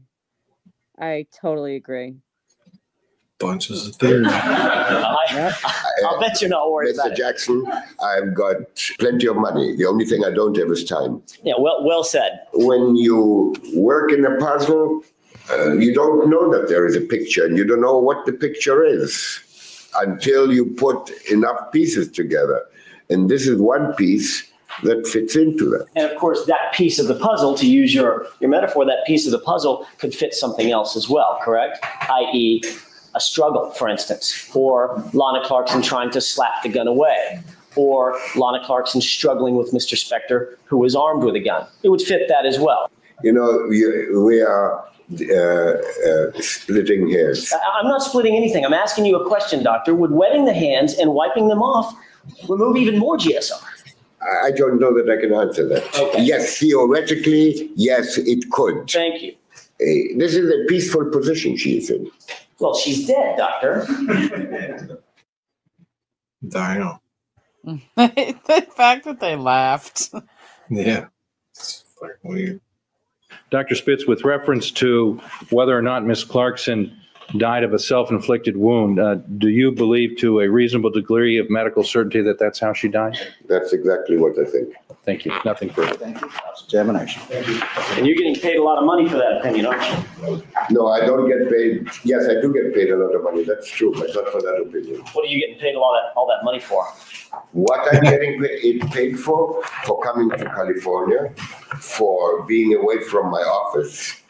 I totally agree.
Bunches of theory.
I'll bet you're not worried about
Mr.
it.
Jackson, I've got plenty of money. The only thing I don't have is time.
Yeah, well said.
When you work in a puzzle, you don't know that there is a picture, and you don't know what the picture is until you put enough pieces together. And this is one piece that fits into that.
And of course, that piece of the puzzle, to use your metaphor, that piece of the puzzle could fit something else as well, correct? I.e., a struggle, for instance, or Lana Clarkson trying to slap the gun away, or Lana Clarkson struggling with Mr. Spector, who was armed with a gun. It would fit that as well.
You know, we are splitting hairs.
I'm not splitting anything. I'm asking you a question, doctor. Would wetting the hands and wiping them off remove even more GSR?
I don't know that I can answer that.
Okay.
Yes, theoretically, yes, it could.
Thank you.
This is a peaceful position she is in.
Well, she's dead, doctor.
Damn.
The fact that they laughed.
Yeah. It's like weird.
Dr. Spitz, with reference to whether or not Ms. Clarkson died of a self-inflicted wound, do you believe to a reasonable degree of medical certainty that that's how she died?
That's exactly what I think.
Thank you. Nothing further.
Thank you.
Examination.
And you're getting paid a lot of money for that opinion, aren't you?
No, I don't get paid. Yes, I do get paid a lot of money. That's true, but not for that opinion.
What are you getting paid all that money for?
What I'm getting paid for coming to California, for being away from my office,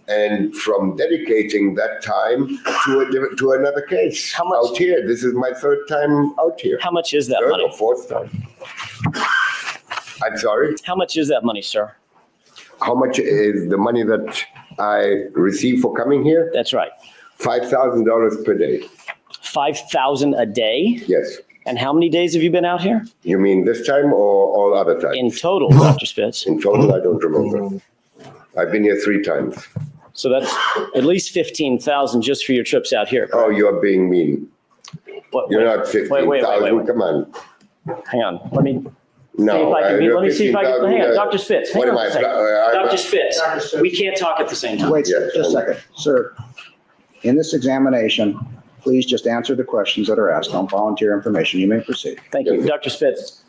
and from dedicating that time to another case. How much out here? This is my third time out here.
How much is that
third
money?
Or fourth time. I'm sorry?
How much is that money, sir?
How much is the money that I receive for coming here?
That's right.
$5,000 per day.
$5,000 a day?
Yes.
And how many days have you been out here?
You mean this time or all other times?
In total, Dr. Spitz.
In total, I don't remember. I've been here 3 times.
So that's at least 15,000 just for your trips out here.
Oh, you're being mean. You're not 15,000. Come on.
Hang on. Let me
No,
let me see if I can. Hang on,
15,000,
Dr. Spitz. Hang
what
on
am
a
I?
second. Dr. Spitz, we can't talk at the same time.
Wait just a second. Sir, in this examination, please just answer the questions that are asked. Don't volunteer information. You may proceed.
Thank you. Dr. Spitz,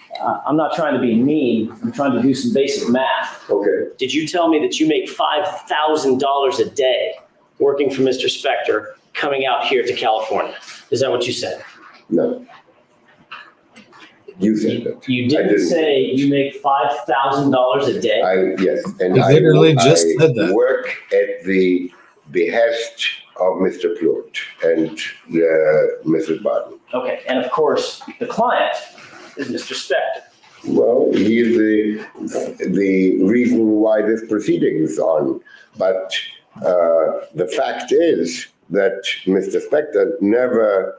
I'm not trying to be mean. I'm trying to do some basic math.
Okay.
Did you tell me that you make $5,000 a day working for Mr. Spector coming out here to California? Is that what you said?
No. You said that.
You didn't say you make $5,000 a day?
Yes, and
He literally just
I
said that.
work at the behest of Mr. Plourde and Mrs. Barton.
Okay, and of course, the client is Mr. Spector.
Well, he is the reason why this proceeding is on. But the fact is that Mr. Spector never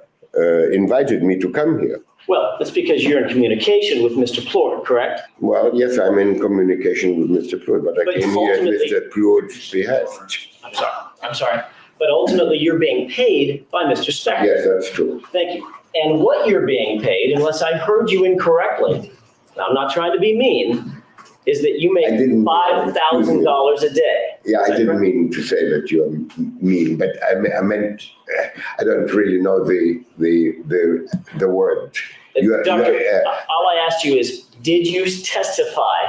invited me to come here.
Well, that's because you're in communication with Mr. Plourde, correct?
Well, yes, I'm in communication with Mr. Plourde, but I came here at Mr. Plourde's behest.
I'm sorry. But ultimately, you're being paid by Mr. Spector.
Yes, that's true.
Thank you. And what you're being paid, unless I heard you incorrectly, I'm not trying to be mean, is that you make $5,000 a day.
Yeah, I didn't mean to say that you're mean, but I meant I don't really know the word.
Doctor, all I asked you is, did you testify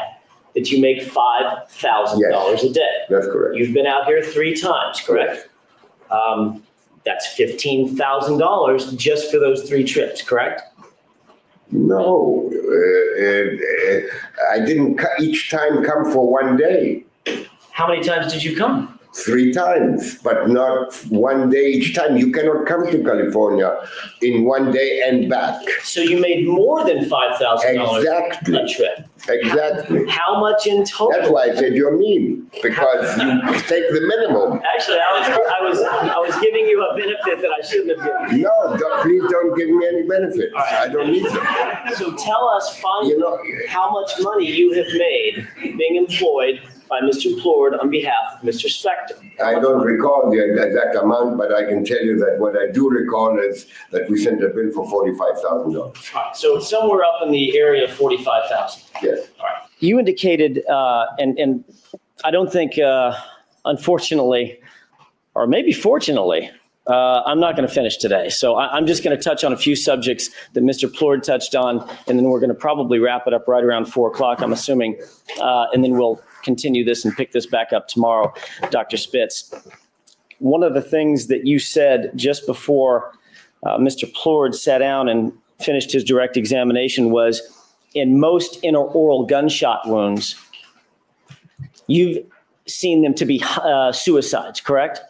that you make $5,000 a day?
That's correct.
You've been out here 3 times, correct? That's $15,000 just for those 3 trips, correct?
No, I didn't each time come for 1 day.
How many times did you come?
3 times, but not 1 day each time. You cannot come to California in 1 day and back.
So you made more than $5,000
exactly.
a trip.
Exactly.
How much in total?
That's why I said you're mean, because you take the minimum.
Actually, I was giving you a benefit that I shouldn't have given you.
No, please don't give me any benefits.
Right.
I don't need them.
So tell us finally how much money you have made being employed by Mr. Plourde on behalf of Mr. Spector.
I don't recall the exact amount, but I can tell you that what I do recall is that we sent a bill for $45,000.
Right, so it's somewhere up in the area of $45,000.
Yes.
All right. You indicated, and I don't think, unfortunately, or maybe fortunately, I'm not going to finish today. So I'm just going to touch on a few subjects that Mr. Plourde touched on, and then we're going to probably wrap it up right around 4 o'clock, I'm assuming, and then we'll continue this and pick this back up tomorrow, Dr. Spitz. One of the things that you said just before Mr. Plourde sat down and finished his direct examination was, in most intraoral gunshot wounds, you've seen them to be suicides, correct?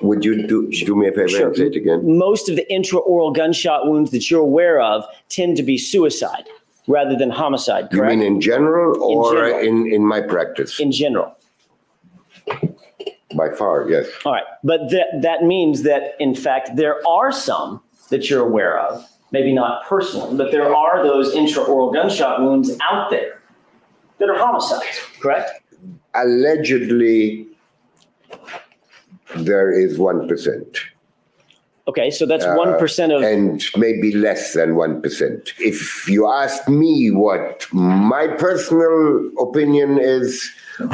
Would you do me a favor and say it again?
Most of the intraoral gunshot wounds that you're aware of tend to be suicide rather than homicide, correct?
You mean in general or in my practice?
In general.
By far, yes.
All right. But that means that, in fact, there are some that you're aware of, maybe not personally, but there are those intraoral gunshot wounds out there that are homicides, correct?
Allegedly, there is 1%.
Okay, so that's 1% of...
And maybe less than 1%. If you ask me what my personal opinion is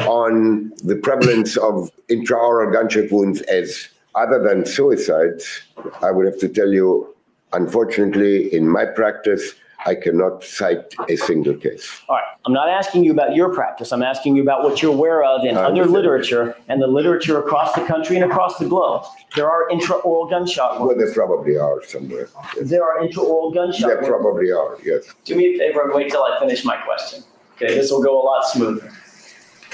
on the prevalence of intraoral gunshot wounds as other than suicides, I would have to tell you, unfortunately, in my practice, I cannot cite a single case.
All right. I'm not asking you about your practice. I'm asking you about what you're aware of in other literature and the literature across the country and across the globe. There are intraoral gunshot wounds.
Well, there probably are somewhere. Yes.
There are intraoral gunshot wounds.
There probably are, yes.
Do me a favor and wait till I finish my question. Okay, this will go a lot smoother.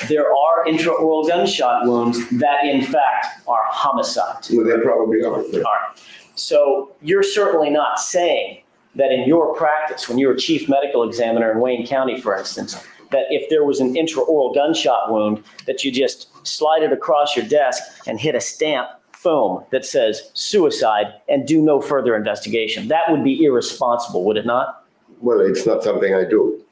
There are intraoral gunshot wounds that, in fact, are homicides.
Well, there probably are. Yes.
All right. So you're certainly not saying that in your practice, when you were chief medical examiner in Wayne County, for instance, that if there was an intraoral gunshot wound, that you just slide it across your desk and hit a stamp, boom, that says suicide and do no further investigation. That would be irresponsible, would it not?
Well, it's not something I do.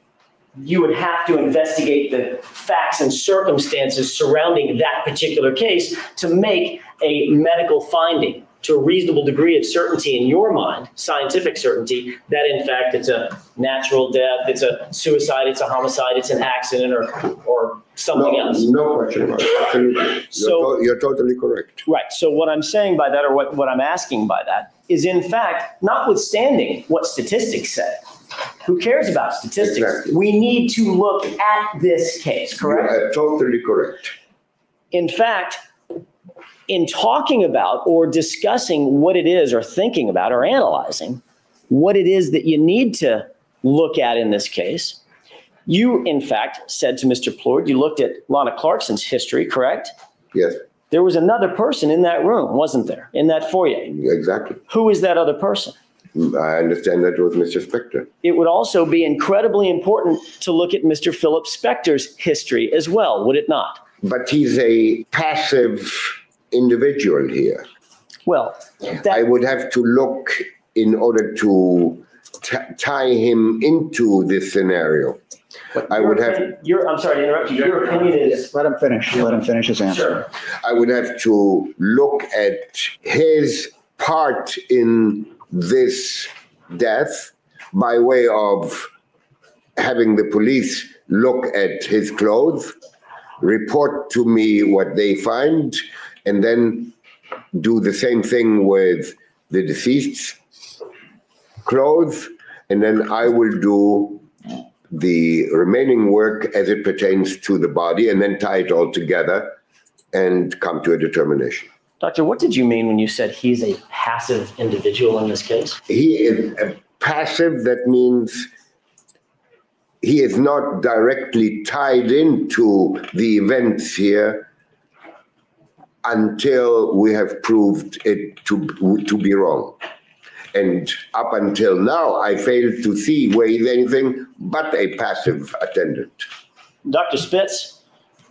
You would have to investigate the facts and circumstances surrounding that particular case to make a medical finding to a reasonable degree of certainty in your mind, scientific certainty, that in fact it's a natural death, it's a suicide, it's a homicide, it's an accident or something else.
No question about it. Absolutely. You're totally correct.
Right. So what I'm saying by that, or what I'm asking by that, is in fact, notwithstanding what statistics say, who cares about statistics? Exactly. We need to look at this case, correct?
You are totally correct.
In fact, in talking about or discussing what it is or thinking about or analyzing what it is that you need to look at in this case, you, in fact, said to Mr. Plourde, you looked at Lana Clarkson's history, correct?
Yes.
There was another person in that room, wasn't there, in that foyer?
Exactly.
Who is that other person?
I understand that was Mr. Spector.
It would also be incredibly important to look at Mr. Philip Spector's history as well, would it not?
But he's a passive individual here.
Well,
I would have to look in order to tie him into this scenario. I would have.
I'm sorry to interrupt you. Your opinion is.
Let him finish. Let him finish his answer.
Sure.
I would have to look at his part in this death by way of having the police look at his clothes, report to me what they find, and then do the same thing with the deceased's clothes, and then I will do the remaining work as it pertains to the body, and then tie it all together and come to a determination.
Doctor, what did you mean when you said he's a passive individual in this case?
He is passive. That means he is not directly tied into the events here until we have proved it to be wrong. And up until now, I failed to see where he's anything but a passive attendant.
Dr. Spitz,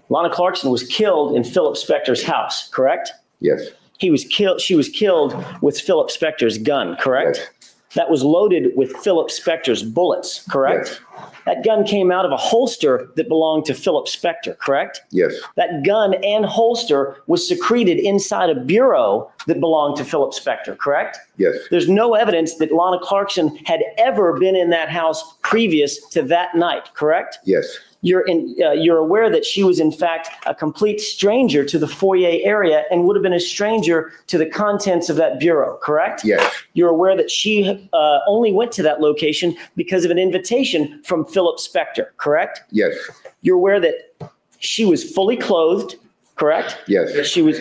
Lana Clarkson was killed in Philip Spector's house, correct?
Yes.
She was killed with Philip Spector's gun, correct?
Yes.
That was loaded with Philip Spector's bullets, correct?
Yes.
That gun came out of a holster that belonged to Philip Spector, correct?
Yes.
That gun and holster was secreted inside a bureau that belonged to Philip Spector, correct?
Yes.
There's no evidence that Lana Clarkson had ever been in that house previous to that night, correct?
Yes.
You're aware that she was in fact a complete stranger to the foyer area and would have been a stranger to the contents of that bureau, correct?
Yes.
You're aware that she only went to that location because of an invitation from Philip Spector, correct?
Yes.
You're aware that she was fully clothed, correct?
Yes.
She was.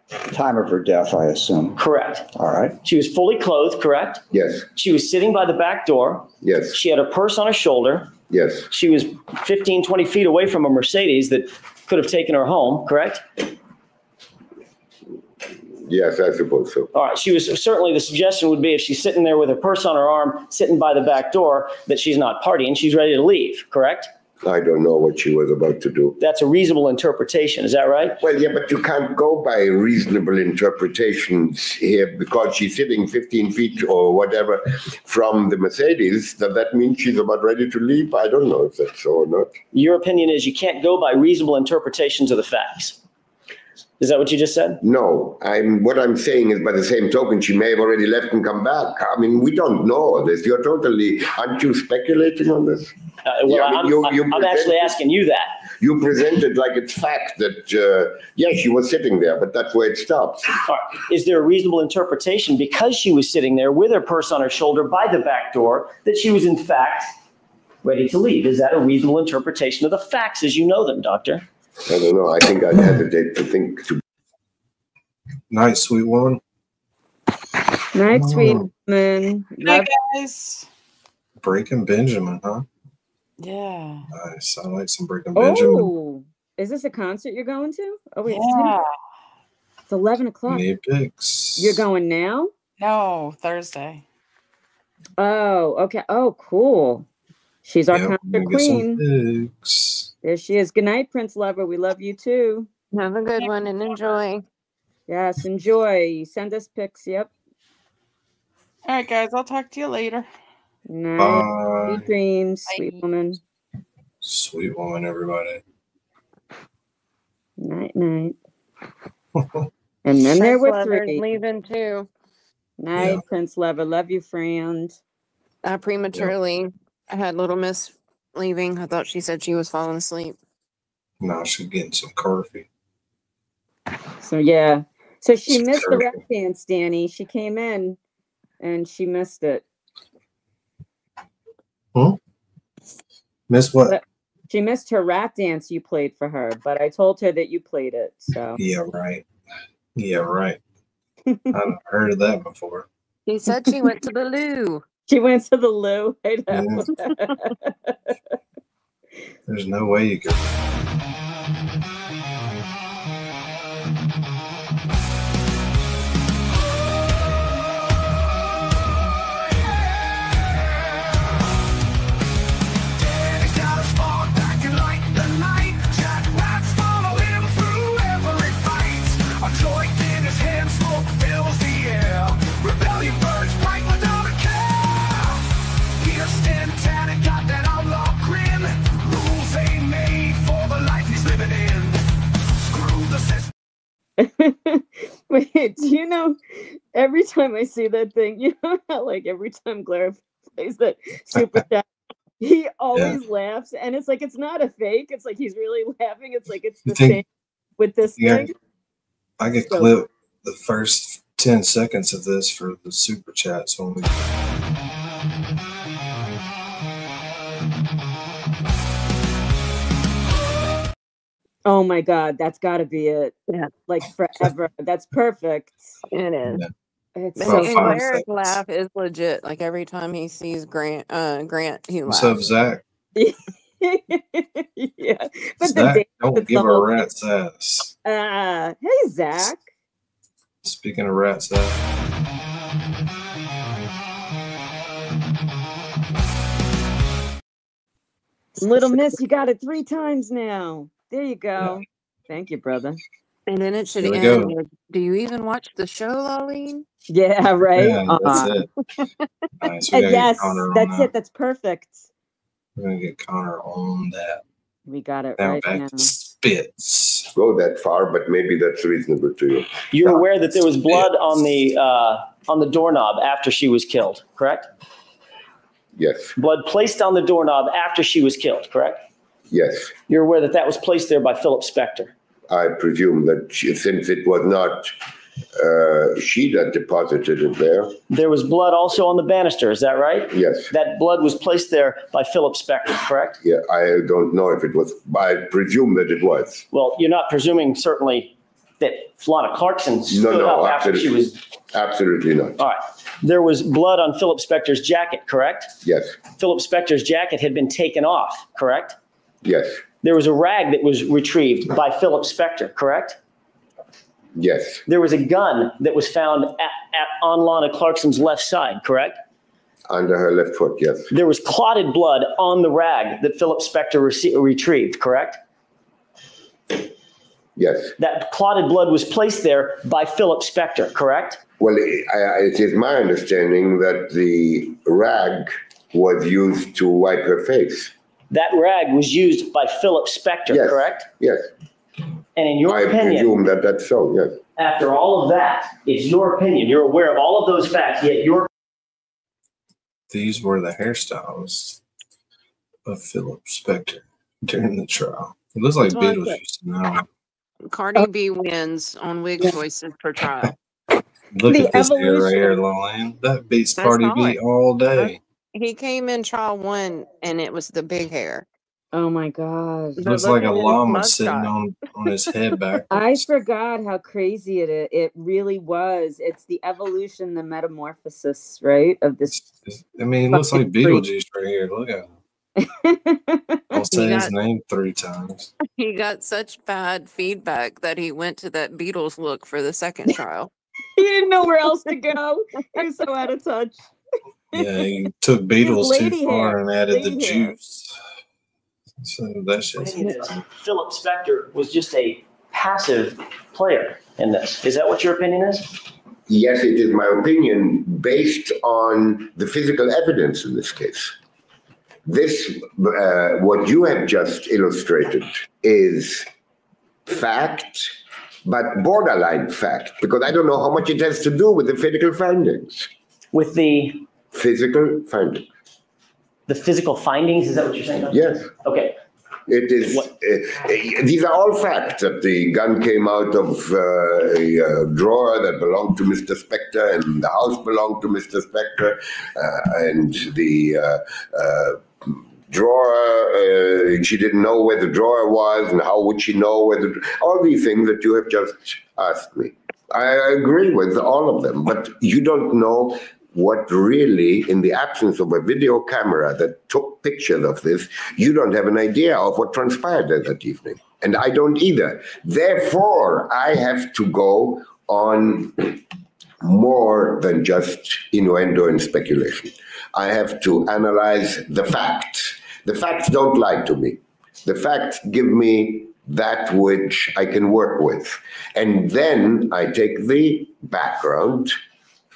Time of her death, I assume.
Correct.
All right.
She was fully clothed, correct?
Yes.
She was sitting by the back door.
Yes.
She had a purse on her shoulder.
Yes.
She was 15, 20 feet away from a Mercedes that could have taken her home, correct?
Yes, I suppose so.
All right. She was certainly, the suggestion would be if she's sitting there with her purse on her arm, sitting by the back door, that she's not partying. She's ready to leave, correct?
I don't know what she was about to do.
That's a reasonable interpretation. Is that right?
Well, yeah, but you can't go by reasonable interpretations here because she's sitting 15 feet or whatever from the Mercedes. Does that mean she's about ready to leave? I don't know if that's so or not.
Your opinion is you can't go by reasonable interpretations of the facts. Is that what you just said?
No, what I'm saying is by the same token, she may have already left and come back. I mean, we don't know this. Aren't you speculating on this?
I'm actually asking you that.
You presented like it's fact that, she was sitting there, but that's where it stops.
All right. Is there a reasonable interpretation because she was sitting there with her purse on her shoulder by the back door that she was in fact ready to leave? Is that a reasonable interpretation of the facts as you know them, Doctor?
I don't know. I think I'd hesitate to think to.
Night, sweet one.
Night, sweet man.
Hi, guys.
Breaking Benjamin, huh?
Yeah.
Nice. I like some Breaking Benjamin.
Oh, is this a concert you're going to? Oh, wait.
Yeah.
It's 11 o'clock.
Need pics.
You're going now?
No, Thursday.
Oh, okay. Oh, cool. She's our
Yeah,
concert
we're gonna get some
queen.
pics.
There she is. Good night, Prince Lover. We love you too.
Have a good one and enjoy.
Yes, enjoy. Send us pics. Yep.
All right, guys. I'll talk to you later.
Night.
Bye.
Sweet dreams, sweet woman.
Sweet woman, everybody.
Night, night. And then there
Prince
were
Lover's
3.
leaving too.
Night,
Yeah.
Prince Lover. Love you, friend.
I prematurely I had Little Miss leaving. I thought she said she was falling asleep.
Now she's getting some coffee.
So yeah. So she
Some
missed the
coffee.
rap dance, Danny. She came in and she missed it.
Miss what?
But she missed her rap dance you played for her, but I told her that you played it. So
Yeah, right. Yeah, right. I've heard of that before.
She said she went to the loo.
She went to the loo. I know.
There's no way you could.
Wait, do you know every time I see that thing, you know how like every time Blair plays that super chat, he always laughs and it's like it's not a fake, it's like he's really laughing. It's like it's the same with this thing.
I could clip the first 10 seconds of this for the super chat. So when we
Oh my God, that's got to be it.
Yeah,
like forever. That's perfect.
It is.
It's
And,
so
and
fun.
Blair's laugh is legit. Like every time he sees Grant, he
What's
laughs.
up, Zach?
Yeah, but
Zach, don't
it's
give
the
a
whole
rat's ass.
hey Zach.
Speaking of rat's ass.
Little Miss, you got it 3 times now. There you go. Thank you, brother.
And then it should
Here we
end
go.
with, do you even watch the show, Lolene?
Yeah, right.
Yeah, that's it. Nice. We gotta
Yes,
get Connor on
that's
that.
it. That's perfect.
We're gonna get Connor on that.
We got it
Now
right
back
now.
to spits.
Go that far, but maybe that's reasonable to you.
You're aware that there was blood on the doorknob after she was killed, correct?
Yes.
Blood placed on the doorknob after she was killed, correct?
Yes.
You're aware that that was placed there by Philip Spector.
I presume that since it was not she that deposited it there.
There was blood also on the banister, is that right?
Yes.
That blood was placed there by Philip Spector, correct?
Yeah, I don't know if it was. I presume that it was.
Well, you're not presuming certainly that Lana Clarkson stood up after she was.
Absolutely not.
All right. There was blood on Philip Spector's jacket, correct?
Yes.
Philip Spector's jacket had been taken off, correct?
Yes.
There was a rag that was retrieved by Philip Spector, correct?
Yes.
There was a gun that was found on Lana Clarkson's left side, correct?
Under her left foot, yes.
There was clotted blood on the rag that Philip Spector retrieved, correct?
Yes.
That clotted blood was placed there by Philip Spector, correct?
Well, it is my understanding that the rag was used to wipe her face.
That rag was used by Philip Spector,
Yes.
correct?
Yes.
And in your
I
opinion,
presume that that's so, yes.
after all of that, it's your opinion. You're aware of all of those facts, yet your
These were the hairstyles of Philip Spector during the trial. It looks like
That's what I
Beetlejuice now.
Cardi B wins on wig choices for trial.
Look
The
at this hair right
evolution.
here, Lillian. That beats
I
Cardi
saw
B
it.
all day.
He came in trial 1 and it was the big hair.
Oh my God.
It
But
looks
look
like a
at his
llama sitting
mugshot.
on his head
I
backwards.
forgot how crazy it is. It really was. It's the evolution, the metamorphosis, right? Of this.
I mean, it looks like
fucking freak.
Beetlejuice right here. Look at him. I'll say his name 3 times.
He got such bad feedback that he went to that Beatles look for the second trial.
He didn't know where else to go. He was so out of touch.
Yeah, he took Beatles too
Lady
far
hair.
and added the
Lady hair.
juice. So that's just
Philip Spector was just a passive player in this. Is that what your opinion is?
Yes, it is my opinion based on the physical evidence in this case. This, what you have just illustrated is fact, but borderline fact, because I don't know how much it has to do with the physical findings.
With the
physical findings.
The physical findings, is that what you're saying?
Yes.
Okay.
It is. These are all facts that the gun came out of a drawer that belonged to Mr. Spector, and the house belonged to Mr. Spector, and the drawer. She didn't know where the drawer was, and how would she know where all these things that you have just asked me. I agree with all of them, but you don't know what really, in the absence of a video camera that took pictures of this, you don't have an idea of what transpired there that evening. And I don't either. Therefore, I have to go on more than just innuendo and speculation. I have to analyze the facts. The facts don't lie to me. The facts give me that which I can work with. And then I take the background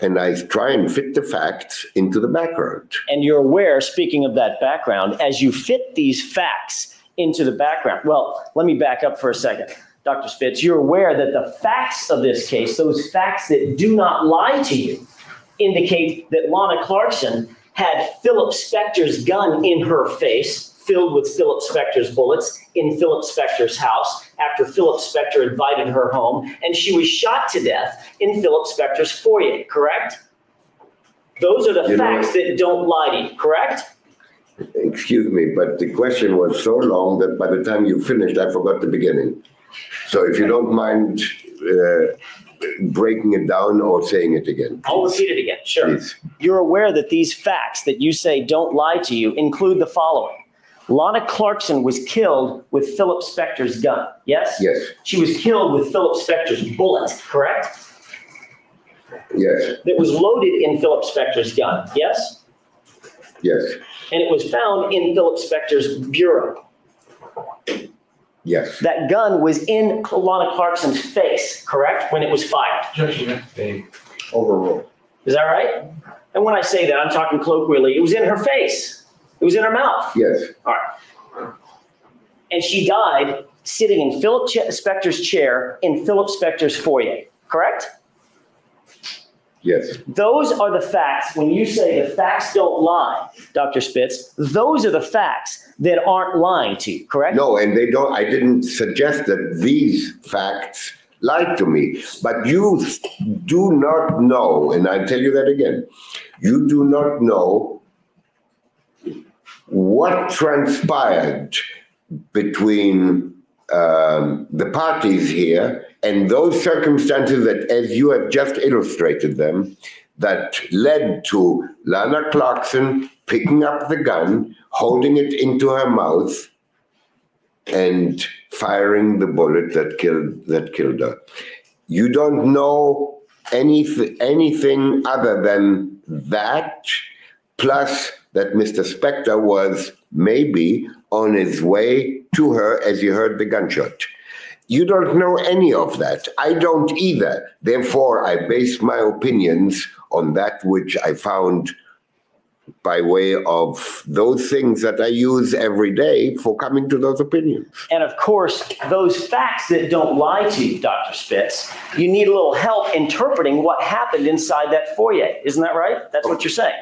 and I try and fit the facts into the background.
And you're aware, speaking of that background, as you fit these facts into the background. Well, let me back up for a second. Dr. Spitz, you're aware that the facts of this case, those facts that do not lie to you, indicate that Lana Clarkson had Philip Spector's gun in her face, filled with Philip Spector's bullets, in Philip Spector's house after Philip Spector invited her home, and she was shot to death in Philip Spector's foyer, correct? Those are the facts that don't lie to you, correct?
Excuse me, but the question was so long that by the time you finished, I forgot the beginning. So if you don't mind breaking it down or saying it again.
I'll repeat it again, sure.
Please.
You're aware that these facts that you say don't lie to you include the following. Lana Clarkson was killed with Philip Spector's gun, yes?
Yes.
She was killed with Philip Spector's bullet, correct?
Yes.
That was loaded in Philip Spector's gun, yes?
Yes.
And it was found in Philip Spector's bureau.
Yes.
That gun was in Lana Clarkson's face, correct, when it was fired?
Judgment. Overruled.
Is that right? And when I say that, I'm talking colloquially. It was in her face. It was in her mouth.
Yes.
All right. And she died sitting in Philip Spector's chair in Philip Spector's foyer, correct?
Yes.
Those are the facts. When you say the facts don't lie, Dr. Spitz, those are the facts that aren't lying to you, correct?
No, and they don't. I didn't suggest that these facts lied to me. But you do not know, and I tell you that again, you do not know what transpired between the parties here and those circumstances that, as you have just illustrated them, that led to Lana Clarkson picking up the gun, holding it into her mouth, and firing the bullet that killed her. You don't know anything other than that, plus that Mr. Spector was maybe on his way to her as he heard the gunshot. You don't know any of that. I don't either. Therefore, I base my opinions on that which I found by way of those things that I use every day for coming to those opinions.
And of course, those facts that don't lie to you, Dr. Spitz, you need a little help interpreting what happened inside that foyer. Isn't that right? That's what you're saying.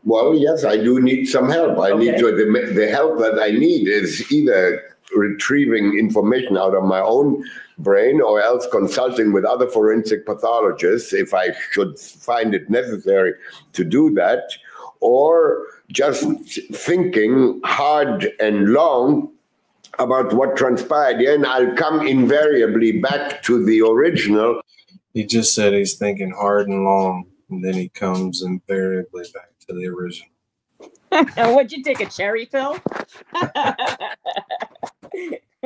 Well, yes, I do need some help. I need to, the help that I need is either retrieving information out of my own brain or else consulting with other forensic pathologists if I should find it necessary to do that, or just thinking hard and long about what transpired here, and I'll come invariably back to the original.
He just said he's thinking hard and long, and then he comes invariably back to the original.
Would you take a cherry, Phil?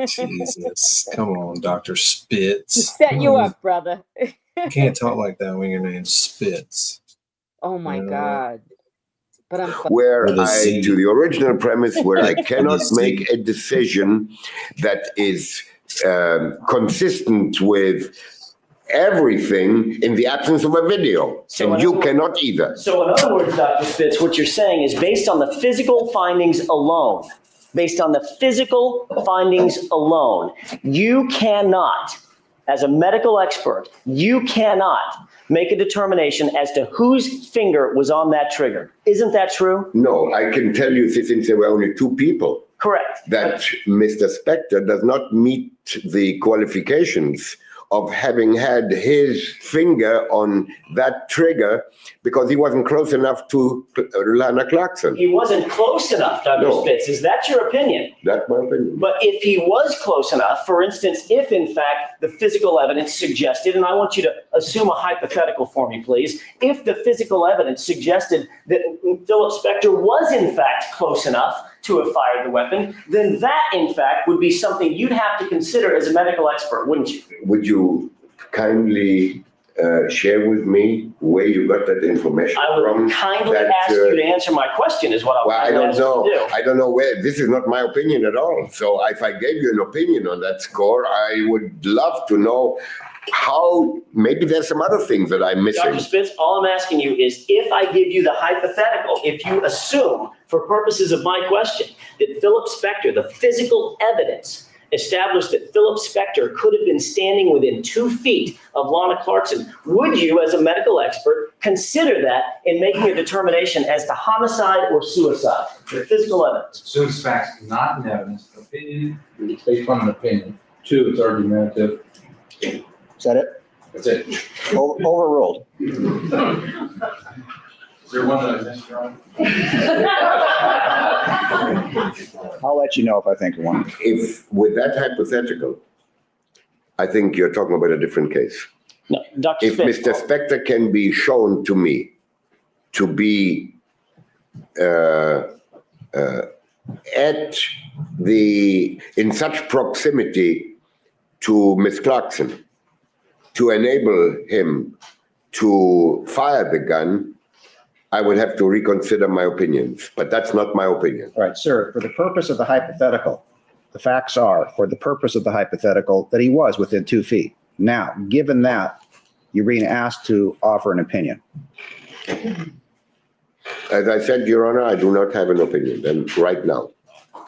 Jesus, come on, Dr. Spitz.
Set you up, brother.
You can't talk like that when your name's Spitz.
Oh my God.
where
With a Z.
to the original premise, where I cannot make a decision that is consistent with everything in the absence of a video, and you cannot either.
So in other words, Dr. Spitz, what you're saying is based on the physical findings alone, you cannot, as a medical expert, you cannot make a determination as to whose finger was on that trigger. Isn't that true?
No, I can tell you, since there were only two people,
correct,
that Mr. Spector does not meet the qualifications of having had his finger on that trigger because he wasn't close enough to Lana Clarkson.
He wasn't close enough, Dr. Spitz. Is that your opinion?
That's my opinion.
But if he was close enough, for instance, if in fact the physical evidence suggested, and I want you to assume a hypothetical for me, please, if the physical evidence suggested that Philip Spector was in fact close enough to have fired the weapon, then that in fact would be something you'd have to consider as a medical expert, wouldn't you?
Would you kindly share with me where you got that information
I would
from?
kindly ask you to answer my question is what
Well, I don't
ask you
know.
to do.
I don't know where. This is not my opinion at all. So if I gave you an opinion on that score, I would love to know how, maybe there's some other things that I'm missing.
Dr. Spitz, all I'm asking you is if I give you the hypothetical, if you assume for purposes of my question that Philip Spector, the physical evidence established that Philip Spector could have been standing within 2 feet of Lana Clarkson, would you, as a medical expert, consider that in making a determination as to homicide or suicide? The physical evidence.
Assumes facts, not an evidence. Opinion, it's based on an opinion. 2, it's argumentative.
Is that it?
That's it.
Overruled.
Is there one that I missed, Ron?
I'll let you know if I think of one.
If, with that hypothetical, I think you're talking about a different case.
No, Dr.
If
Spitz,
Mr. Spector can be shown to me to be in such proximity to Miss Clarkson to enable him to fire the gun, I would have to reconsider my opinions, but that's not my opinion.
All right, sir, for the purpose of the hypothetical, the facts are, for the purpose of the hypothetical, that he was within 2 feet. Now, given that, you're being asked to offer an opinion.
As I said, Your Honor, I do not have an opinion, and right now.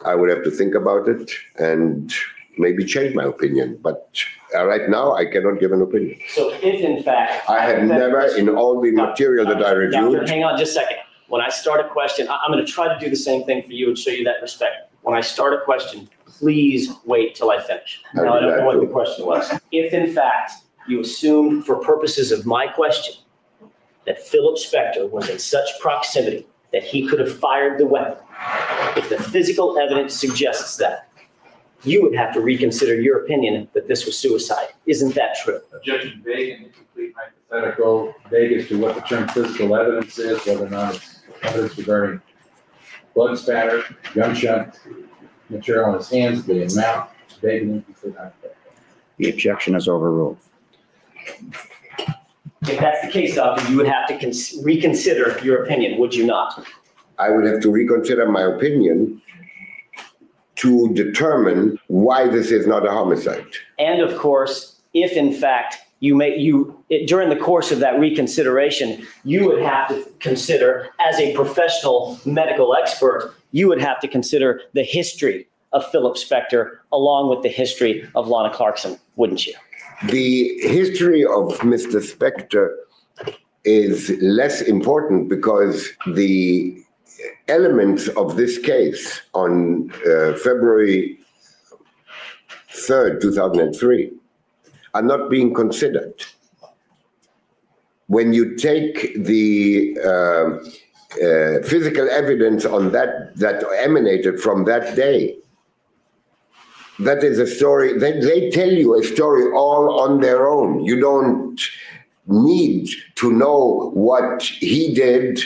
I would have to think about it and maybe change my opinion, but right now I cannot give an opinion.
so if in fact...
I have never, in all the material that I reviewed...
Doctor, hang on just a second. When I start a question, I'm going to try to do the same thing for you and show you that respect. When I start a question, please wait till I finish. Now, I don't know what the question was. If in fact you assume for purposes of my question that Philip Spector was in such proximity that he could have fired the weapon, if the physical evidence suggests that, you would have to reconsider your opinion that this was suicide. Isn't that true?
Objection vague and incomplete hypothetical, vague as to what the term physical evidence is, whether or not it's evidence regarding blood spatter, gunshot material on his hands, being mouth, vague and incomplete hypothetical.
The objection is overruled.
If that's the case, Doctor, you would have to reconsider your opinion, would you not?
I would have to reconsider my opinion to determine why this is not a homicide.
And of course, if in fact during the course of that reconsideration, you would have to consider, as a professional medical expert, you would have to consider the history of Philip Spector along with the history of Lana Clarkson, wouldn't you?
The history of Mr. Spector is less important because the elements of this case on February 3rd, 2003 are not being considered. When you take the physical evidence on that emanated from that day, that is a story, they tell you a story all on their own. You don't need to know what he did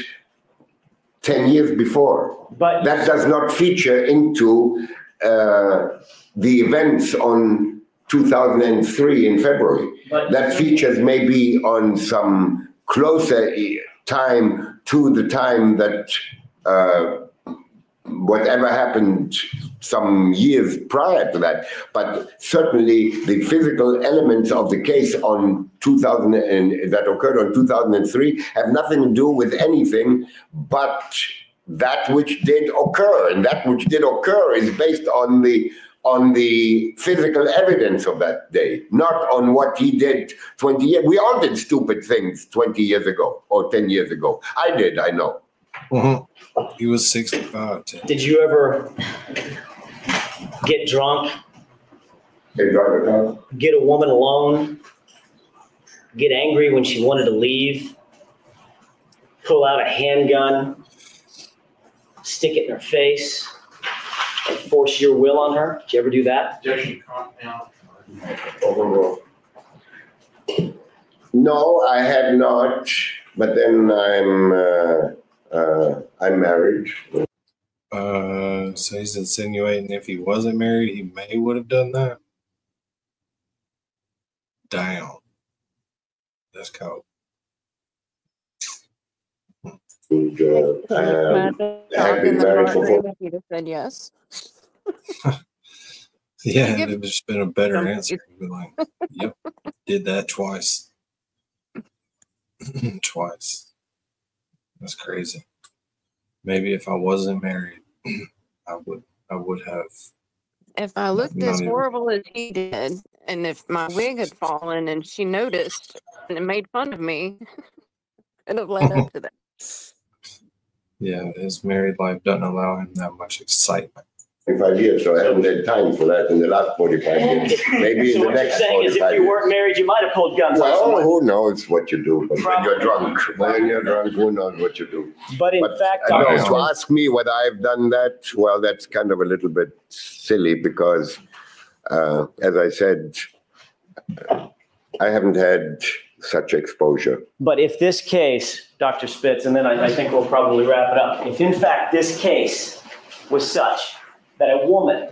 10 years before. But that does not feature into the events on 2003 in February. That features maybe on some closer time to the time that whatever happened some years prior to that, but certainly the physical elements of the case on 2000 and that occurred on 2003 have nothing to do with anything but that which did occur, and that which did occur is based on the physical evidence of that day, not on what he did 20 years. We all did stupid things 20 years ago or 10 years ago. I did, I know.
He was 65.
Did you ever get drunk? Get a woman alone? Get angry when she wanted to leave? Pull out a handgun? Stick it in her face? And force your will on her? Did you ever do that?
No, I had not, but then I'm married.
So he's insinuating if he wasn't married, he may would have done that. Damn. That's cold.
I have been married for 4
You'd have said yes.
Yeah, it would just been a better answer. You'd be like, yep, did that twice. Twice. That's crazy. Maybe if I wasn't married, I would have.
If I looked as horrible as he did, and if my wig had fallen and she noticed and made fun of me, it would have led up to that.
Yeah, his married life doesn't allow him that much excitement.
45 years, so I haven't had time for that in the last 45 years. Maybe in the next 45 years.
So what you're saying is if you weren't married, you might have pulled guns on someone.
Well, who knows what you do, but when you're drunk, who knows what you do.
But in fact,
no, to ask me whether I've done that, well, that's kind of a little bit silly because, as I said, I haven't had such exposure.
But if this case, Dr. Spitz, and then I think we'll probably wrap it up. If in fact this case was such that a woman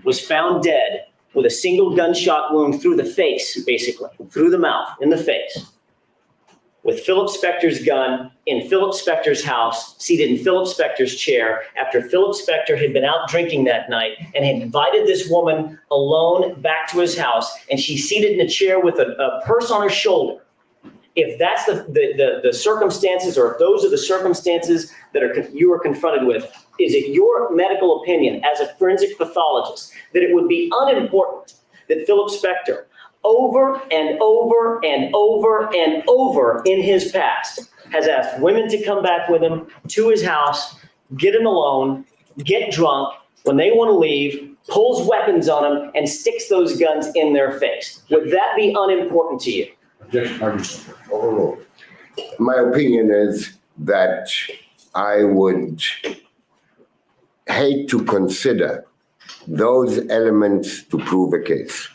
was found dead with a single gunshot wound through the face, basically, through the mouth, in the face, with Philip Spector's gun in Philip Spector's house, seated in Philip Spector's chair, after Philip Spector had been out drinking that night and had invited this woman alone back to his house, and she's seated in a chair with a purse on her shoulder. If that's the circumstances, or if those are the circumstances that you are confronted with, is it your medical opinion as a forensic pathologist that it would be unimportant that Philip Spector over and over and over and over in his past has asked women to come back with him to his house, get him alone, get drunk, when they want to leave, pulls weapons on them and sticks those guns in their face? Would that be unimportant to you?
My opinion is that I would hate to consider those elements to prove a case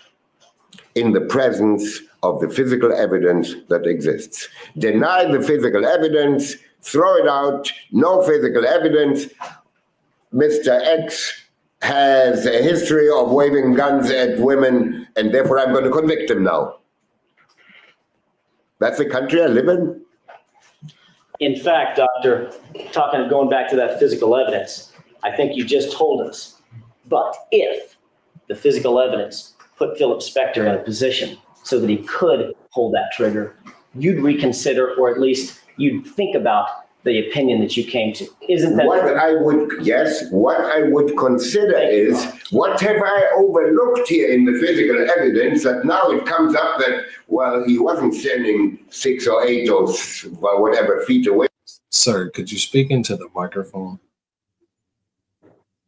in the presence of the physical evidence that exists. Deny the physical evidence, throw it out, no physical evidence. Mr. X has a history of waving guns at women, and therefore I'm going to convict him now. That's the country I live in?
In fact, Doctor, going back to that physical evidence, I think you just told us. But if the physical evidence put Philip Spector in a position so that he could pull that trigger, you'd reconsider, or at least you'd think about the opinion that you came to. Isn't that
what I would consider is, what have I overlooked here in the physical evidence that now it comes up that, well, he wasn't standing 6 or 8 or whatever feet away.
Sir, could you speak into the microphone?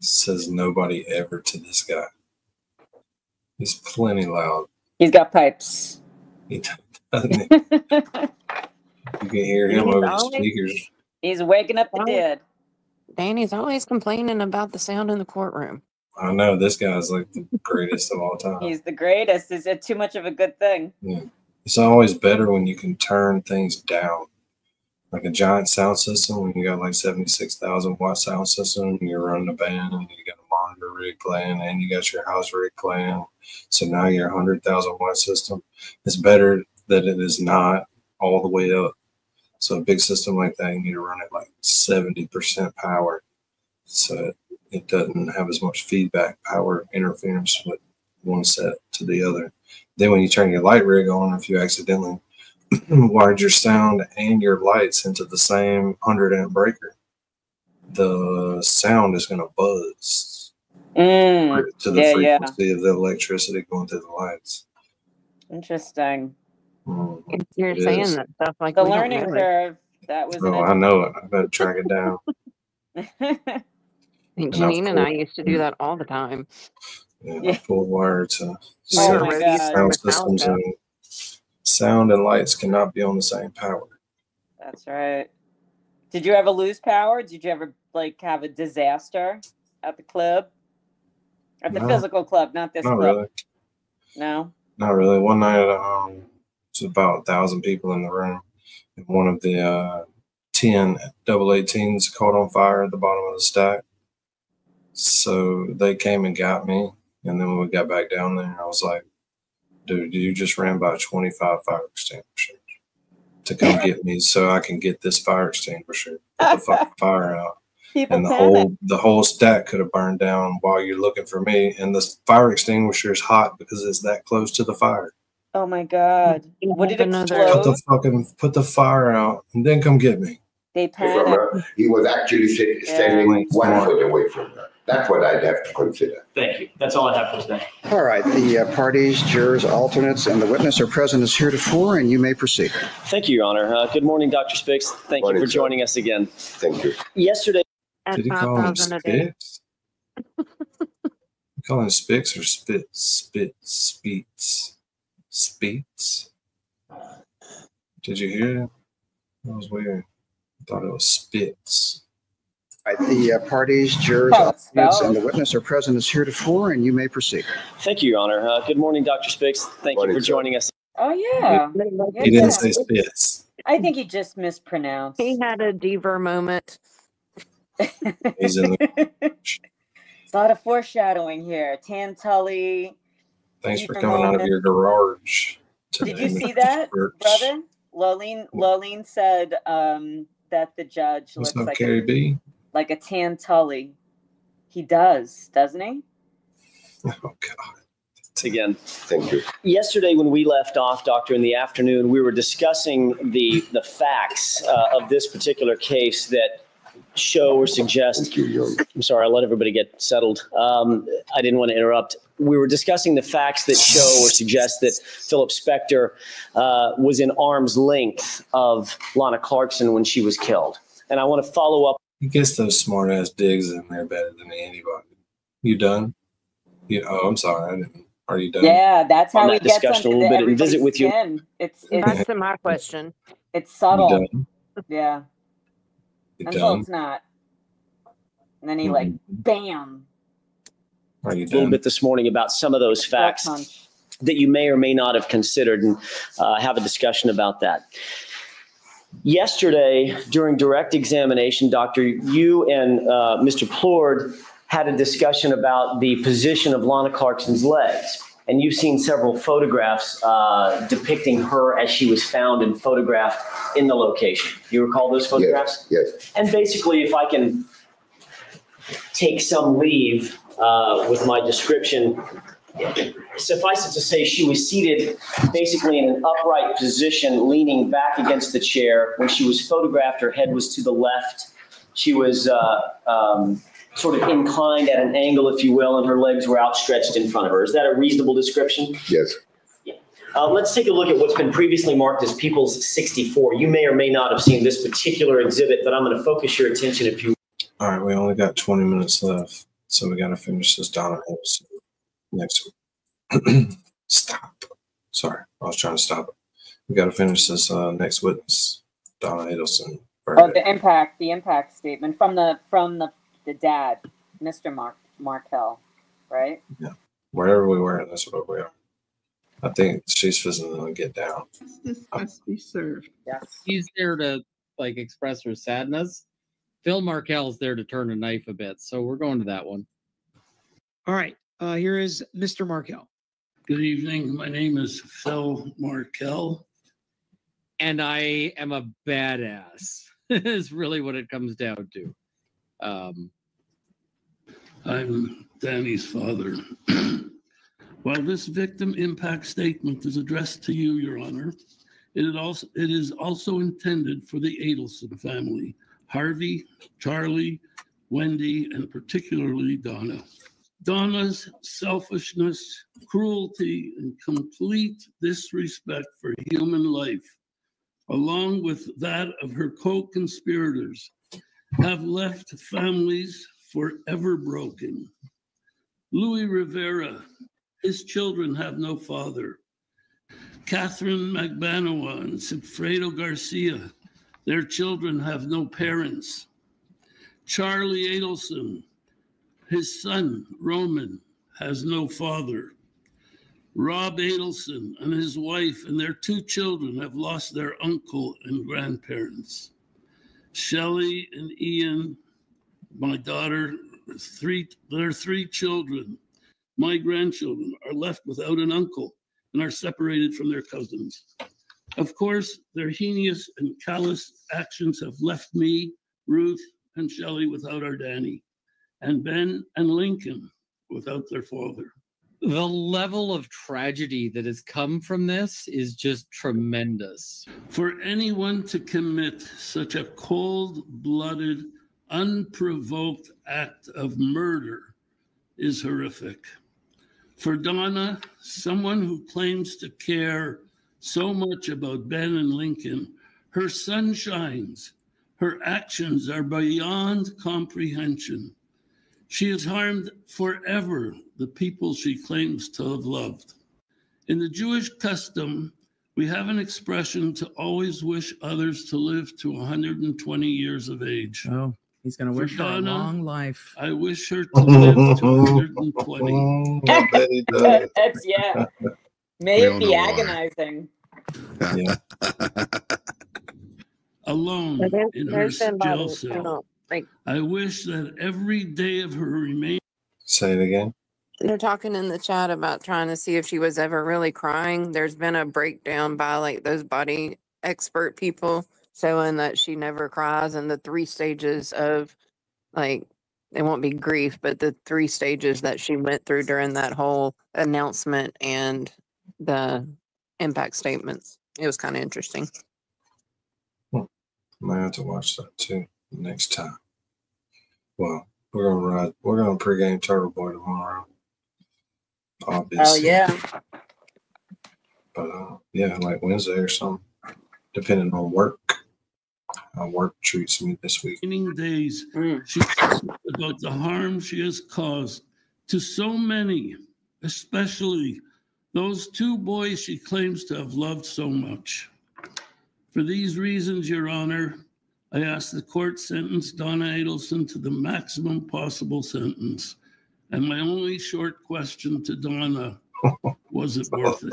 Says nobody ever to this guy. He's plenty loud.
He's got pipes.
He doesn't. You can hear him over the speakers.
He's waking up the dead.
Danny's always complaining about the sound in the courtroom.
I know, this guy's like the greatest of all time.
He's the greatest. Is it too much of a good thing?
Yeah. It's always better when you can turn things down. Like a giant sound system, when you got like 76,000 watt sound system, and you're running a band, and you got a monitor rig playing, and you got your house rig playing. So now you're 100,000 watt system. It's better that it is not all the way up. So a big system like that, you need to run it like 70% power, so it doesn't have as much feedback power interference with one set to the other. Then when you turn your light rig on, if you accidentally wired your sound and your lights into the same 100-amp breaker, the sound is going to buzz to the frequency of the electricity going through the lights.
Interesting.
You're
It
saying
is.
that stuff like
The
we don't
learning
know it.
curve. That was
Oh, I know it. I better track it down.
And
And I've
Janine and I
pulled,
used to do that all the time.
yeah, I pulled wire to
Oh
set
my
Roadies for
sound systems,
Metallica.
and sound and lights cannot be on the same power.
That's right. Did you ever lose power? Did you ever like have a disaster at the club? At the
No,
physical club, not this
not
club.
really.
No.
Not really. One night, it's about 1,000 people in the room, and one of the 10 AA-18s caught on fire at the bottom of the stack. So they came and got me, and then when we got back down there, I was like, dude, you just ran by 25 fire extinguishers to come get me so I can get this fire extinguisher, put the fucking fire out.
People
And
panic.
the whole stack could have burned down while you're looking for me. And the fire extinguisher is hot because it's that close to the fire.
Oh my God. Would it
Put
explode?
put the fire out and then come get me.
They
From
panic.
her, he was actually standing 1 foot away from her. That's what I'd have to consider.
Thank you. That's all I have for today.
All right, the parties, jurors, alternates, and the witness are present as heretofore, and you may proceed.
Thank you, Your Honor. Good morning, Dr. Spix. Thank you for joining us again.
Thank you.
Yesterday.
Did he call him Spix? You call him Spix or Speets? Did you hear it? That was weird. I thought it was Spitz.
All right, the parties, jurors, alternates, and the witness are present as heretofore, and you may proceed.
Thank you, Your Honor. Good morning, Dr. Spix. Thank you for joining us.
Oh yeah.
He didn't say Spitz.
I think he just mispronounced.
He had a diva moment.
He's in the.
It's a lot of foreshadowing here. Tan Tully.
Thanks for
diva
coming out of
moment.
your garage.
Did you
today,
see
Mr.
that,
Birch.
brother? Lolene said that the judge
What's
looks
up,
like
Carrie B?
like a Tan Tully. He does, doesn't he?
Oh God.
Again.
Thank you.
Yesterday, when we left off, Doctor, in the afternoon, we were discussing the facts of this particular case that show or suggest. I'm sorry, I'll let everybody get settled. I didn't want to interrupt. We were discussing the facts that show or suggest that Philip Spector was in arm's length of Lana Clarkson when she was killed. And I want to follow up.
He gets those smart ass digs in there better than anybody. You done? Oh, I'm sorry. I didn't. Are you done?
Yeah, that's how
On
he
that
gets
discussion a
under
little bit and
everybody's
visit with you.
skin. It's
Back to my question.
it's subtle.
done?
Yeah.
You
Until
done?
it's not. And then he like bam.
Are you
A little
done?
bit this morning about some of those facts that you may or may not have considered, and have a discussion about that. Yesterday, during direct examination, Doctor, you and Mr. Plord had a discussion about the position of Lana Clarkson's legs. And you've seen several photographs depicting her as she was found and photographed in the location. You recall those photographs?
Yes.
And basically, if I can take some leave with my description, suffice it to say, she was seated basically in an upright position, leaning back against the chair. When she was photographed, her head was to the left. She was sort of inclined at an angle, if you will, and her legs were outstretched in front of her. Is that a reasonable description?
Yes.
Let's take a look at what's been previously marked as People's 64. You may or may not have seen this particular exhibit, but I'm going to focus your attention if you.
All right, we only got 20 minutes left, so we got to finish this Donna episode next week. Stop. Sorry, I was trying to stop it. We got to finish this next witness, Donna Adelson.
Oh, the impact statement from the dad, Mr. Markel, right?
Yeah, wherever we were, that's where we are. I think she's physically going to get down.
This must be served.
Yes.
He's there to like express her sadness. Phil Markel's there to turn a knife a bit, so we're going to that one.
All right. Here is Mr. Markel.
Good evening. My name is Phil Markel.
and I am a badass. Is really what it comes down to.
I'm Danny's father. While this victim impact statement is addressed to you, Your Honor, it is also intended for the Adelson family, Harvey, Charlie, Wendy, and particularly Donna. Donna's selfishness, cruelty, and complete disrespect for human life, along with that of her co-conspirators, have left families forever broken. Louis Rivera, his children have no father. Catherine Magbanoa and Sigfredo Garcia, their children have no parents. Charlie Adelson, his son, Roman, has no father. Rob Adelson and his wife and their 2 children have lost their uncle and grandparents. Shelley and Ian, my daughter, their 3 children, my grandchildren, are left without an uncle and are separated from their cousins. Of course, their heinous and callous actions have left me, Ruth, and Shelley without our Danny, and Ben and Lincoln without their father.
The level of tragedy that has come from this is just tremendous.
For anyone to commit such a cold-blooded, unprovoked act of murder is horrific. For Donna, someone who claims to care so much about Ben and Lincoln, her sun shines. Her actions are beyond comprehension. She has harmed forever the people she claims to have loved. In the Jewish custom, we have an expression to always wish others to live to 120 years of age.
Oh, he's going to
For
wish her a
Donna,
long life.
I wish her to live to 120.
I bet he does.
That's, yeah. May
We
it
all
be
know why.
agonizing.
Yeah.
Alone
But
in her
there's somebody,
jail cell. I wish that every day of her remaining.
Say it again.
they're talking in the chat about trying to see if she was ever really crying. There's been a breakdown by like those body expert people showing that she never cries, and the 3 stages of like, it won't be grief, but the 3 stages that she went through during that whole announcement and the impact statements. It was kind of interesting.
Might have to watch that too next time. Well, we're gonna pregame Turtle Boy tomorrow. Obviously.
Oh yeah.
But yeah, like Wednesday or something, depending on work. How work treats me this week.
Days, she talks about the harm she has caused to so many, especially those 2 boys she claims to have loved so much. For these reasons, Your Honor, I ask the court sentence Donna Adelson to the maximum possible sentence. And my only short question to Donna, was it worth it?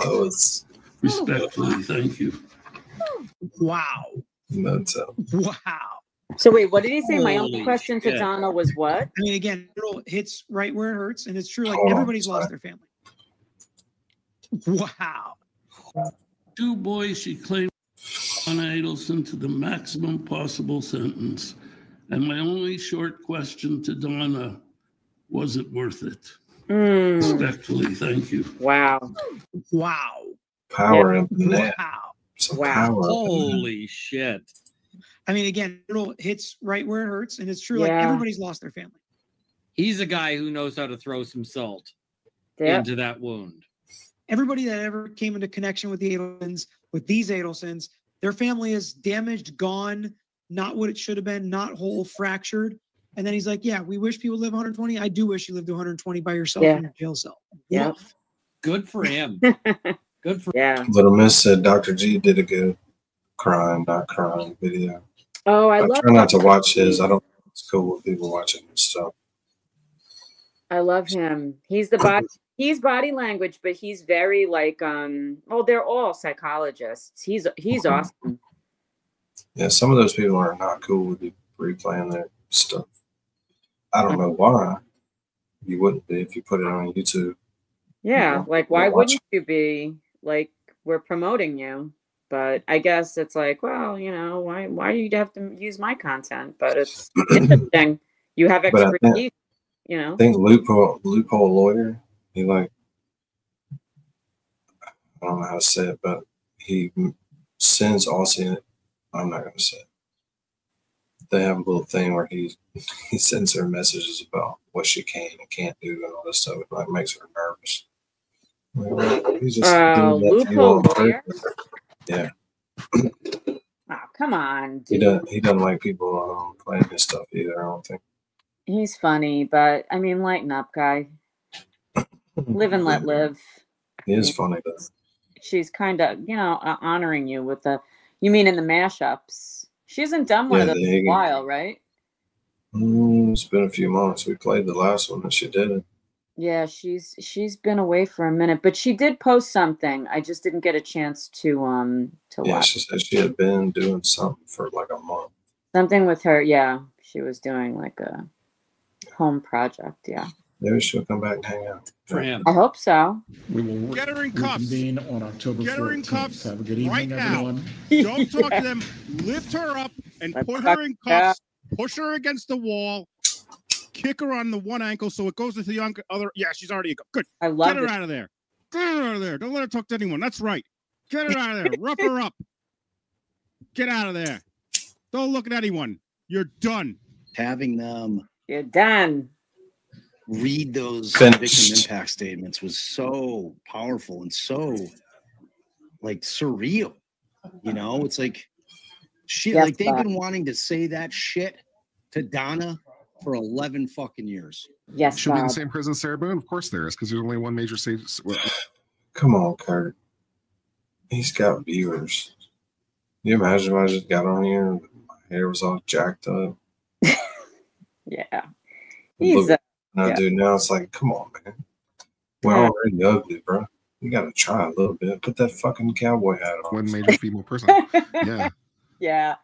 Respectfully, thank you.
Wow.
That's
Wow.
So wait, what did he say? My only
Holy
question to
shit.
Donna was what?
I mean, again, it hits right where it hurts, and it's true. Like
Hold on,
everybody's lost
sorry.
their family. Wow.
2 boys she claimed Donna Adelson to the maximum possible sentence. And my only short question to Donna, was it worth it? Respectfully, thank you.
Wow.
Wow.
Power in that.
Wow.
Some
Wow.
power up in that.
Holy shit.
I mean, again, it hits right where it hurts, and it's true. Like
Yeah.
everybody's lost their family.
He's a guy who knows how to throw some salt
Yep.
into that wound.
Everybody that ever came into connection with the Adelsons, with these Adelsons, their family is damaged, gone, not what it should have been, not whole, fractured. And then he's like, yeah, we wish people live 120. I do wish you lived 120 by yourself
Yeah.
in a jail cell.
Yeah.
Woof.
Good for him. Good for
Yeah.
Little Miss said Dr. G did a good crying, not crying video.
Oh, I
I
love
try not to
Dr.
watch
G.
his. I don't think it's cool with people watching his stuff.
I love him. He's the body. He's body language, but he's very like oh, they're all psychologists. He's awesome.
Yeah, some of those people are not cool with you replaying their stuff. I don't know why you wouldn't be if you put it on YouTube.
Yeah,
know,
like why
watch
wouldn't you be? Like, we're promoting you. But I guess it's like, well, you know, why do you have to use my content? But it's interesting. You have
But
expertise, you know.
I think loophole lawyer, he like, I don't know how to say it, but he sends Aussie, I'm not going to say it. They have a little thing where he sends her messages about what she can and can't do and all this stuff. It like makes her nervous. Like, he's just doing that to you on purpose. Yeah.
Oh, come on,
He
dude.
doesn't like people playing his stuff either, I don't think.
He's funny, but I mean, lighten up, guy. Live and let live.
He is funny though.
She's kind of, you know, honoring you with the, you mean in the mashups. She hasn't done one of those in a while, right?
It's been a few months. We played the last one and she did it.
Yeah, she's been away for a minute, but she did post something. I just didn't get a chance to
Yeah,
watch.
she said she had been doing something for like a month.
Something with her, yeah. She was doing like a home project, yeah.
Maybe she'll come back and hang out.
I hope so.
We will
Get her in cuffs.
reconvene on October
Get her in
14th.
cuffs
Have a good evening,
right now.
everyone.
Don't talk to them. Lift her up and put her in cuffs. Push her against the wall. Kick her on the one ankle so it goes into the other. Yeah, she's already good.
I love
Get her out of there. Get her out of there. Don't let her talk to anyone. That's right. Get her out of there. Rough her up. Get out of there. Don't look at anyone. You're done.
Having them
You're done.
read those
Finished.
victim impact statements was so powerful and so like surreal. You know, it's like shit.
Yes,
like they've
Bob.
been wanting to say that shit to Donna for 11 fucking years.
Yes,
She'll be in the
Bob.
same prison as Sarah Boone. Of course there is, because there's only one major state.
Come on, Kurt. He's got viewers. Can you imagine if I just got on here and my hair was all jacked up?
Yeah. He's
No, dude, now it's like, come on, man. We're already ugly, bro. You gotta try a little bit. Put that fucking cowboy hat on.
One major female person. Yeah.
Yeah.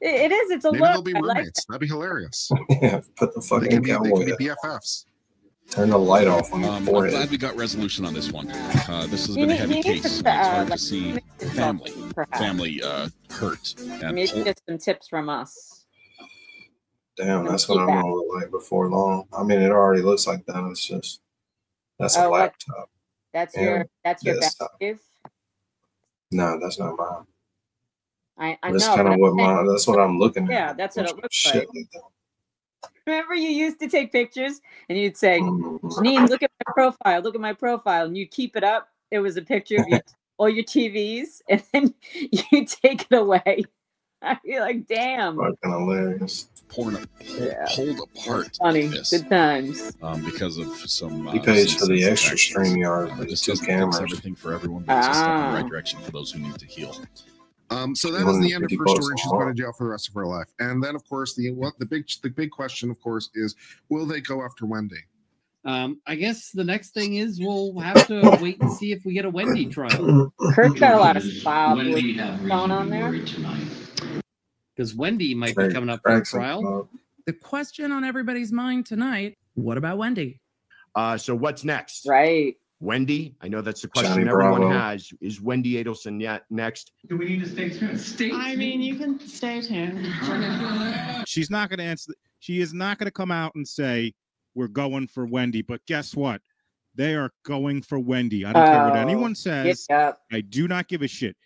It is. It's a
Maybe
look.
they'll be
I like
roommates. That'd be hilarious.
Yeah, put the
They
fucking
could be
cowboy hat.
BFFs.
Turn the light off on your
I'm
forehead.
glad we got resolution on this one. This has
You
been a
need-
heavy
you need
case.
to,
It's hard to
like,
see
make yourself
family
perhaps.
hurt. And
Maybe get some tips from us.
Damn, that's what I'm gonna look like before long. I mean, it already looks like that. It's just that's a
Oh, what?
laptop.
That's
and
your
desktop.
back.
No, that's not mine.
I
That's
know.
kind
but
of
I'm
what
saying-
that's what I'm looking at.
Yeah, that's what it looks
Shit
like. Remember, you used to take pictures and you'd say, "Janine, look at my profile. Look at my profile," and you'd keep it up. It was a picture of all your TVs, and then you take it away. You're like, "Damn."
Fucking hilarious.
pulled apart.
Funny.
This,
Good times.
because of some.
He pays for the
some
extra
actions.
StreamYard, but
This
it's two
doesn't fix
cameras.
everything for everyone, but it's a step in the
Ah.
right direction for those who need to heal.
So that is the end of her story. She's going to jail for the rest of her life. And then, of course, the big question, of course, is will they go after Wendy?
I guess the next thing is we'll have to wait and see if we get a Wendy trial.
Kurt's got a lot of Bob
Wendy
going on there.
Because Wendy might be coming up for a trial.
The question on everybody's mind tonight, what about Wendy?
So what's next?
Right.
Wendy, I know that's the question
Johnny
everyone
Bravo.
has. Is Wendy Adelson yet next?
Do we need to stay tuned?
I mean, you can stay tuned.
She's not going to answer. She is not going to come out and say we're going for Wendy. But guess what? They are going for Wendy. I don't care what anyone says. I do not give a shit.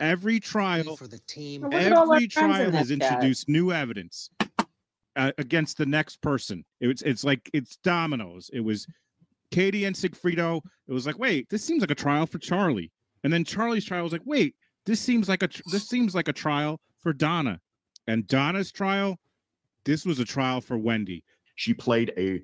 Every trial
Look at all our
every
friends
trial
in
has
that chat.
introduced new evidence against the next person. It's like it's dominoes. It was Katie and Sigfrido. It was like, wait, this seems like a trial for Charlie. And then Charlie's trial was like, wait, this seems like a trial for Donna. And Donna's trial, this was a trial for Wendy.
She played a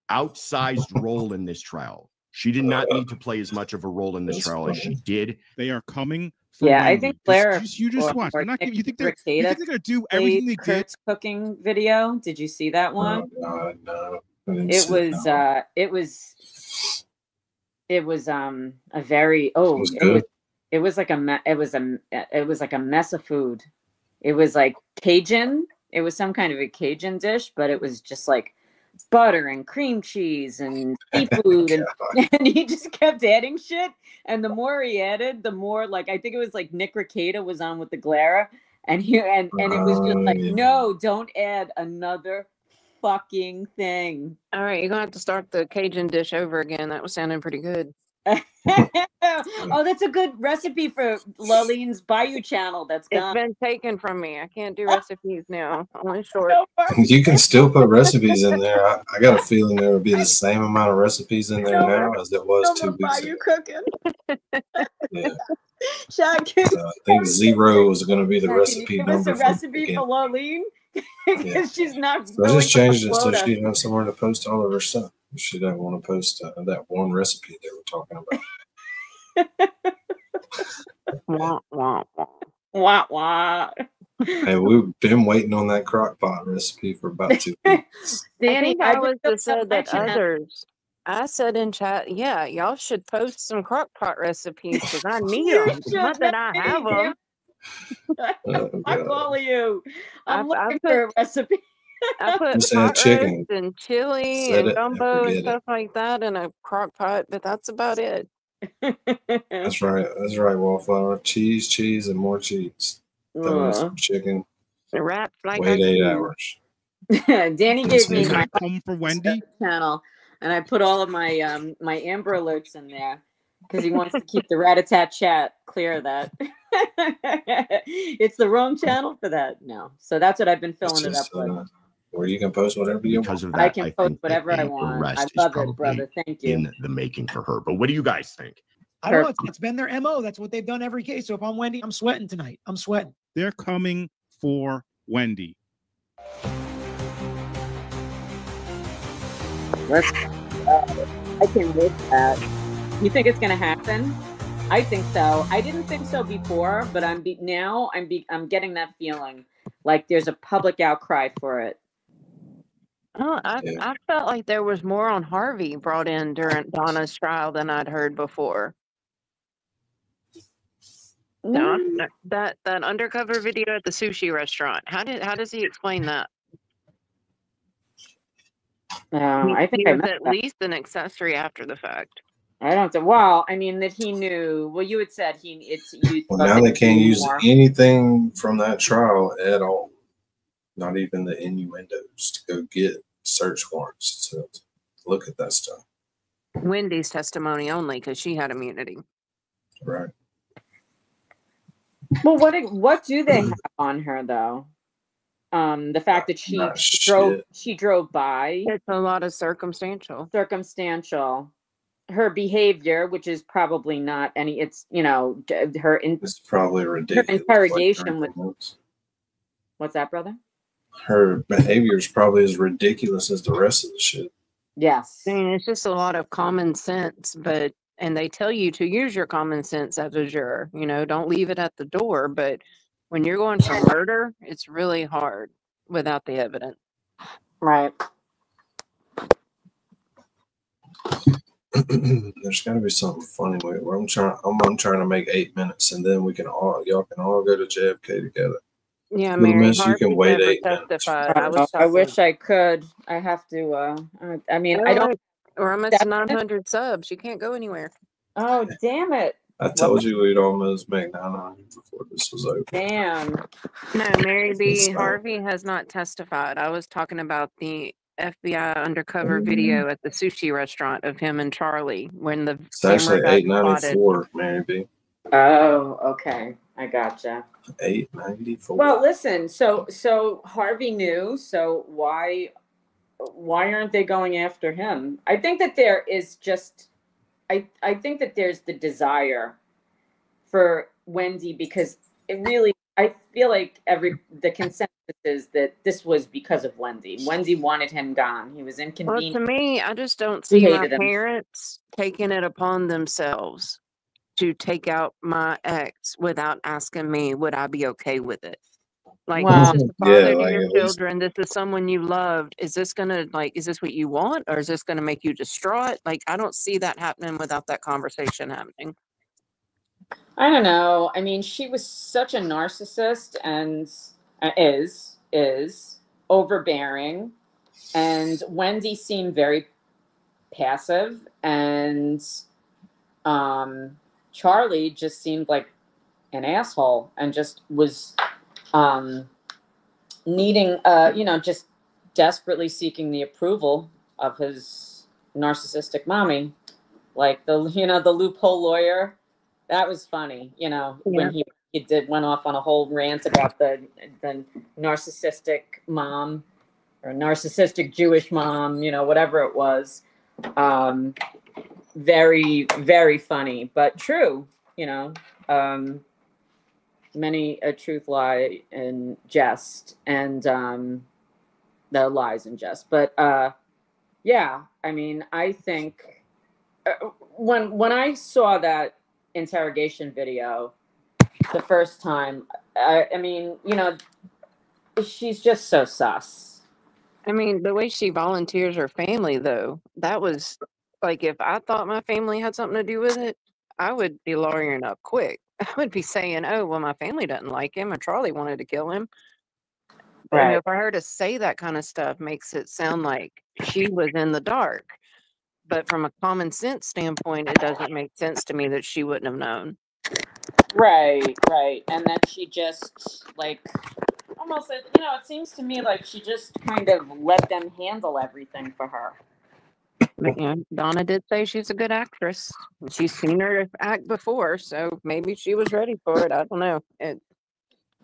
outsized role in this trial. She did not need to play as much of a role in this trial as she did.
They are coming for
Yeah, I
Wendy.
think Claire.
You just watch. I'm not, you think they're going to do everything they did?
Kurt's cooking video. Did you see that one?
No, I didn't
It
see
was.
that.
It was. A very. Oh, it was like a. It was like a mess of food. It was like Cajun. It was some kind of a Cajun dish, but it was just like butter and cream cheese and seafood, and he just kept adding shit. And the more he added, the more, like, I think it was like Nick Rekieta was on with the Glera, and it was just like, no, don't add another fucking thing.
All right, you're gonna have to start the Cajun dish over again. That was sounding pretty good.
Oh, that's a good recipe for Lalene's Bayou channel. That's
It's
gone.
been taken from me. I can't do recipes now. Only short.
You can still put recipes in there. I got a feeling there would be the same amount of recipes in there now as it was 2 weeks ago.
Bayou cooking.
Yeah.
Shaq,
I think 0 is going to be the recipe
give us
number.
a recipe for Lalene? Because she's not.
So I just changed it so
quota.
she'd have somewhere to post all of her stuff. She doesn't want to post that one recipe they were talking about.
Wah, wah, wah.
Wah, wah.
Hey, we've been waiting on that crock pot recipe for about 2 weeks.
Danny,
I was just said that others. I said in chat, yeah, y'all should post some crock pot recipes because I need them. Not that I have them.
I call you. I'm
I
looking for a recipe.
I put
Just
pot
add chicken.
roast and chili
Set
and
it and
gumbo and
forget it.
stuff like that in a crock pot, but that's about it.
That's right. That's right, Wallflower. Cheese, and more cheese. Throw in some chicken.
Wrapped like
Wait
I
8
do.
hours.
Danny gave me
Is
my
that home for Wendy?
channel, and I put all of my my Amber Alerts in there because he wants to keep the Rat-a-tat chat clear of that. It's the wrong channel for that. No, so that's what I've been filling it up with.
Where you can post whatever you want.
Of
I
that,
can
I
post
think
whatever
that
I
the
want.
arrest
I
is
love
probably
it, brother. Thank you.
in the making for her. But what do you guys think?
I don't know. It's been their MO. That's what they've done every case. So if I'm Wendy, I'm sweating tonight. I'm sweating.
They're coming for Wendy.
I can wait for that. You think it's gonna happen? I think so. I didn't think so before, but I'm getting that feeling like there's a public outcry for it.
Oh, I felt like there was more on Harvey brought in during Donna's trial than I'd heard before. That undercover video at the sushi restaurant. How does he explain that?
I think
he
I
was
missed
at
that.
least an accessory after the fact.
I don't think. Well, I mean that he knew. Well, you had said you.
Well, now they can't use anything from that trial at all. Not even the innuendos to go get search warrants to look at that stuff.
Wendy's testimony only because she had immunity.
Right.
Well, what do they have on her though? The fact that she drove by.
It's a lot of circumstantial.
Her behavior, which is probably not any. It's
It's probably ridiculous.
Her interrogation with. What's that, brother?
Her behavior is probably as ridiculous as the rest of the shit.
Yes.
I mean, it's just a lot of common sense, and they tell you to use your common sense as a juror. Don't leave it at the door. But when you're going for murder, it's really hard without the evidence.
Right.
There's got to be something funny with it where I'm trying to make 8 minutes, and then y'all can all go to JFK together.
Yeah, Mary,
you can wait 8
minutes.
I wish I could. I have to. I mean, I don't.
We're almost 900 subs. You can't go anywhere.
Oh, damn it!
I told you we'd almost make 900 before this was over.
Damn.
No, Mary B. Harvey has not testified. I was talking about the FBI undercover video at the sushi restaurant of him and Charlie when the
It's actually
camera got
894, Mary B.
Oh, okay. I gotcha.
894.
Well, listen. So Harvey knew. So why aren't they going after him? I think that there is just. I think that there's the desire for Wendy because it really. I feel like the consensus is that this was because of Wendy. Wendy wanted him gone. He was inconvenient.
Well, to me, I just don't see my parents taking it upon themselves to take out my ex without asking me, would I be okay with it? Like, this is the father to your children. This is someone you loved. Is this is this what you want? Or is this going to make you distraught? Like, I don't see that happening without that conversation happening.
I don't know. I mean, she was such a narcissist and is overbearing. And Wendy seemed very passive, and Charlie just seemed like an asshole and just was needing, just desperately seeking the approval of his narcissistic mommy. Like the loophole lawyer. That was funny, when he went off on a whole rant about the narcissistic mom or narcissistic Jewish mom, whatever it was. Very, very funny, but true, many a truth lie in jest, and the lies in jest. But yeah, I mean, I think when I saw that interrogation video the first time, I mean, she's just so sus.
I mean, the way she volunteers her family, though, that was like, if I thought my family had something to do with it, I would be lawyering up quick. I would be saying, oh, well, my family doesn't like him, and Charlie wanted to kill him. And for her to say that kind of stuff makes it sound like she was in the dark. But from a common sense standpoint, it doesn't make sense to me that she wouldn't have known.
Right. And that she just, like, almost, it seems to me like she just kind of let them handle everything for her.
But, Donna did say she's a good actress. She's seen her act before, so maybe she was ready for it. I don't know.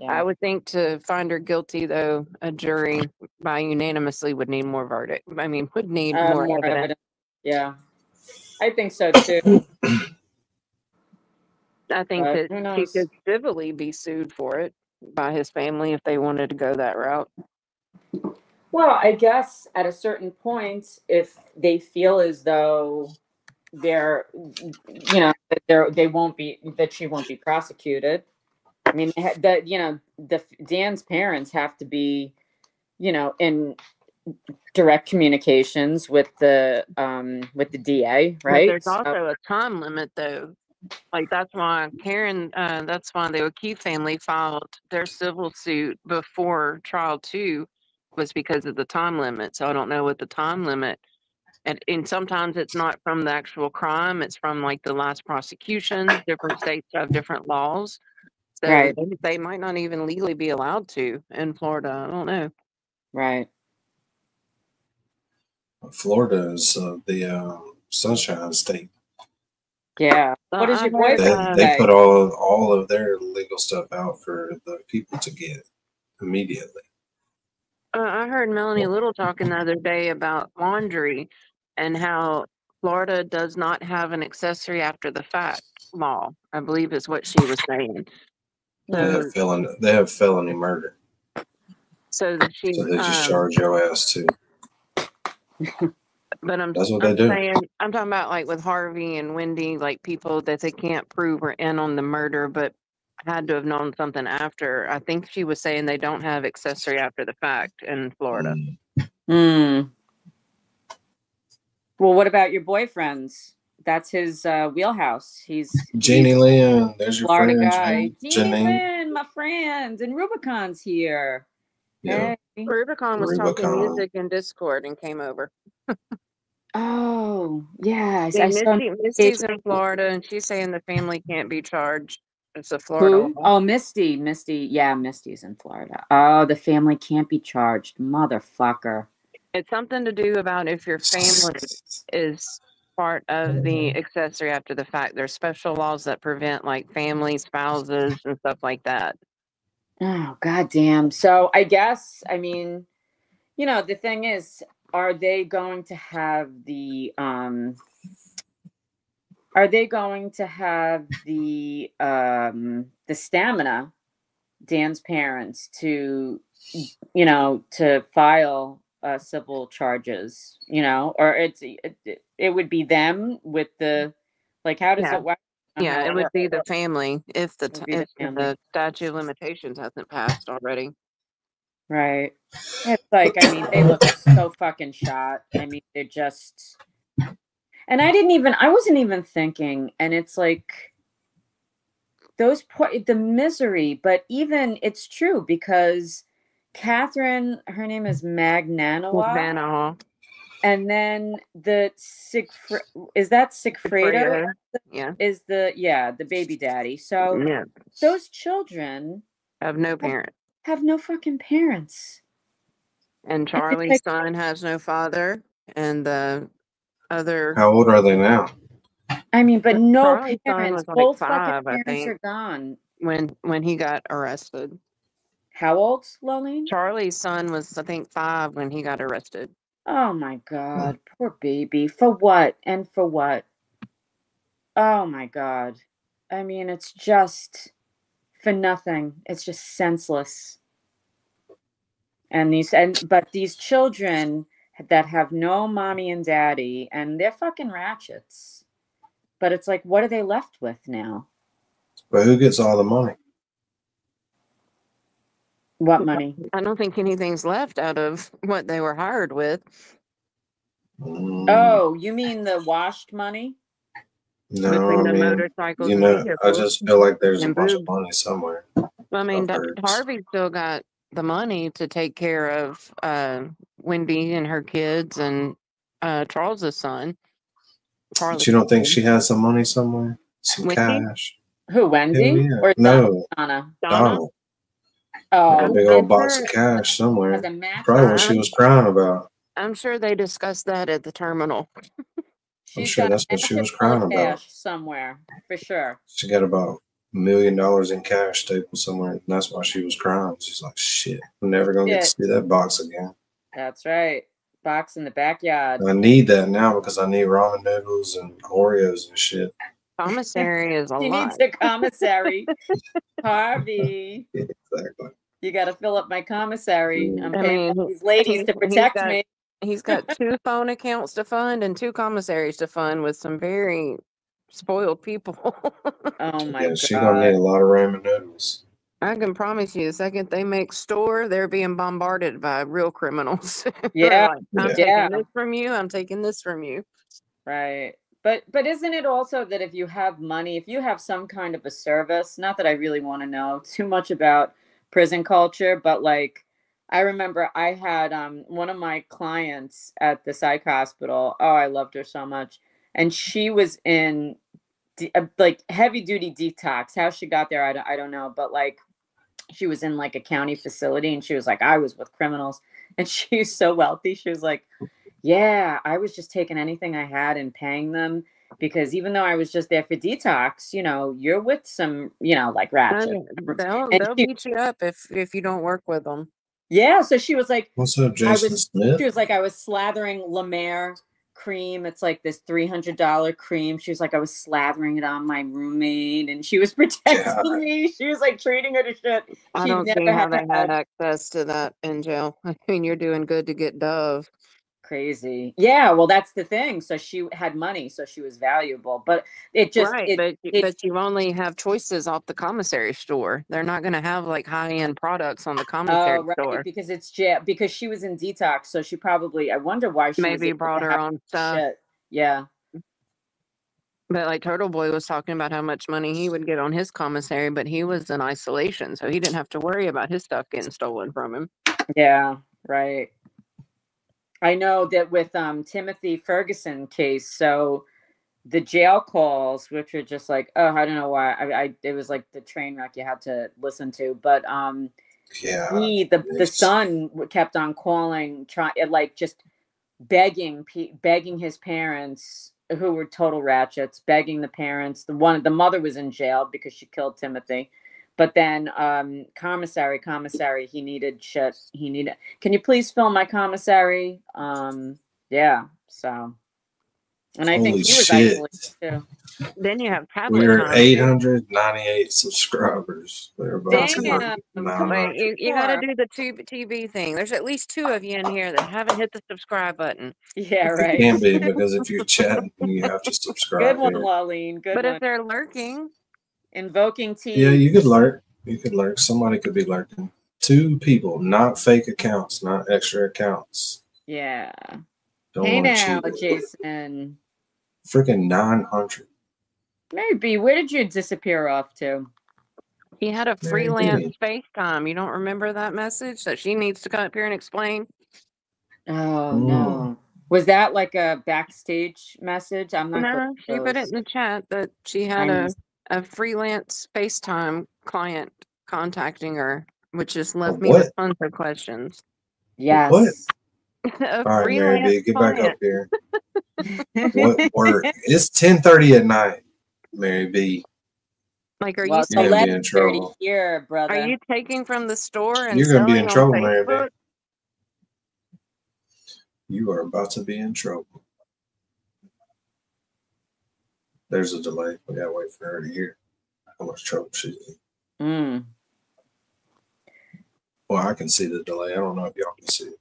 I would think to find her guilty, though, a jury by unanimously would need more verdict. I mean, would need more evidence.
Yeah, I think so too.
I think that she could civilly be sued for it by his family if they wanted to go that route.
Well, I guess at a certain point, if they feel as though that she won't be prosecuted. I mean, Dan's parents have to be, in direct communications with the DA, right?
But there's also a time limit, though. Like, that's why that's why the O'Keefe family filed their civil suit before trial 2, was because of the time limit. So I don't know what the time limit, and sometimes it's not from the actual crime, it's from like the last prosecution. Different states have different laws. So they might not even legally be allowed to in Florida. I don't know.
Right.
Florida is the Sunshine State.
Yeah. What is your boyfriend
They put all of their legal stuff out for the people to get immediately.
I heard Melanie Little talking the other day about laundry and how Florida does not have an accessory after the fact law, I believe is what she was saying.
They have felony murder.
So
they just charge your ass too.
But
That's what they do.
I'm talking about like with Harvey and Wendy, like people that they can't prove were in on the murder, but had to have known something after. I think she was saying they don't have accessory after the fact in Florida.
Well, what about your boyfriends? That's his wheelhouse. He's
Jeannie Lynn. There's your
Florida
friend,
guy. Jeannie
Janine.
Lynn, my friend, and Rubicon's here.
Yeah.
Hey.
Rubicon was talking music in Discord and came over.
Oh, yes.
Misty's in Florida, and she's saying the family can't be charged. It's a Florida
Who?
law.
Oh, Misty. Yeah, Misty's in Florida. Oh, the family can't be charged. Motherfucker.
It's something to do about if your family is part of the accessory after the fact. There's special laws that prevent like family, spouses, and stuff like that.
Oh, goddamn. So I guess, I mean, the thing is, are they going to have the stamina, Dan's parents, to file civil charges, or it would be them with the, like, how does it work?
Yeah, it would be the family if the statute of limitations hasn't passed already.
Right. It's like, I mean, they look so fucking shot. I mean, they're just, and I wasn't even thinking, and it's like the misery, but even it's true because, Catherine, her name is Magnanoa. And then the is that Sigfredo?
Yeah.
Is the baby daddy. So
Yeah.
those children
have no parent.
Have no fucking parents.
And Charlie's son has no father, and the other.
How old are they now?
I mean, but no
Charlie's son
parents.
was like
Both
5,
fucking
I
parents
think,
are gone.
when he got arrested.
How old, Lolene?
Charlie's son was, I think, 5 when he got arrested.
Oh my God, poor baby. For what? And for what? Oh my God. I mean, it's just for nothing. It's just senseless. But these children that have no mommy and daddy, and they're fucking ratchets. But it's like, what are they left with now?
But who gets all the money?
What money?
I don't think anything's left out of what they were hired with.
Oh, you mean the washed money?
No,
Between
I
the
mean,
motorcycles
you
and
know, I
vehicles
just feel like there's a
and
bunch of
boobs.
money somewhere.
I mean,
I've heard.
Harvey still got the money to take care of Wendy and her kids and Charles's son.
But you don't think she has some money somewhere? Some
Wendy?
cash?
Who, Wendy?
Hell yeah.
Or
No,
Donna?
Donald.
Oh,
A big old box of cash somewhere.
Has a mattress.
Probably what she was crying about.
I'm sure they discussed that at the terminal.
I'm sure that's what she was crying about.
Cash somewhere, for sure.
She got about $1 million in cash stapled somewhere, and that's why she was crying. She's like, "Shit, I'm never gonna get to see that box again."
That's right. Box in the backyard.
I need that now because I need ramen noodles and Oreos and shit.
Commissary is a
She
lot.
needs a commissary. Harvey.
Exactly.
You got to fill up my commissary. I'm
I
paying
mean,
these ladies to protect me.
He's got 2 phone accounts to fund and 2 commissaries to fund with some very spoiled people.
Oh my
Yeah, she's gonna need a lot of ramen noodles.
I can promise you, the second they make store, they're being bombarded by real criminals.
Yeah,
Like, I'm taking this from you. I'm taking this from you.
Right. But isn't it also that if you have money, if you have some kind of a service, not that I really want to know too much about prison culture, but like I remember I had one of my clients at the psych hospital. Oh, I loved her so much. And she was in like heavy duty detox. How she got there, I don't know, but like she was in like a county facility and she was like, I was with criminals. And she's so wealthy. She was like, yeah, I was just taking anything I had and paying them because even though I was just there for detox, you know, you're with some, you know, like ratchet.
They'll beat you up if you don't work with them.
Yeah, so she was like,
"What's up, Jason Smith?"
She was like, I was slathering La Mer cream. It's like this $300 cream. She was like, I was slathering it on my roommate, and she was protecting me. She was like treating her to shit.
I don't see how they had access to that in jail. I mean, you're doing good to get Dove.
Crazy. Yeah, well, that's the thing. So she had money, so she was valuable. But it just
but you only have choices off the commissary store. They're not going to have like high-end products on the commissary store.
Because it's jail. Because she was in detox, so she probably. I wonder why she
maybe
was
brought her own stuff.
Shit. Yeah.
But like Turtle Boy was talking about how much money he would get on his commissary, but he was in isolation, so he didn't have to worry about his stuff getting stolen from him.
Yeah. Right. I know that with Timothy Ferguson case, so the jail calls, which are just like, oh, I don't know why. It was like the train wreck you had to listen to, but the son kept on calling, like just begging his parents, who were total ratchets, begging the parents. The mother was in jail because she killed Timothy. But then commissary, he needed shit. Can you please film my commissary? Yeah, so. And I think he was isolated too.
Then you have tablet
We're
time.
898 subscribers. We're about
You got to do the TV thing. There's at least 2 of you in here that haven't hit the subscribe button.
Yeah, right.
It can be because if you're chatting, you have to subscribe.
Good one, Laleen. Good
but
one.
if they're lurking,
invoking T.
Yeah, you could lurk. You could lurk. Somebody could be lurking. 2 people, not fake accounts, not extra accounts.
Yeah.
Don't
Hey
wanna
now,
cheat.
Jason.
Freaking 900.
Maybe. Where did you disappear off to?
He had a
Mary
freelance
B.
FaceTime. You don't remember that message that she needs to come up here and explain?
Oh no. Was that like a backstage message? I'm not good
No,
at
she put it
those.
in the chat that she
I
had
missed.
a freelance FaceTime client contacting her, which just
A
left me with
what?
tons of questions.
A what?
Yes.
A
All right, Mary
freelance
B, get back up
client.
here. What work? It's 10:30 at night, Mary B.
Like, are
Well,
you
it's
You're gonna be in
11:30
trouble.
here,
are
brother.
you taking from the store and
You're gonna be in
selling on
trouble, Mary B.
Facebook?
You are about to be in trouble. There's a delay. We gotta wait for her to hear how much trouble she's in.
Mm.
Well, I can see the delay. I don't know if y'all can see it.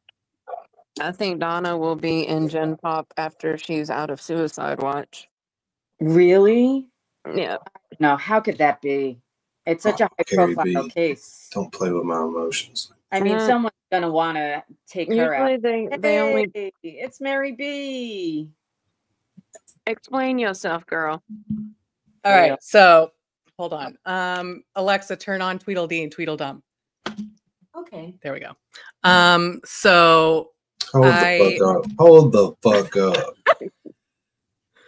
I think Donna will be in Gen Pop after she's out of Suicide Watch.
Really?
Yeah.
No, how could that be? It's such a high
Carrie
profile
B,
case.
don't play with my emotions.
I mean, someone's gonna want to take her out.
Usually they only
It's Mary B.
explain yourself, girl.
All right, so hold on. Alexa, turn on Tweedledee and Tweedledum.
Okay.
There we go. So
Hold the fuck up. Hold the fuck up.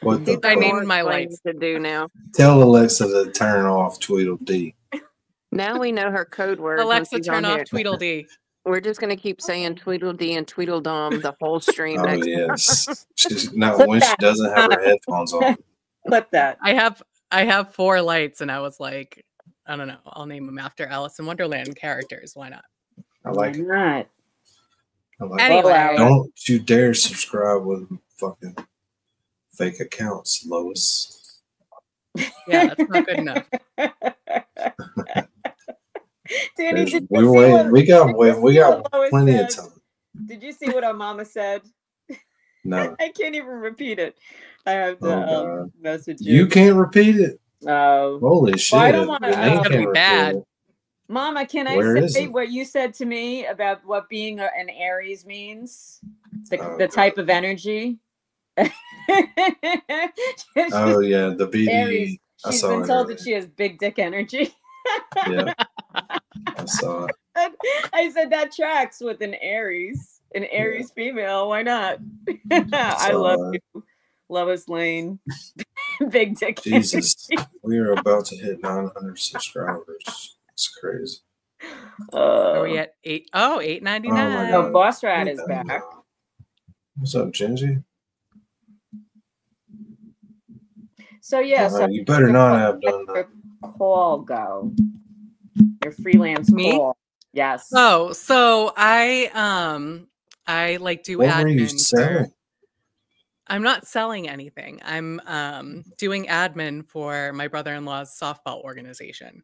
What the
I
fuck?
named my lights.
To do now.
Tell Alexa to turn off Tweedledee.
Now we know her code word. when
Alexa,
she's
turn
on
off
here.
Tweedledee.
We're just gonna keep saying Tweedledee and Tweedledum the whole stream.
Oh
next
yes. She's not when she doesn't have her headphones on.
Clip that.
I have 4 lights, and I was like, I don't know. I'll name them after Alice in Wonderland characters. Why not?
I like it.
Not.
I like
Anyway.
it. Don't you dare subscribe with fucking fake accounts, Lois.
Yeah, that's not good enough.
Danny, did you
We're
see
waiting. We got
Lois
plenty of
said?
time.
Did you see what our mama said?
No.
I can't even repeat it. I have to
God.
message you.
You can't repeat it?
Oh.
Holy shit.
Well, I don't want
Jane
to.
can't repeat
bad.
it.
Mama, can I
Where is
say
it?
what you said to me about what being an Aries means? The
Oh,
type of energy.
Oh yeah, the BDE.
Aries.
I
She's
saw
been
it
told
earlier.
that she has big dick energy.
Yeah. I saw it.
I said that tracks with an Aries female. Why not? I love you, Lois Lane. Big dick.
Jesus. We are about to hit 900 subscribers. It's crazy.
Are we at 8? Oh, $8.99.
Oh, Boss Rat is back.
What's up, Gingy?
So yeah, so
You better not have done that.
Call go. Your freelance call. Yes.
Oh, so I like do
What were you
admin
selling?
I'm not selling anything. I'm doing admin for my brother-in-law's softball organization.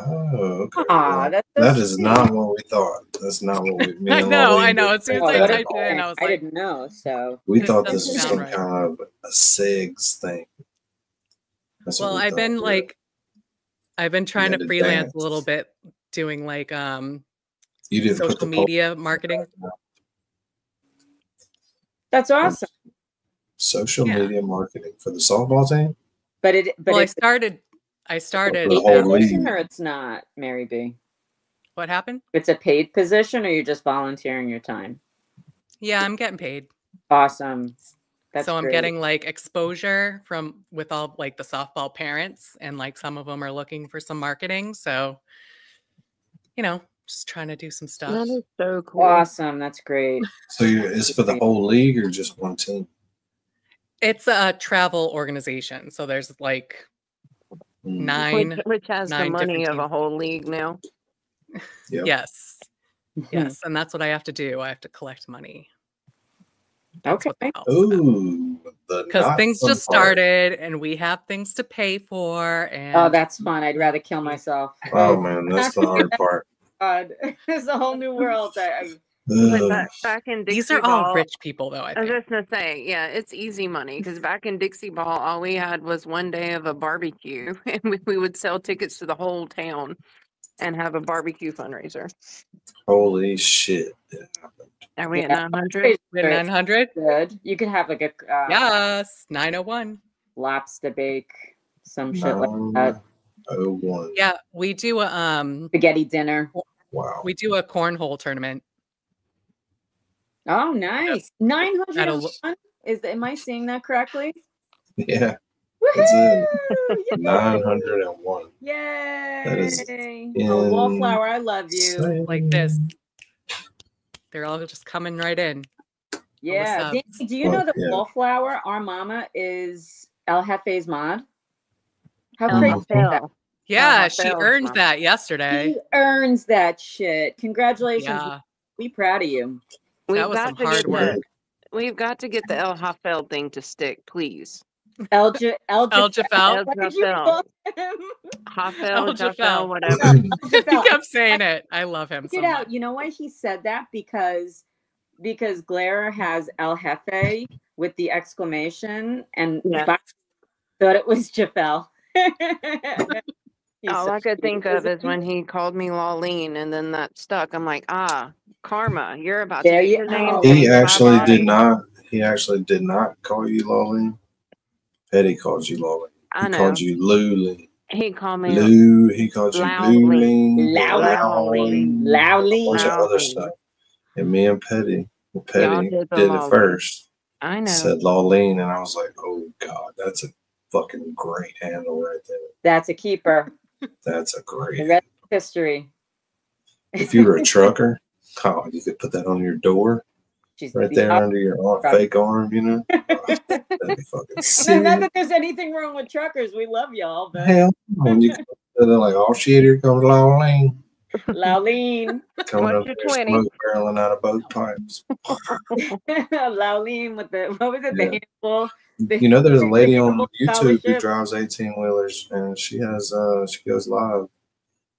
Oh, okay.
Aw,
Well,
that's
that is not what we thought. That's not what we. Me
I
and
know,
Lolene
I know.
did
As soon as
think
I
that
typed
at
it in,
all.
I was
I
like,
didn't know. So
We
this
thought this
doesn't
was
sound
some
right.
kind of a SIGs thing. That's what
well,
we
I've
thought,
been
yeah.
like, I've been trying
had
to
to
freelance
dance.
a little bit, doing like
You didn't put
social
the poll
media marketing.
that's awesome.
social
Yeah.
media marketing for the softball team.
But
Well, I
it's
started
For
a
the whole
position
league.
or it's not, Mary B.
What happened?
It's a paid position, or you're just volunteering your time.
Yeah, I'm getting paid.
Awesome. That's
so I'm
great.
getting like exposure with all like the softball parents, and like some of them are looking for some marketing. So, just trying to do some stuff.
That is so cool.
Awesome. That's great.
So it's for the whole league or just one team?
It's a travel organization. So there's like
which has the
nine
money
different
of a
teams.
whole league now.
Yep.
Yes. Yes. And that's what I have to do. I have to collect money.
Okay.
Ooh,
because things just started and we have things to pay for. And
Oh, that's fun. I'd rather kill myself.
Oh man, that's the hard part.
God, it's a whole new world.
Back in Dixie
these are
Ball,
all rich people, though. I
was
think.
just gonna say, yeah, it's easy money because back in Dixie Ball, all we had was one day of a barbecue, and we would sell tickets to the whole town and have a barbecue fundraiser.
Holy shit!
Are we at 900?
We're at 900.
Good. You could have like a
yes, 901
lobster bake, some shit like that.
01.
Yeah, we do a
spaghetti dinner.
Wow.
We do a cornhole tournament.
Oh, nice. 901. Am I seeing that correctly?
Yeah. That's
Woohoo!
it. 901.
Yay!
That is
Oh, Wallflower, I love you.
Like this. They're all just coming right in.
Yeah.
All the
Danny, do you know that Wallflower, our mama, is El Jefe's mod? How crazy is that?
Yeah, she earned that yesterday.
She earns that shit. Congratulations.
Yeah.
We proud of you.
That was some hard work.
We've got to get the El Hafel thing to stick, please.
El
Jafel?
What did you call him?
Hafel, Jafel,
Jafel.
whatever.
He kept saying it. I love him so
Figured
much.
out. You know why he said that? Because Glare has El Jefe with the exclamation, and Bob thought it was Jafel.
All I could think of is when he called me Lawleen, and then that stuck. I'm like, karma. You're about to
There
get
you
your name.
go.
He
changed in my
actually
body.
did not. He actually did not call you Lolly. Petty called you Lolly.
I
He
know.
called you Luli.
He called me
Lou. He called you
Lowling.
Luli.
Lowling.
A bunch of other
Lowling.
stuff. And me and Petty,
Y'all did the
did it
Lolling.
first.
I know.
Said Lawleen, and I was like, oh God, that's a fucking great handle right there.
That's a keeper.
That's a great.
The rest is history.
If you were a trucker, you could put that on your door, right there under your fake arm, you know. That'd be fucking sick.
Not that there's anything wrong with truckers. We love y'all, but
Hell, when you they're like, oh shit, here comes Lawleen.
Lowleen.
Coming up there, smoke barreling out of both pipes.
Lowleen with the, what was it, the handful?
You know, there's a lady on
handful
YouTube
scholarship?
who drives 18-wheelers, and she has she goes live,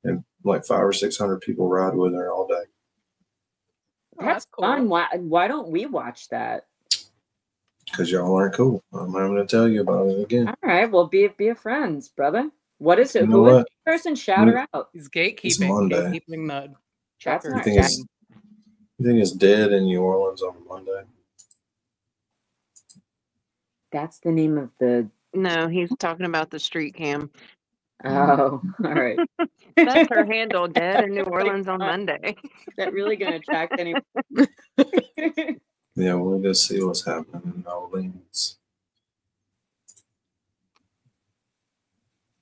and like 500 or 600 people ride with her all day.
That's fun. Why don't we watch that?
Because y'all aren't cool. I'm having to tell you about it again.
All right, well, be a friends, brother. What is it?
You know
Who is
what?
the person? Shout her out.
He's
It's
gatekeeping.
Monday.
Gatekeeping the
That's
trucker.
not
You think it's dead in New Orleans on Monday?
That's the name of the.
No, he's talking about the street cam.
Oh, all right.
That's her handle, dead in New Orleans on Monday.
Is that really going to attract anyone?
Yeah, we'll just see what's happening in New Orleans.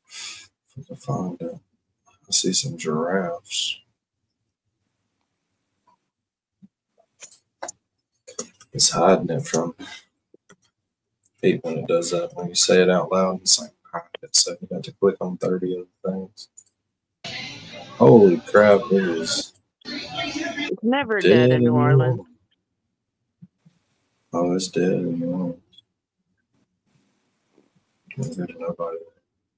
If I can find it. I see some giraffes. It's hiding it from Pete when it does that. When you say it out loud, it's like, so you have to click on 30 other things. Holy crap, it is
It's never dead in New Orleans.
Oh, it's dead in New Orleans. There's nobody.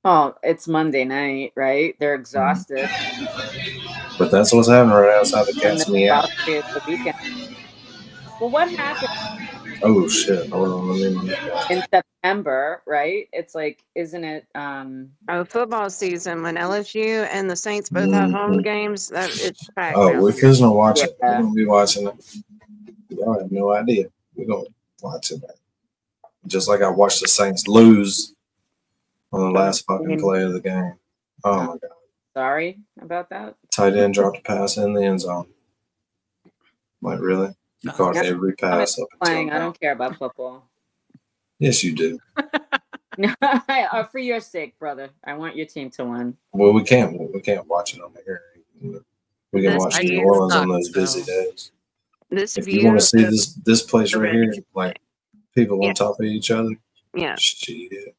Oh, it's Monday night, right? They're exhausted.
But that's what's happening right outside the cat's meow.
It's the weekend. Well, what happened
Oh shit! Hold on, let me.
in September, right? It's like, isn't it?
Football season when LSU and the Saints both have home games. It's packed.
Oh,
now.
we're gonna watch it. We're
Yeah.
gonna be watching it. Y'all have no idea. We're gonna watch it. Just like I watched the Saints lose on the last fucking play of the game. Oh my god!
Sorry about that.
Tight end dropped a pass in the end zone. Like really? You caught every pass up until
Playing. I
now.
don't care about football.
Yes, you do.
No, for your sake, brother. I want your team to win.
Well, we can't watch it on the air. We can
This
watch New
view
Orleans on
sucks,
those busy days.
This
If you
view
want to see
of
this place right here,
ridge.
like people
Yeah.
on top of each other.
Yeah.
Shit.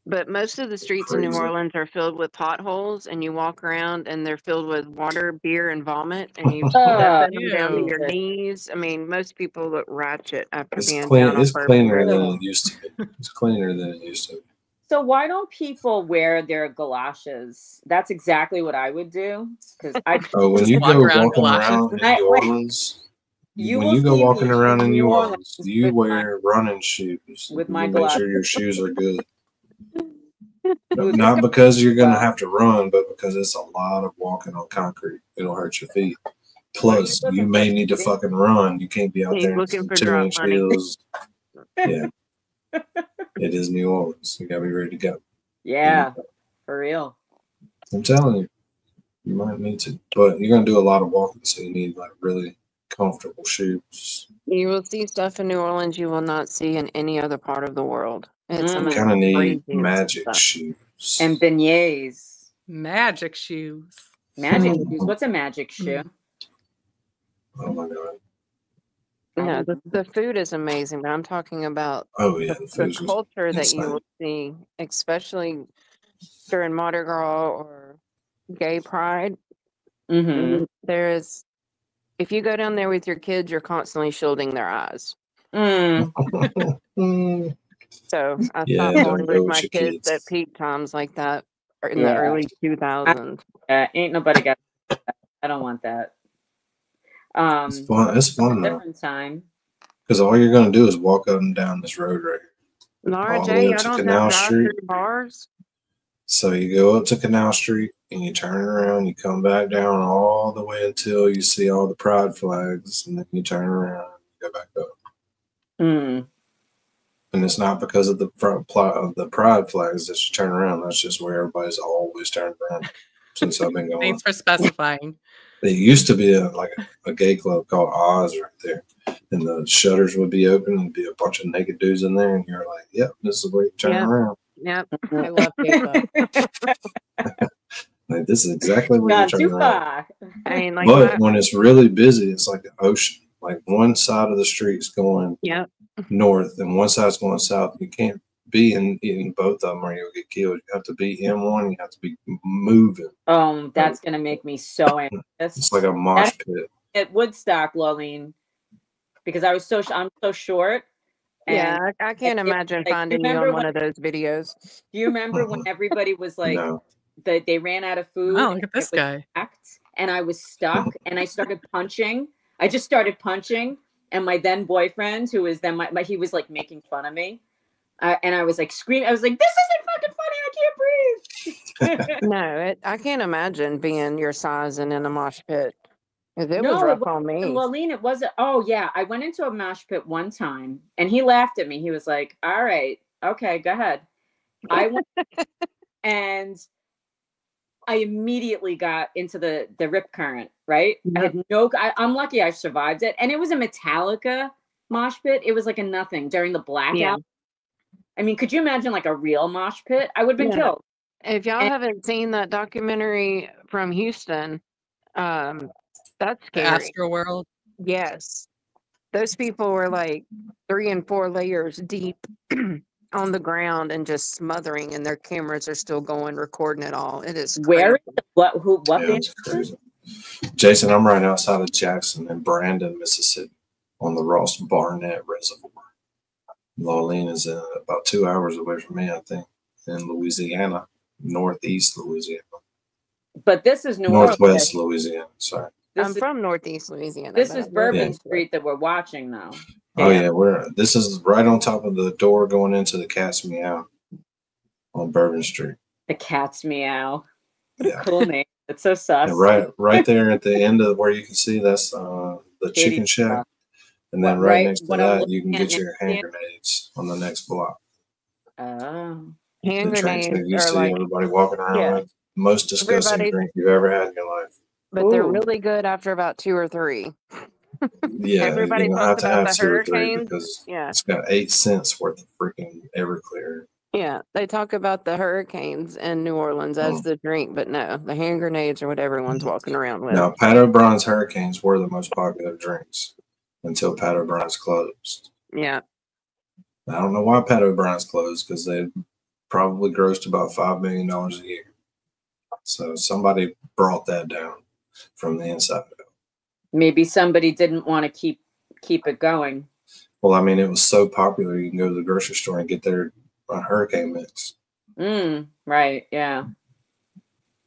But most of the streets in New
Crazy.
Orleans are filled with potholes, and you walk around and they're filled with water, beer, and vomit, and you step in them down to your knees. I mean, most people look ratchet after
It's
being
clean.
down on
It's
Bourbon
cleaner
Road.
than it used to be. It's cleaner than it used to be.
So why don't people wear their galoshes? That's exactly what I would do. Because I
Oh, when you go walking around in New Orleans,
You
when
will
you go
see
walking
me
around in
in
New
New
Orleans,
Orleans
you
with
wear running shoes.
with
You
my
make sure
galoshes.
your shoes are good. Not because you're gonna have to run, but because it's a lot of walking on concrete. It'll hurt your feet. Plus, you may need to fucking run. You can't be out
He's
there in
looking for drop
2-inch
money.
heels. Yeah, it is New Orleans. You gotta be ready to go.
Yeah, for real.
I'm telling you, you might need to, but you're gonna do a lot of walking, so you need like really comfortable shoes.
You will see stuff in New Orleans you will not see in any other part of the world. It's
You
amazing.
kind of need
Crazy
magic
stuff.
shoes.
And beignets.
Magic shoes.
Magic shoes. What's a magic shoe?
Oh my god.
No, the food is amazing, but I'm talking about
Oh yeah,
the culture that you will see, especially during Mardi Gras or Gay Pride.
Mm-hmm.
There is, if you go down there with your kids, you're constantly shielding their eyes.
Mm.
So I
Yeah,
stopped
don't
going
go
with my
with your
kids at peak times like that in the
Yeah.
early 2000s.
Ain't nobody got that. I don't want that.
It's fun. It's fun though,
Different time.
because all you're gonna do is walk up and down this road right here,
Laura
all the way
J,
up
I
to
don't
Canal
drive
Street.
through bars.
So you go up to Canal Street and you turn around, you come back down all the way until you see all the pride flags, and then you turn around and go back up.
Mm.
And it's not because of the pride flags that you turn around. That's just where everybody's always turned around since I've been going.
Thanks for specifying.
There used to be a gay club called Oz right there, and the shutters would be open and be a bunch of naked dudes in there, and you're like, "Yep, this is where you turn around."
Yep, I love gay club.
Like, this is exactly where you
Not
turn
too
around.
far.
I mean, like,
But when it's really busy, it's like an ocean. Like one side of the street's going north and one side's going south. You can't be in both of them or you'll get killed. You have to be in one. You have to be moving.
That's gonna make me so anxious.
It's like a mosh pit.
At Woodstock, Lolene, because I'm so short.
Yeah,
and
I can't imagine finding you on one of those videos.
Do you remember when everybody was like, they ran out of food?
Oh, look at this guy.
Packed, and I was stuck, and I started punching. I just started punching, and my then boyfriend, who was then he was like making fun of me, and I was like screaming. I was like, "This isn't fucking funny! I can't breathe."
No, I can't imagine being your size and in a mosh pit. 'Cause it was
No,
rough on me.
Lolene, it wasn't. Oh yeah, I went into a mosh pit one time, and he laughed at me. He was like, "All right, okay, go ahead." I went, and I immediately got into the rip current. Right, I had I'm lucky I survived it, and it was a Metallica mosh pit. It was like a nothing during the blackout.
Yeah.
I mean, could you imagine like a real mosh pit? I would have been killed.
If y'all haven't seen that documentary from Houston, that's scary.
Astro World.
Yes. Those people were like 3 and 4 layers deep on the ground and just smothering, and their cameras are still going, recording it all. It is
Where?
crazy.
What?
Yeah, it's crazy. Jason, I'm right outside of Jackson in Brandon, Mississippi, on the Ross Barnett Reservoir. Lolene is about 2 hours away from me, I think, in Louisiana, northeast Louisiana.
But this is
Northwest Louisiana. Sorry.
I'm from Northeast Louisiana.
This is Bourbon Street that we're watching now.
Oh yeah, this is right on top of the door going into the Cat's Meow on Bourbon Street.
The Cat's Meow. What a cool name. It's so sus.
And right there at the end of where you can see that's the chicken shack. And then right next to that you can get your hand grenades on the next block.
Oh.
Hand
grenades that you
are
see everybody walking around with. Most disgusting drink you've ever had in your life.
But they're really good after about 2 or 3.
Yeah,
everybody
you have
talks
to
about
have
the
2 or 3
hurricanes.
because
Yeah.
it's got 8 cents worth of freaking Everclear.
Yeah, they talk about the hurricanes in New Orleans as the drink, but no, the hand grenades are what everyone's walking around with.
Now, Pat O'Brien's Hurricanes were the most popular drinks until Pat O'Brien's closed.
Yeah.
I don't know why Pat O'Brien's closed because they probably grossed about $5 million a year. So somebody brought that down from the inside out.
Maybe somebody didn't want to keep it going.
Well, I mean, it was so popular you can go to the grocery store and get their hurricane mix.
Right, yeah.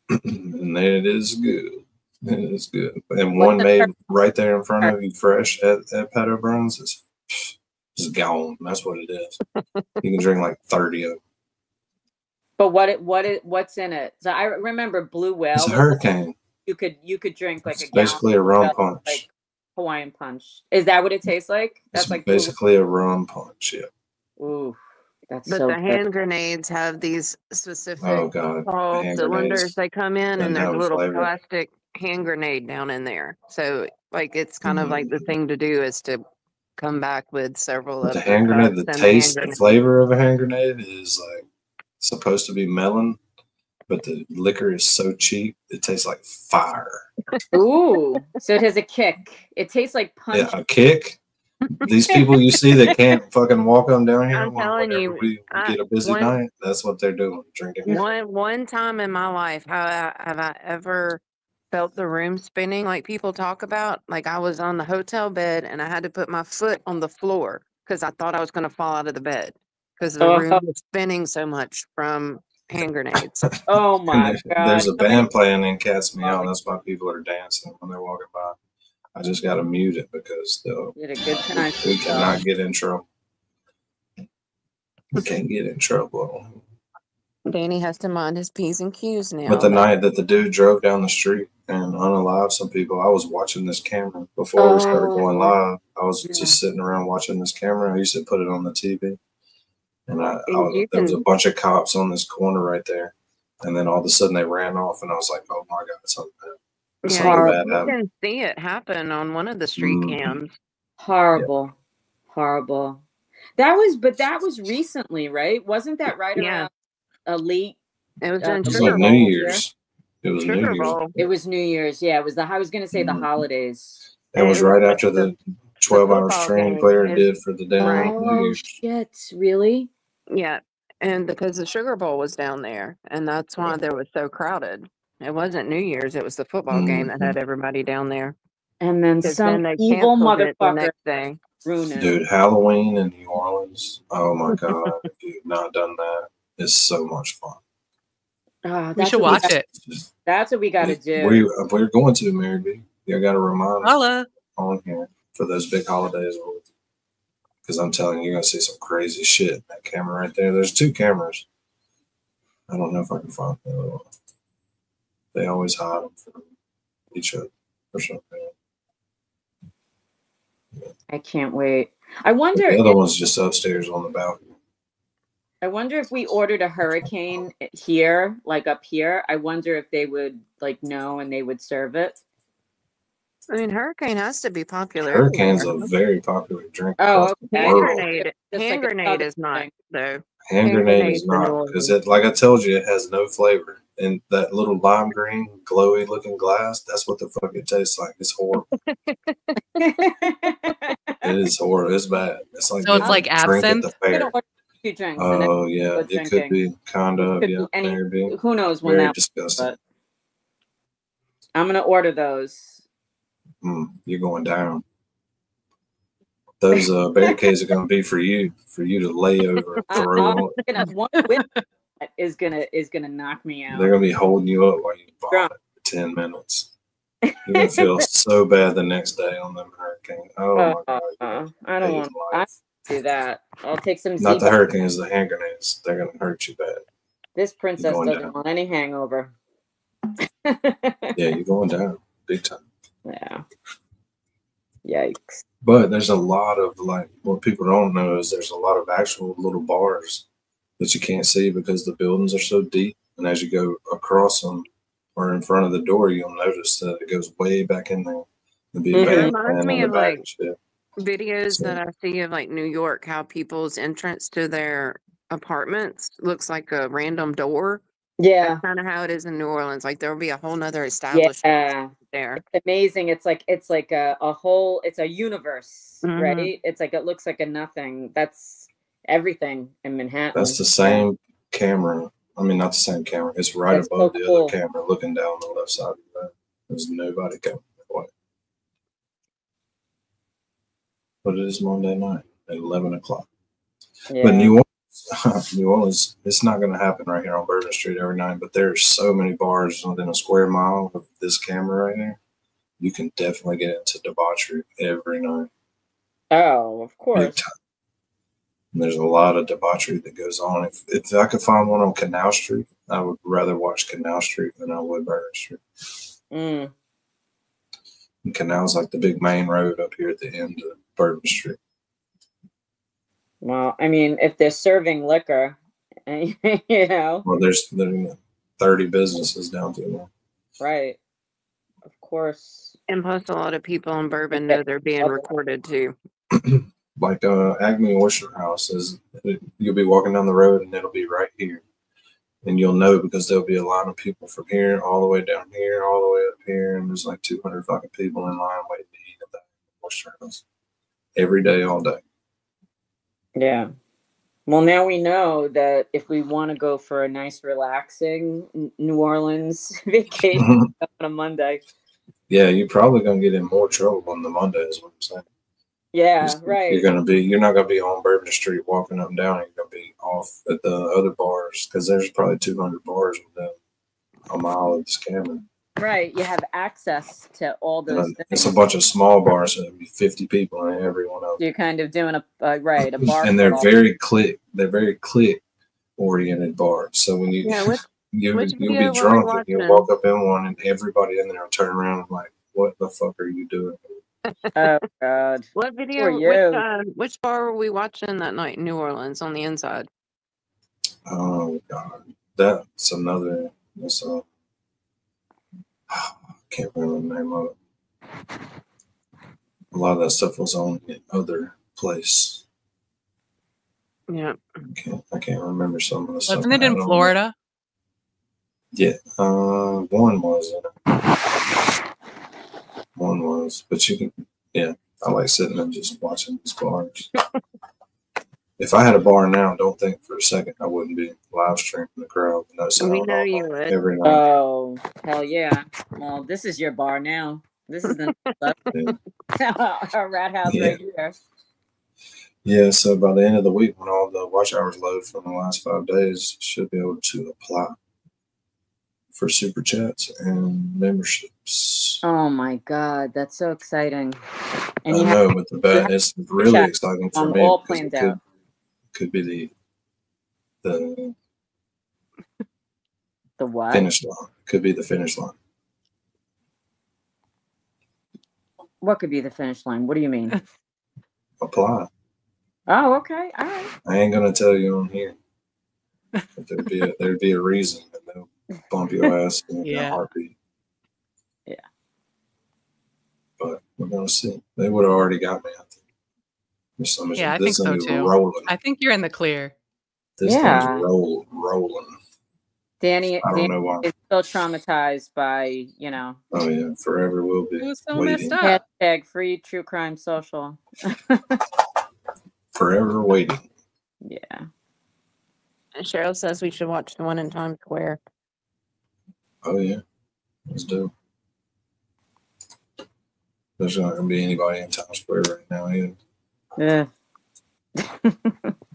And it is good. It is good. And one made right there in front of you fresh at Pat O'Brien's is gone. That's what it is. You can drink like 30 of them.
But what's in it? So I remember Blue Whale.
It's a hurricane.
You could drink like
it's basically a rum punch.
Like Hawaiian punch. Is that what it tastes like? That's
it's
like
basically a rum punch, yeah.
Ooh. That's
But
so
the
good.
hand grenades have these specific
Oh God,
tall
hand
cylinders.
grenades
They come in,
that
and there's a
have
little
flavor.
plastic hand grenade down in there. So, like, it's kind of like the thing to do is to come back with several
But
of
the
the
hand grenade,
cups
the
and the hand
taste, the
grenade.
flavor of a hand grenade is like supposed to be melon, but the liquor is so cheap it tastes like fire.
Ooh, so it has a kick. It tastes like punch.
Yeah, a kick. These people you see that can't fucking walk them down here
I'm telling
whenever
you,
we get a busy night, that's what they're doing, drinking.
one time in my life, have I ever felt the room spinning like people talk about? Like I was on the hotel bed and I had to put my foot on the floor because I thought I was going to fall out of the bed because the room was spinning so much from hand grenades.
Oh
And
my
there's
God.
a band playing in Cats Me Out. That's why people are dancing when they're walking by. I just got to mute it because
You had a good time.
we cannot get in trouble. We can't get in trouble.
Danny has to mind his P's and Q's now.
But the night that the dude drove down the street and unalived some people, I was watching this camera before we started going live. I was just sitting around watching this camera. I used to put it on the TV. And there was a bunch of cops on this corner right there. And then all of a sudden they ran off and I was like, oh my God, something bad. Something bad
You
happened.
can see it happen on one of the street cams.
Horrible. Horrible. That was recently, right? Wasn't that right around a late?
It was
It was like New Year's. It was New Year's.
It was New Year's. Yeah, it was I was going to say the holidays.
It was right after the 12-hour stream Claire did for the day of New
Oh
Year's.
shit! Really?
Yeah, and because the Sugar Bowl was down there, and that's why there was so crowded. It wasn't New Year's; it was the football game that had everybody down there.
And then some
they
evil
canceled it the
motherfucker
next day.
ruined it.
Dude, Halloween in New Orleans. Oh my God. If you've not done that, it's so much fun.
We should watch it.
That's what we got to do.
We're going to, Mary B. You got to remind us
Holla.
on here for those big holidays. Because I'm telling you, you're going to see some crazy shit in that camera right there. There's 2 cameras. I don't know if I can find the other one. They always hide them from each other or something.
I can't wait. I wonder.
The other one's just upstairs on the balcony.
I wonder if we ordered a hurricane here, like up here. I wonder if they would like know and they would serve it.
I mean, hurricane has to be popular.
Hurricane's
everywhere.
a very popular drink.
Oh,
okay.
Hand grenade is not though.
Hand grenade is not because it, like I told you, it has no flavor. And that little lime green, glowy looking glass, that's what the fuck it tastes like. It's horrible. It is horrible. It's bad. It's like
So it's like absinthe?
At the fair.
2 drinks.
Oh yeah, it could be kind of. Yeah, maybe.
Who knows when
Very
that?
disgusting.
But I'm gonna order those.
You're going down. Those barricades are going to be for you to lay over.
One whip is gonna knock me out.
They're going to be holding you up while you vomit for 10 minutes. You're going to feel so bad the next day on them hurricanes. Oh my God!
I don't want to do that. I'll take some.
Not the hurricanes, the hand grenades. They're going to hurt you bad.
This princess doesn't want any hangover.
Yeah, you're going down big time.
Yeah. Yikes.
But there's a lot of, like, what people don't know is there's a lot of actual little bars that you can't see because the buildings are so deep. And as you go across them or in front of the door, you'll notice that it goes way back in there.
It reminds me of like videos that I see of like New York, how people's entrance to their apartments looks like a random door.
Yeah.
That's kind of how it is in New Orleans. Like there will be a whole nother establishment there.
It's amazing. It's like a whole, it's a universe, right? It's like, it looks like a nothing. That's everything in Manhattan.
That's the same camera. I mean, not the same camera. It's right above the other camera looking down the left side of the road. There's nobody coming that way. But it is Monday night at 11 o'clock. Yeah. But New Orleans, it's not going to happen right here on Bourbon Street every night, but there's so many bars within a square mile of this camera right here. You can definitely get into debauchery every night.
Oh, of course.
And there's a lot of debauchery that goes on. If I could find one on Canal Street, I would rather watch Canal Street than I would Bourbon Street. And Canal's like the big main road up here at the end of Bourbon Street.
Well, I mean, if they're serving liquor, you know.
Well, there's 30 businesses down there.
Right. Of course.
And plus, a lot of people in Bourbon know they're being recorded too.
Like Acme Oyster House you'll be walking down the road and it'll be right here. And you'll know because there'll be a line of people from here all the way down here, all the way up here, and there's like 200 fucking people in line waiting to eat at that oyster house every day, all day.
Yeah. Well, now we know that if we want to go for a nice, relaxing New Orleans vacation on a Monday.
Yeah, you're probably gonna get in more trouble on the Monday, is what I'm saying.
Yeah, right.
You're not gonna be on Bourbon Street walking up and down. You're gonna be off at the other bars because there's probably 200 bars within a mile of this cabin.
Right. You have access to all those things.
It's a bunch of small bars, so there'll be 50 people in every one of them.
You're kind of doing a bar.
And they're very click oriented bars. So when you'll be drunk and you'll walk up in one and everybody in there will turn around and like, what the fuck are you doing?
Oh God.
What video? Which bar were we watching that night in New Orleans on the inside?
Oh God, that's another. I can't remember the name of it. A lot of that stuff was on the other place.
Yeah.
I can't remember some of the stuff.
Wasn't it in Florida?
Yeah. One was. One was, but you can. Yeah, I like sitting and just watching these bars. If I had a bar now, don't think for a second I wouldn't be live streaming the crowd.
We know you would.
Every night.
Oh, hell yeah. Well, this is your bar now. This is the our rat house right here.
Yeah, so by the end of the week, when all the watch hours load from the last 5 days, should be able to apply for super chats and memberships.
Oh my God, that's so exciting!
And I know, but it's really exciting for me.
All planned out.
Could be the
what?
Finish line. Could be the finish line.
What could be the finish line? What do you mean?
Apply.
Oh, okay. All right.
I ain't gonna tell you on here. But there'd be a reason, and they'll bump your ass in a heartbeat.
Yeah.
But we're gonna see. They would have already got me. I think.
Yeah, I think so too.
Rolling.
I think you're in the clear.
This thing's rolling.
Danny
I don't know why.
is still traumatized by,
Oh yeah, forever will be.
It was so
waiting.
messed up.
Hashtag free true crime social.
Forever waiting.
Yeah.
And Cheryl says we should watch the one in Times Square.
Oh yeah, let's do. There's not gonna be anybody in Times Square right now either.
Yeah.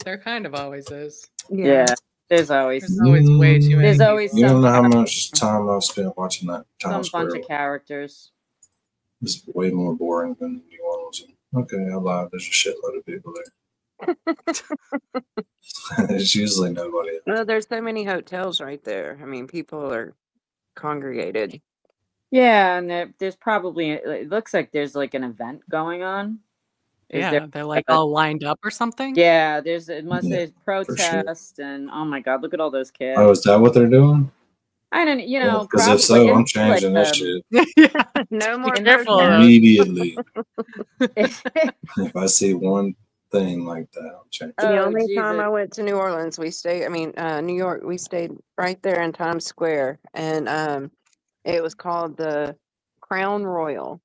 There kind of always is.
Yeah. There's always
way too many.
There's always
You don't know how much time I've spent watching that Times
some
Square.
bunch of characters.
It's way more boring than New Orleans. Okay, I lied. There's a shitload of people there. There's usually nobody.
No, there's so many hotels right there. I mean, people are congregated.
Yeah, and there's probably, it looks like there's like an event going on.
They're like all lined up or something.
Yeah, there's protest and oh my God, look at all those kids.
Oh, is that what they're doing?
I don't,
Because if so, I'm changing this shit
No more
immediately. If I see one thing like that, I'll change.
The only time I went to New Orleans, New York, we stayed right there in Times Square, and it was called the Crown Royal.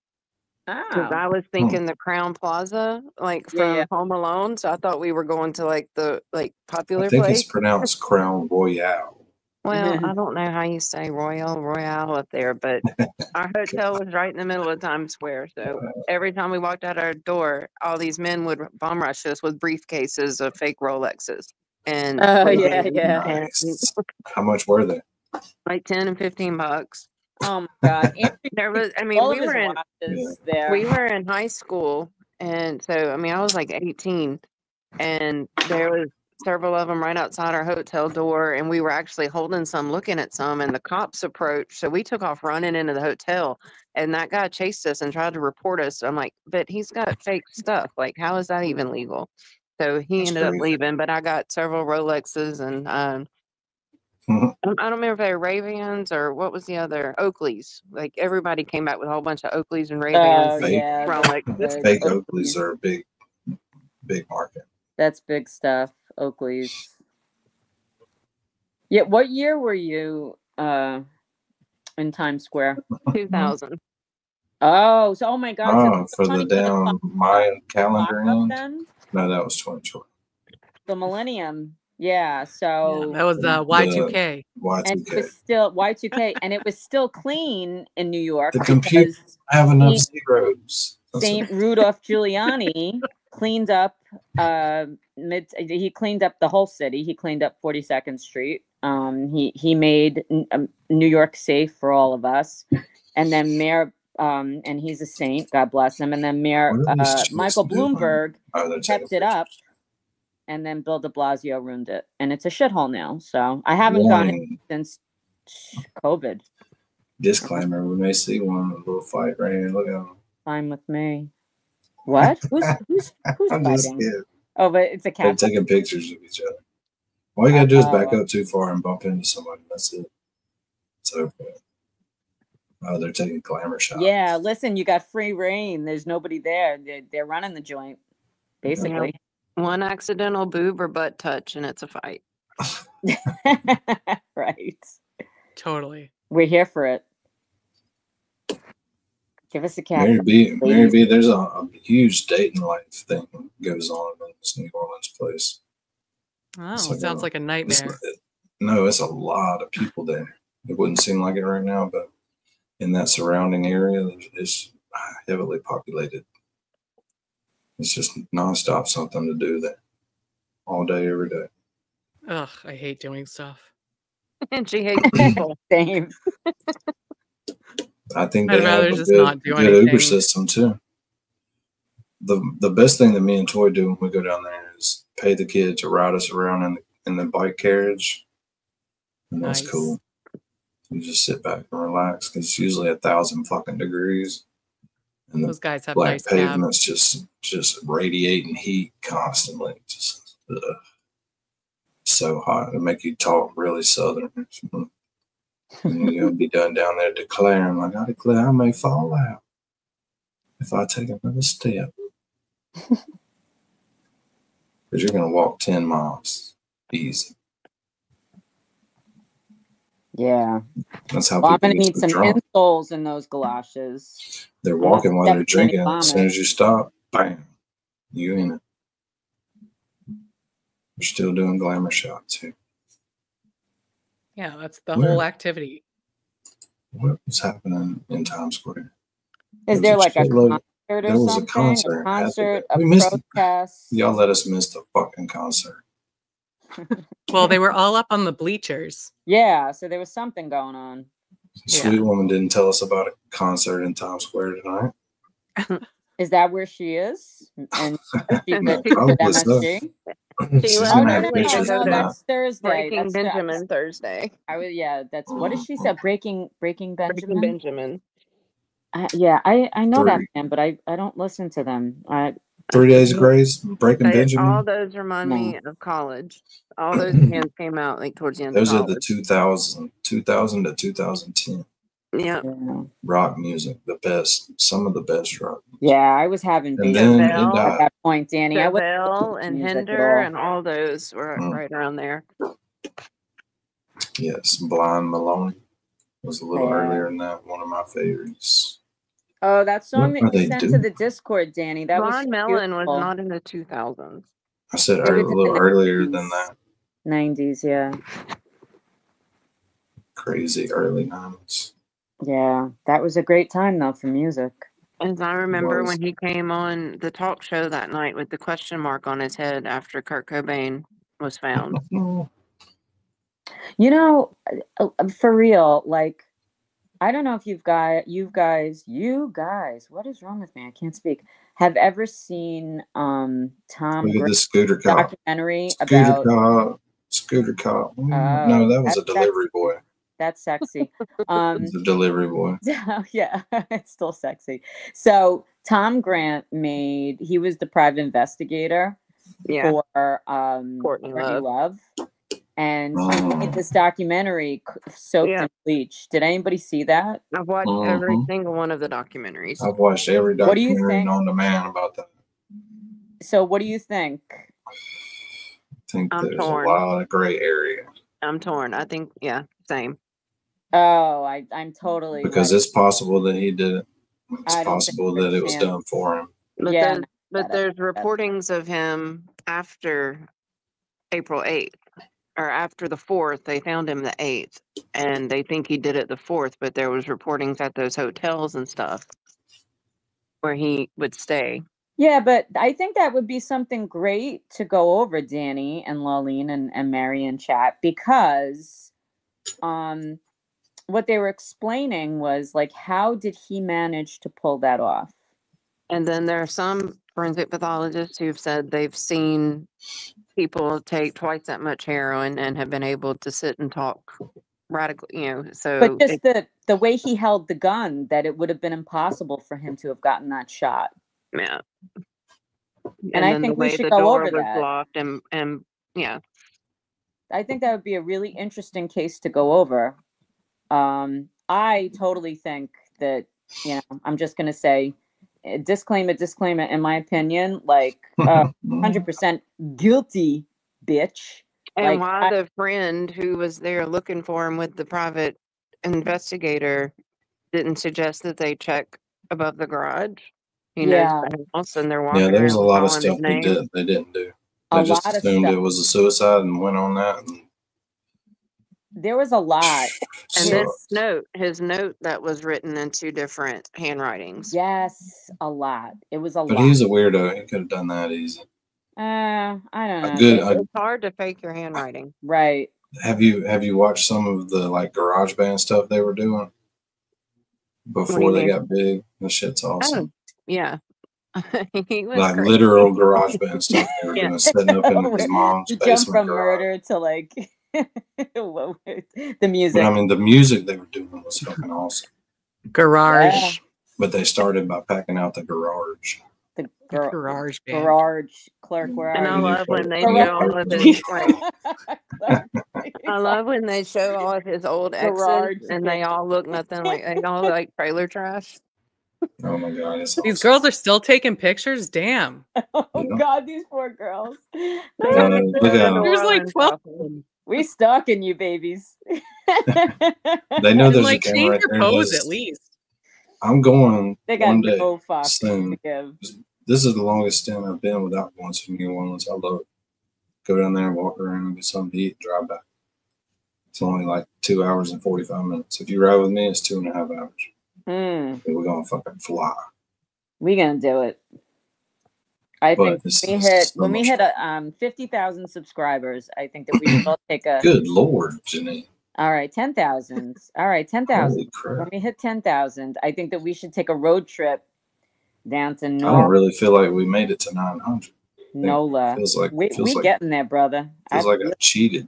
Because I was thinking the Crown Plaza, like from Home Alone, so I thought we were going to like the popular
I think
place.
it's pronounced Crown Royale.
Well, I don't know how you say Royale up there, but our hotel was right in the middle of Times Square. So every time we walked out our door, all these men would bomb rush us with briefcases of fake Rolexes. And
Nice. How much were they?
Like $10 and $15.
Oh my God!
There was, we were in high school, and so I was like 18, and there was several of them right outside our hotel door, and we were actually holding some, looking at some, and the cops approached, so we took off running into the hotel, and that guy chased us and tried to report us. I'm like, but he's got fake stuff. Like, how is that even legal? So he
That's
ended up
crazy.
leaving, but I got several Rolexes and
Mhm.
I don't remember if they were Ray-Bans or what was the other Oakleys. Like everybody came back with a whole bunch of Oakleys and Ray-Bans.
Fake,
yeah,
Rolexes.
fake Oakleys are a big market.
That's big stuff. Oakleys. Yeah, what year were you in Times Square?
2000.
Oh, so oh my God! So
Oh, for the damn Mayan calendar end?
then
No, that was 2020.
the millennium. Yeah, so
That was Y2K.
and it
Y2K.
was still Y2K, and it was still clean in New York
The computer
because
have enough zeros.
Saint Rudolph Giuliani cleaned up he cleaned up the whole city. He cleaned up 42nd Street. He made New York safe for all of us. And then Mayor and he's a saint, God bless him. And then Mayor Michael Bloomberg kept it up, and then Bill de Blasio ruined it. And it's a shithole now. So I haven't gone in since COVID.
Disclaimer: we may see one little fight right here. Look at him.
Fine with me. What? Who's
I'm just
fighting?
kidding.
Oh, but it's a
They're
cat.
taking pictures of each other. All you gotta do is back up too far and bump into somebody. That's it. It's over. Oh, they're taking glamour shots.
Yeah, listen, you got free reign. There's nobody there. They're running the joint, basically.
One accidental boob or butt touch, and it's a fight.
Right.
Totally.
We're here for it. Give us a cat.
Mary B, there's a huge dating life thing goes on in this New Orleans place.
Oh,
It's
sounds like a nightmare.
No, it's a lot of people there. It wouldn't seem like it right now, but in that surrounding area, it's heavily populated. It's just nonstop something to do there, all day, every day.
Ugh, I hate doing stuff.
And she hates people.
Same.
I think
I'd
they have
rather
a
just
good,
not do
good Uber
anything.
system too. The best thing that me and Toy do when we go down there is pay the kid to ride us around in the bike carriage, and that's
Nice.
cool. You just sit back and relax because it's usually 1,000 fucking degrees, and
Those guys have
black
nice cabs.
pavements just radiating heat constantly. Just so hot. It make you talk really southern. And you'll be done down there declaring, like, I declare I may fall out if I take another step. Because you're going to walk 10 miles easy.
Yeah.
That's how
Well, I'm
people
gonna
get
need
so
some
drunk.
insoles in those galoshes.
They're walking while they're
Definitely
drinking. As soon as you stop, bam, you in it. We're still doing glamour shots here.
Yeah, that's the
Where?
whole activity.
What was happening in Times Square?
Is
There
there
was
like a
shitload-
concert or
there was
something?
a concert.
A concert, a
We missed it.
protest.
Y'all let us miss the fucking concert.
Well, they were all up on the bleachers.
Yeah, so there was something going on.
Sweet woman didn't tell us about a concert in Times Square tonight.
Is that where she is? And she
No,
with
probably
MSG?
so.
She
She's
left
gonna
early
have
to
pictures
go
of
to
that.
That's Thursday.
Breaking Benjamin Thursday.
That's what did she say? Breaking Benjamin.
Breaking Benjamin.
I know that
Three.
band, but I don't listen to them.
3 Days of Grace, Breaking Benjamin.
All those remind me of college. All those bands came out like towards the end
Those
of
are the
college.
2000 to 2010
Yeah.
rock music. The best, some of the best rock.
Yeah, I was having
And
babies
then it
Chevelle.
died.
at that point, Danny. I wasn't
Chevelle
listening to
and
music at
Hinder
all.
and all those were right around there.
Yes, Blind Maloney was a little
Yeah.
earlier than that. One of my favorites.
Oh, that song
What
that
are
you
they
sent to
doing?
the Discord, Danny. That was
Blonde
so
Melon was
beautiful.
not in the 2000s.
I said
It
a
was in
little
the
earlier than that.
90s, yeah.
Crazy early 90s.
Yeah, that was a great time though for music.
As I remember
Was.
when he came on the talk show that night with the question mark on his head after Kurt Cobain was found.
You know, for real, like I don't know if you guys, what is wrong with me? I can't speak. Have ever seen Tom
Look at
Grant's
this scooter cop.
documentary
Scooter
about
cop. Scooter cop. No, that was a delivery boy.
That's sexy.
It's a delivery boy.
Yeah, it's still sexy. So Tom Grant he was the private investigator,
Yeah.
for
Courtney
Love. And he made this documentary soaked in bleach. Did anybody see that?
I've watched every single one of the documentaries.
I've watched every
What do you
documentary
think?
known to man about that.
So what do you think?
I think
I'm
there's
torn.
a lot of gray area
I'm torn. I think, yeah, same.
Oh, I'm totally
because
like,
it's possible that he did it. It's
I don't think
possible
there's
that
a
it was
chance.
done for him.
But
Yeah,
then, but there's reportings of him after April 8th or after the 4th. They found him the 8th, and they think he did it the 4th. But there was reportings at those hotels and stuff where he would stay.
Yeah, but I think that would be something great to go over, Danny and Laureen and Mary in chat, because what they were explaining was like, how did he manage to pull that off?
And then there are some forensic pathologists who've said they've seen people take twice that much heroin and have been able to sit and talk radically, you know. So,
But just the way he held the gun, that it would have been impossible for him to have gotten that shot.
yeah.
And I
then
think
the
we
way
should
the
go
door
over
was
that.
locked, and yeah.
I think that would be a really interesting case to go over. I totally think that, you know, I'm just going to say, disclaimer, in my opinion, like 100% guilty, bitch.
And
Like,
why the friend who was there looking for him with the private investigator didn't suggest that they check above the garage. He knows the house, and they're walking
Yeah, there was a
around
lot of
calling
stuff
his name.
they didn't do.
A
They just
lot of
assumed
stuff.
it was a suicide and went on that. And
there was a lot.
And his note that was written in 2 different handwritings.
Yes, a lot. It was a
but
lot.
he's a weirdo. He could have done that easy.
I don't know.
It's hard to fake your handwriting.
Right.
Have you watched some of the like garage band stuff they were doing before they got big? The shit's awesome.
Oh, yeah. He was
Like
crazy.
literal garage band stuff they were
Yeah.
doing, setting up in his mom's
You jump
basement
from
garage.
murder to like the music.
But I mean, the music they were doing was fucking awesome.
Garage.
But they started by packing out the garage.
The
garage band.
Garage clerk, where
And
are
I
you?
love when they
Garage.
show all of his I love when they show all of his old exes,
Garage
and they all look nothing like they all look like trailer trash.
Oh my god, it's
These girls are still taking pictures. Damn.
Oh God, these poor girls.
look at them.
There's like 12.
We stalking you, babies.
They know there's
like
a camera right
change your
there.
pose
This-
at least.
I'm going
They got
one day
no fuck
soon.
to give.
This is the longest stint I've been without going to New Orleans. I love it. Go down there, walk around, get something to eat, drive back. It's only like 2 hours and 45 minutes. If you ride with me, it's 2.5 hours. We're gonna fucking fly.
We gonna do it. I
But
think
it's
when we hit
so
a 50,000 subscribers, I think that we should all take a.
Good Lord, Janine.
All right, 10,000. All right, 10,000.
Holy crap.
When we hit 10,000, I think that we should take a road trip down to
I don't
North
really feel like we made it to 900.
NOLA.
Feels like
we getting there, brother.
Feels like I cheated.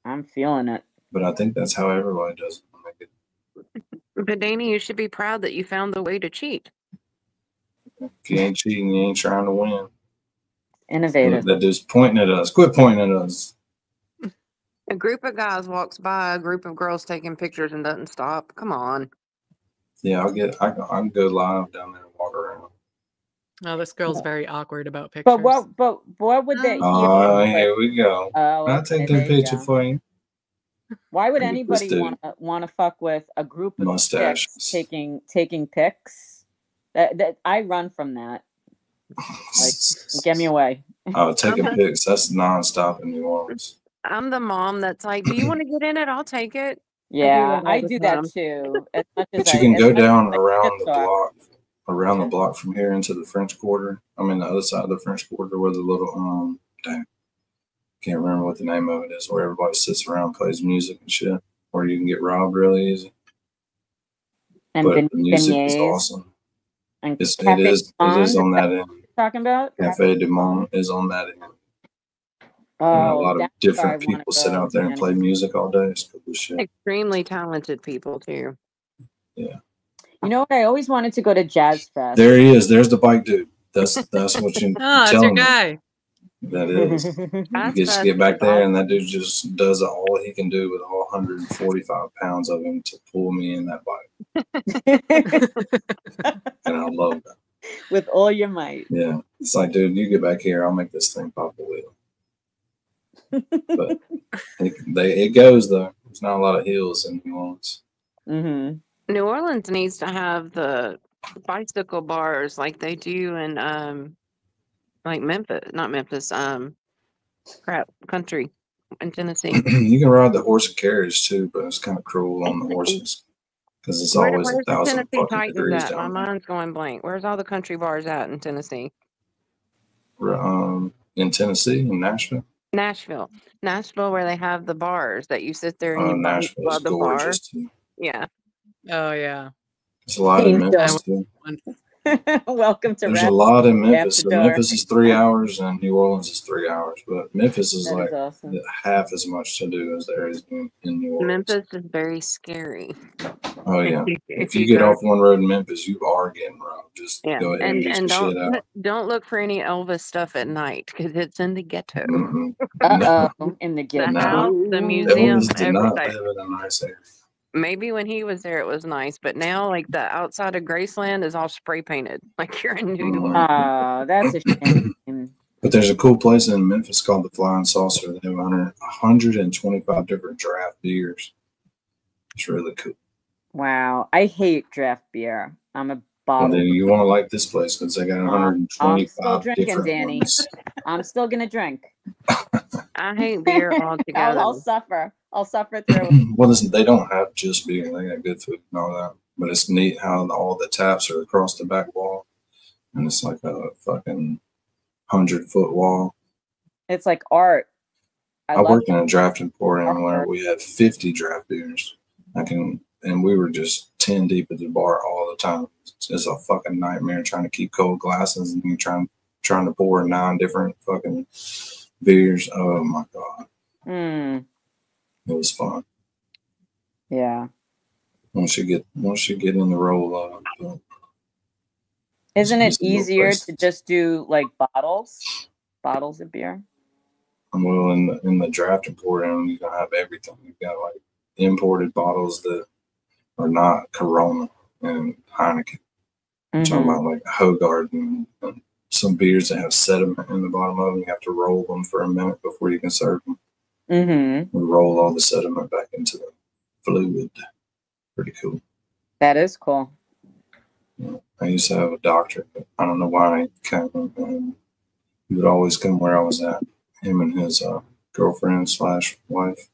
I'm feeling it.
But I think that's how everybody does it.
But Danny, you should be proud that you found the way to cheat.
If you ain't cheating, you ain't trying to win.
Innovative.
They're just pointing at us. Quit pointing at us.
A group of guys walks by a group of girls taking pictures and doesn't stop. Come on.
Yeah, I can go live down there and walk around.
Oh, this girl's very awkward about pictures.
But what would they?
Oh, here we go.
Oh,
I'll
okay,
take
there
the
you
picture
go.
for you.
Why would
Look at this
anybody
dude.
want to fuck with a group of
Mustaches.
chicks taking pics? That I run from that. Like, get me away.
Oh, taking pics. That's nonstop in New Orleans.
I'm the mom that's like, do you want to get in it? I'll take it.
Yeah, I
all
do
the
that
time.
too. As much as
But you can
as
go
much as
down
I
around
shit
the
talk.
block from here into the French Quarter. I mean, the other side of the French Quarter where the little, can't remember what the name of it is, where everybody sits around and plays music and shit, where you can get robbed really easy.
And
But the music is
beignets.
awesome.
And
It
Cafe
is on that end.
Talking about
Cafe du Monde is on that end.
Oh,
And a lot of
that's
different
where I wanna
people sit
go,
out there and
man.
play music all day. It's cool as shit.
Extremely talented people too.
Yeah.
You know what? I always wanted to go to Jazz Fest.
There he is. There's the bike dude. That's what you
Oh, that's
tell
your
him.
guy.
That is. You just get back there, and that dude just does all he can do with all 145 pounds of him to pull me in that bike. And I love that.
With all your might.
Yeah. It's like, dude, you get back here, I'll make this thing pop a wheel. But it goes, though. There's not a lot of hills in New Orleans.
New Orleans needs to have the bicycle bars like they do in like Memphis, not Memphis, country in Tennessee.
You can ride the horse and carriage too, but it's kind of cruel on the horses because it's always
Where's the
1,000
Tennessee
fucking
Titans
degrees
at? My
down there.
mind's going blank. Where's all the country bars at in Tennessee?
In Tennessee, in Nashville.
Nashville, where they have the bars that you sit there and you
Nashville is
the bar.
gorgeous too.
Yeah.
Oh yeah.
There's a lot in Memphis too.
Welcome to
There's a
Rapid
lot in Memphis.
After
So
Dark.
Memphis is 3 hours and New Orleans is 3 hours, but Memphis is
That
like
is awesome.
half as much to do as there is in New Orleans.
Memphis is very scary.
Oh yeah.
If
If you
you
get
go-
off one road in Memphis, you are getting robbed. Just
Yeah,
go ahead and get
and
your shit out.
don't look for any Elvis stuff at night because it's in the ghetto.
In the
The
ghetto.
house, the museum,
Elvis did not
everything.
live in a nice area.
Maybe when he was there, it was nice, but now like the outside of Graceland is all spray painted, like you're in New York.
Oh, that's a shame.
But there's a cool place in Memphis called the Flying Saucer. They have 125 different draft beers. It's really cool.
Wow. I hate draft beer. I'm a
Well,
bottle.
then you want to like this place because they got
I'm still
125
drinking,
different
Danny.
ones.
I'm still gonna drink.
I hate beer altogether.
I'll suffer. I'll suffer through.
Well, listen, they don't have just beer. They got good food and all that. But it's neat how all the taps are across the back wall. And it's like a fucking 100-foot wall.
It's like art.
I worked in a draft emporium where we had 50 draft beers. And we were just 10 deep at the bar all the time. It's a fucking nightmare trying to keep cold glasses and you trying to pour 9 different fucking beers. Oh my god. It was fun.
Yeah.
Once you get in the roll of
Isn't it
Just a little
easier
place.
to just do like bottles of beer?
well in the draft emporium you gonna have everything. You've got like imported bottles that are not Corona and Heineken. I'm talking about like Hogard and some beers that have sediment in the bottom of them. You have to roll them for a minute before you can serve them. We roll all the sediment back into the fluid. Pretty cool.
That is cool.
I used to have a doctor, but I don't know why he came. He would always come where I was at. Him and his girlfriend / wife,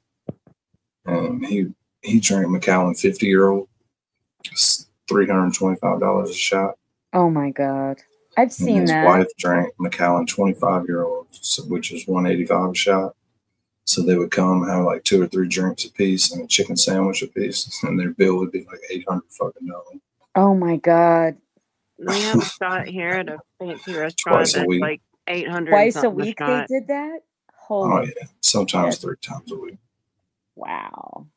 and he drank Macallan 50-year-old. It's $325 a shot.
Oh my god, I've
And
seen
his
that.
wife drank Macallan 25-year-old, which is $185 a shot. So they would come have like 2 or 3 drinks a piece and a chicken sandwich a piece, and their bill would be like $800 fucking dollars.
Oh my god.
We have a shot here at a fancy restaurant
Twice a
that's
week.
like 800
Twice a
something
week they
shot.
did that?
Oh
Holy
yeah, sometimes 3 times a week.
wow.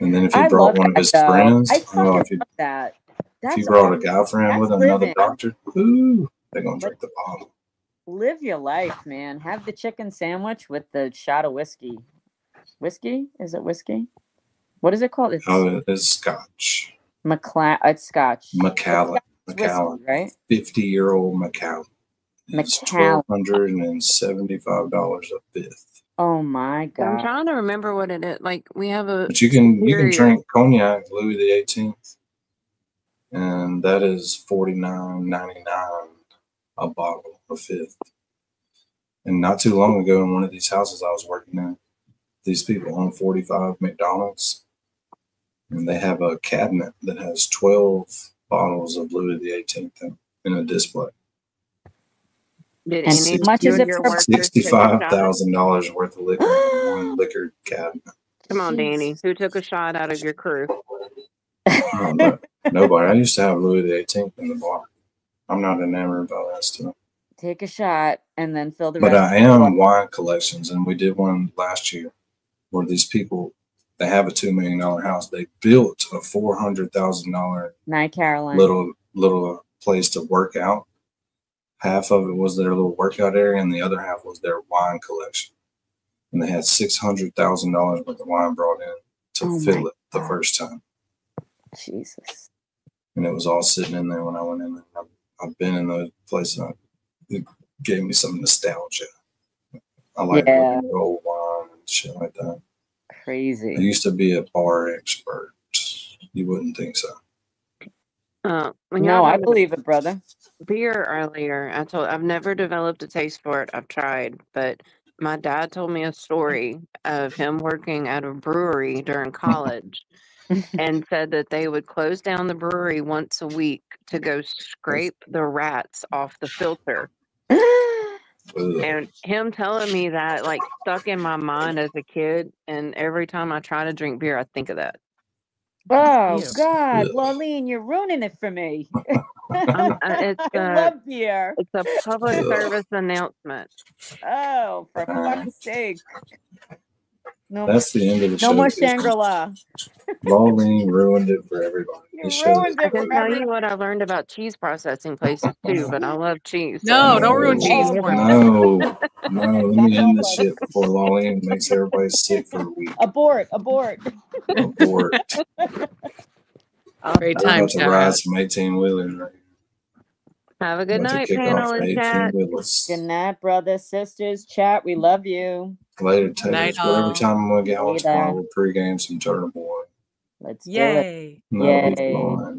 And then if he
I
brought
love
one of
that,
his
though.
friends,
I
well,
fucking
if he
love that.
if
That's
he brought a
awesome.
guy friend with
That's
another
living.
doctor, ooh, they're gonna drink the bottle.
Live your life, man. Have the chicken sandwich with the shot of whiskey. Whiskey? Is it whiskey? What is it called? It's
Oh, it's Scotch.
It's Scotch.
Macallan.
It's whiskey,
Macallan.
right?
50-year-old Macallan. It's
Macallan.
$1,275 a fifth.
Oh my
I'm
god.
trying to remember what it is. Like we have a
But you can
superior-
drink cognac Louis XVIII, and that is $49.99 a bottle, a fifth. And not too long ago, in one of these houses I was working in, these people own 45 McDonald's, and they have a cabinet that has 12 bottles of Louis XVIII in a display.
Did
And
any
how much is
of
it
your
per
workers take a shot?
$65,000 worth of liquor in one liquor cabinet.
Come on, Danny. Who took a shot out of your crew?
Nobody. I used to have Louis XVIII in the bar. I'm not enamored by that stuff.
Take a shot and then fill the
But
rest.
I am wine collections, and we did one last year where these people, they have a $2 million house. They built a $400,000
Night Caroline.
little place to work out. half of it was their little workout area, and the other half was their wine collection. And they had $600,000 worth of wine brought in to fill it the first time.
Jesus.
And it was all sitting in there when I went in there. I've been in those places. It gave me some nostalgia. I like looking at old wine and shit like that.
Crazy.
I used to be a bar expert. You wouldn't think so.
No, I believe it, brother.
Beer earlier, I've never developed a taste for it. I've tried, but my dad told me a story of him working at a brewery during college and said that they would close down the brewery once a week to go scrape the rats off the filter. And him telling me that like stuck in my mind as a kid, and every time I try to drink beer, I think of that.
Oh God, Lolene, you're ruining it for me. I love beer.
It's a public service announcement.
Oh, for fuck's sake! No,
that's the end of the show.
No more Shangri-La.
Lolene ruined it for everybody.
I can tell you what I learned about cheese processing places too, but I love cheese.
No, don't ruin cheese for me.
No, let me end this shit before Lolene makes everybody sick for a week.
Abort.
Great time,
to ride some 18-wheelers. Right?
Have a good night, panel and chat.
Good night, brothers, sisters, chat. We love you.
Later, Taylor. Whatever time I'm gonna get home tomorrow, we'll pregame some Turtle Boy.
Let's
Yay.
do it. Yay.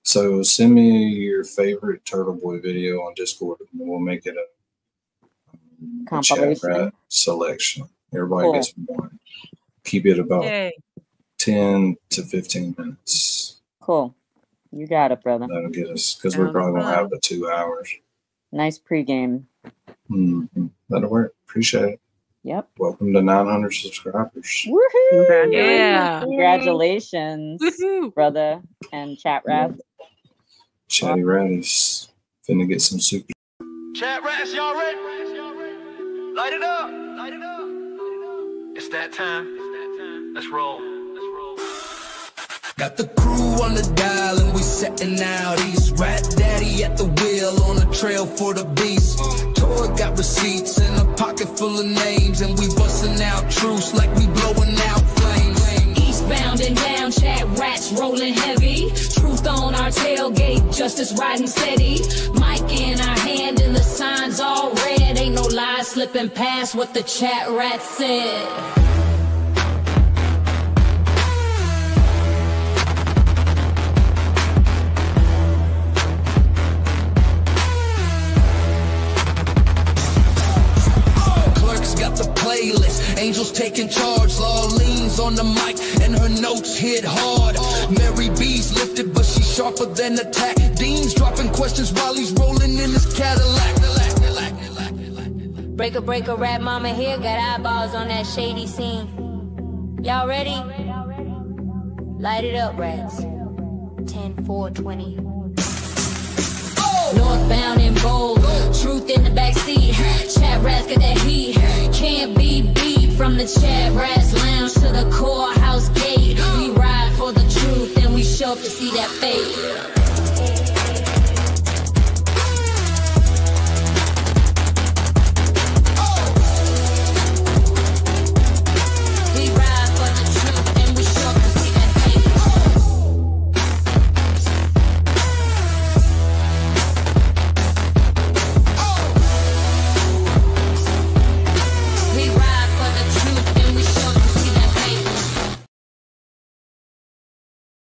So send me your favorite Turtle Boy video on Discord, and we'll make it a
compilation
selection. Everybody gets one. Keep it about 10 to 15 minutes.
Cool. You got it, brother.
That'll get us, because we're probably going to have the 2 hours.
Nice pregame.
That'll work. Appreciate it.
Yep.
Welcome to 900 subscribers.
Woohoo!
Yeah.
Congratulations, brother and ChatRats.
Chatty Ratties. Finna get some super.
ChatRats, y'all ready? Light it up. It's that time. Let's roll.
Got the crew on the dial and we setting out east. Rat daddy at the wheel on the trail for the beast. Toy got receipts and a pocket full of names, and we busting out truths like we blowing out flames.
Eastbound and down, ChatRats rolling heavy. Truth on our tailgate, justice riding steady. Mic in our hand and the signs all red. Ain't no lies slipping past what the ChatRats said.
Angels taking charge, Law leans on the mic and her notes hit hard. Mary B's lifted, but she's sharper than attack. Dean's dropping questions while he's rolling in his Cadillac.
Breaker, rap mama here, got eyeballs on that shady scene. Y'all ready? Light it up, rats. 10, 4, 20. Northbound and bold, truth in the backseat. ChatRats got that heat, can't be beat. From the ChatRats lounge to the courthouse gate, we ride for the truth and we show up to see that fate.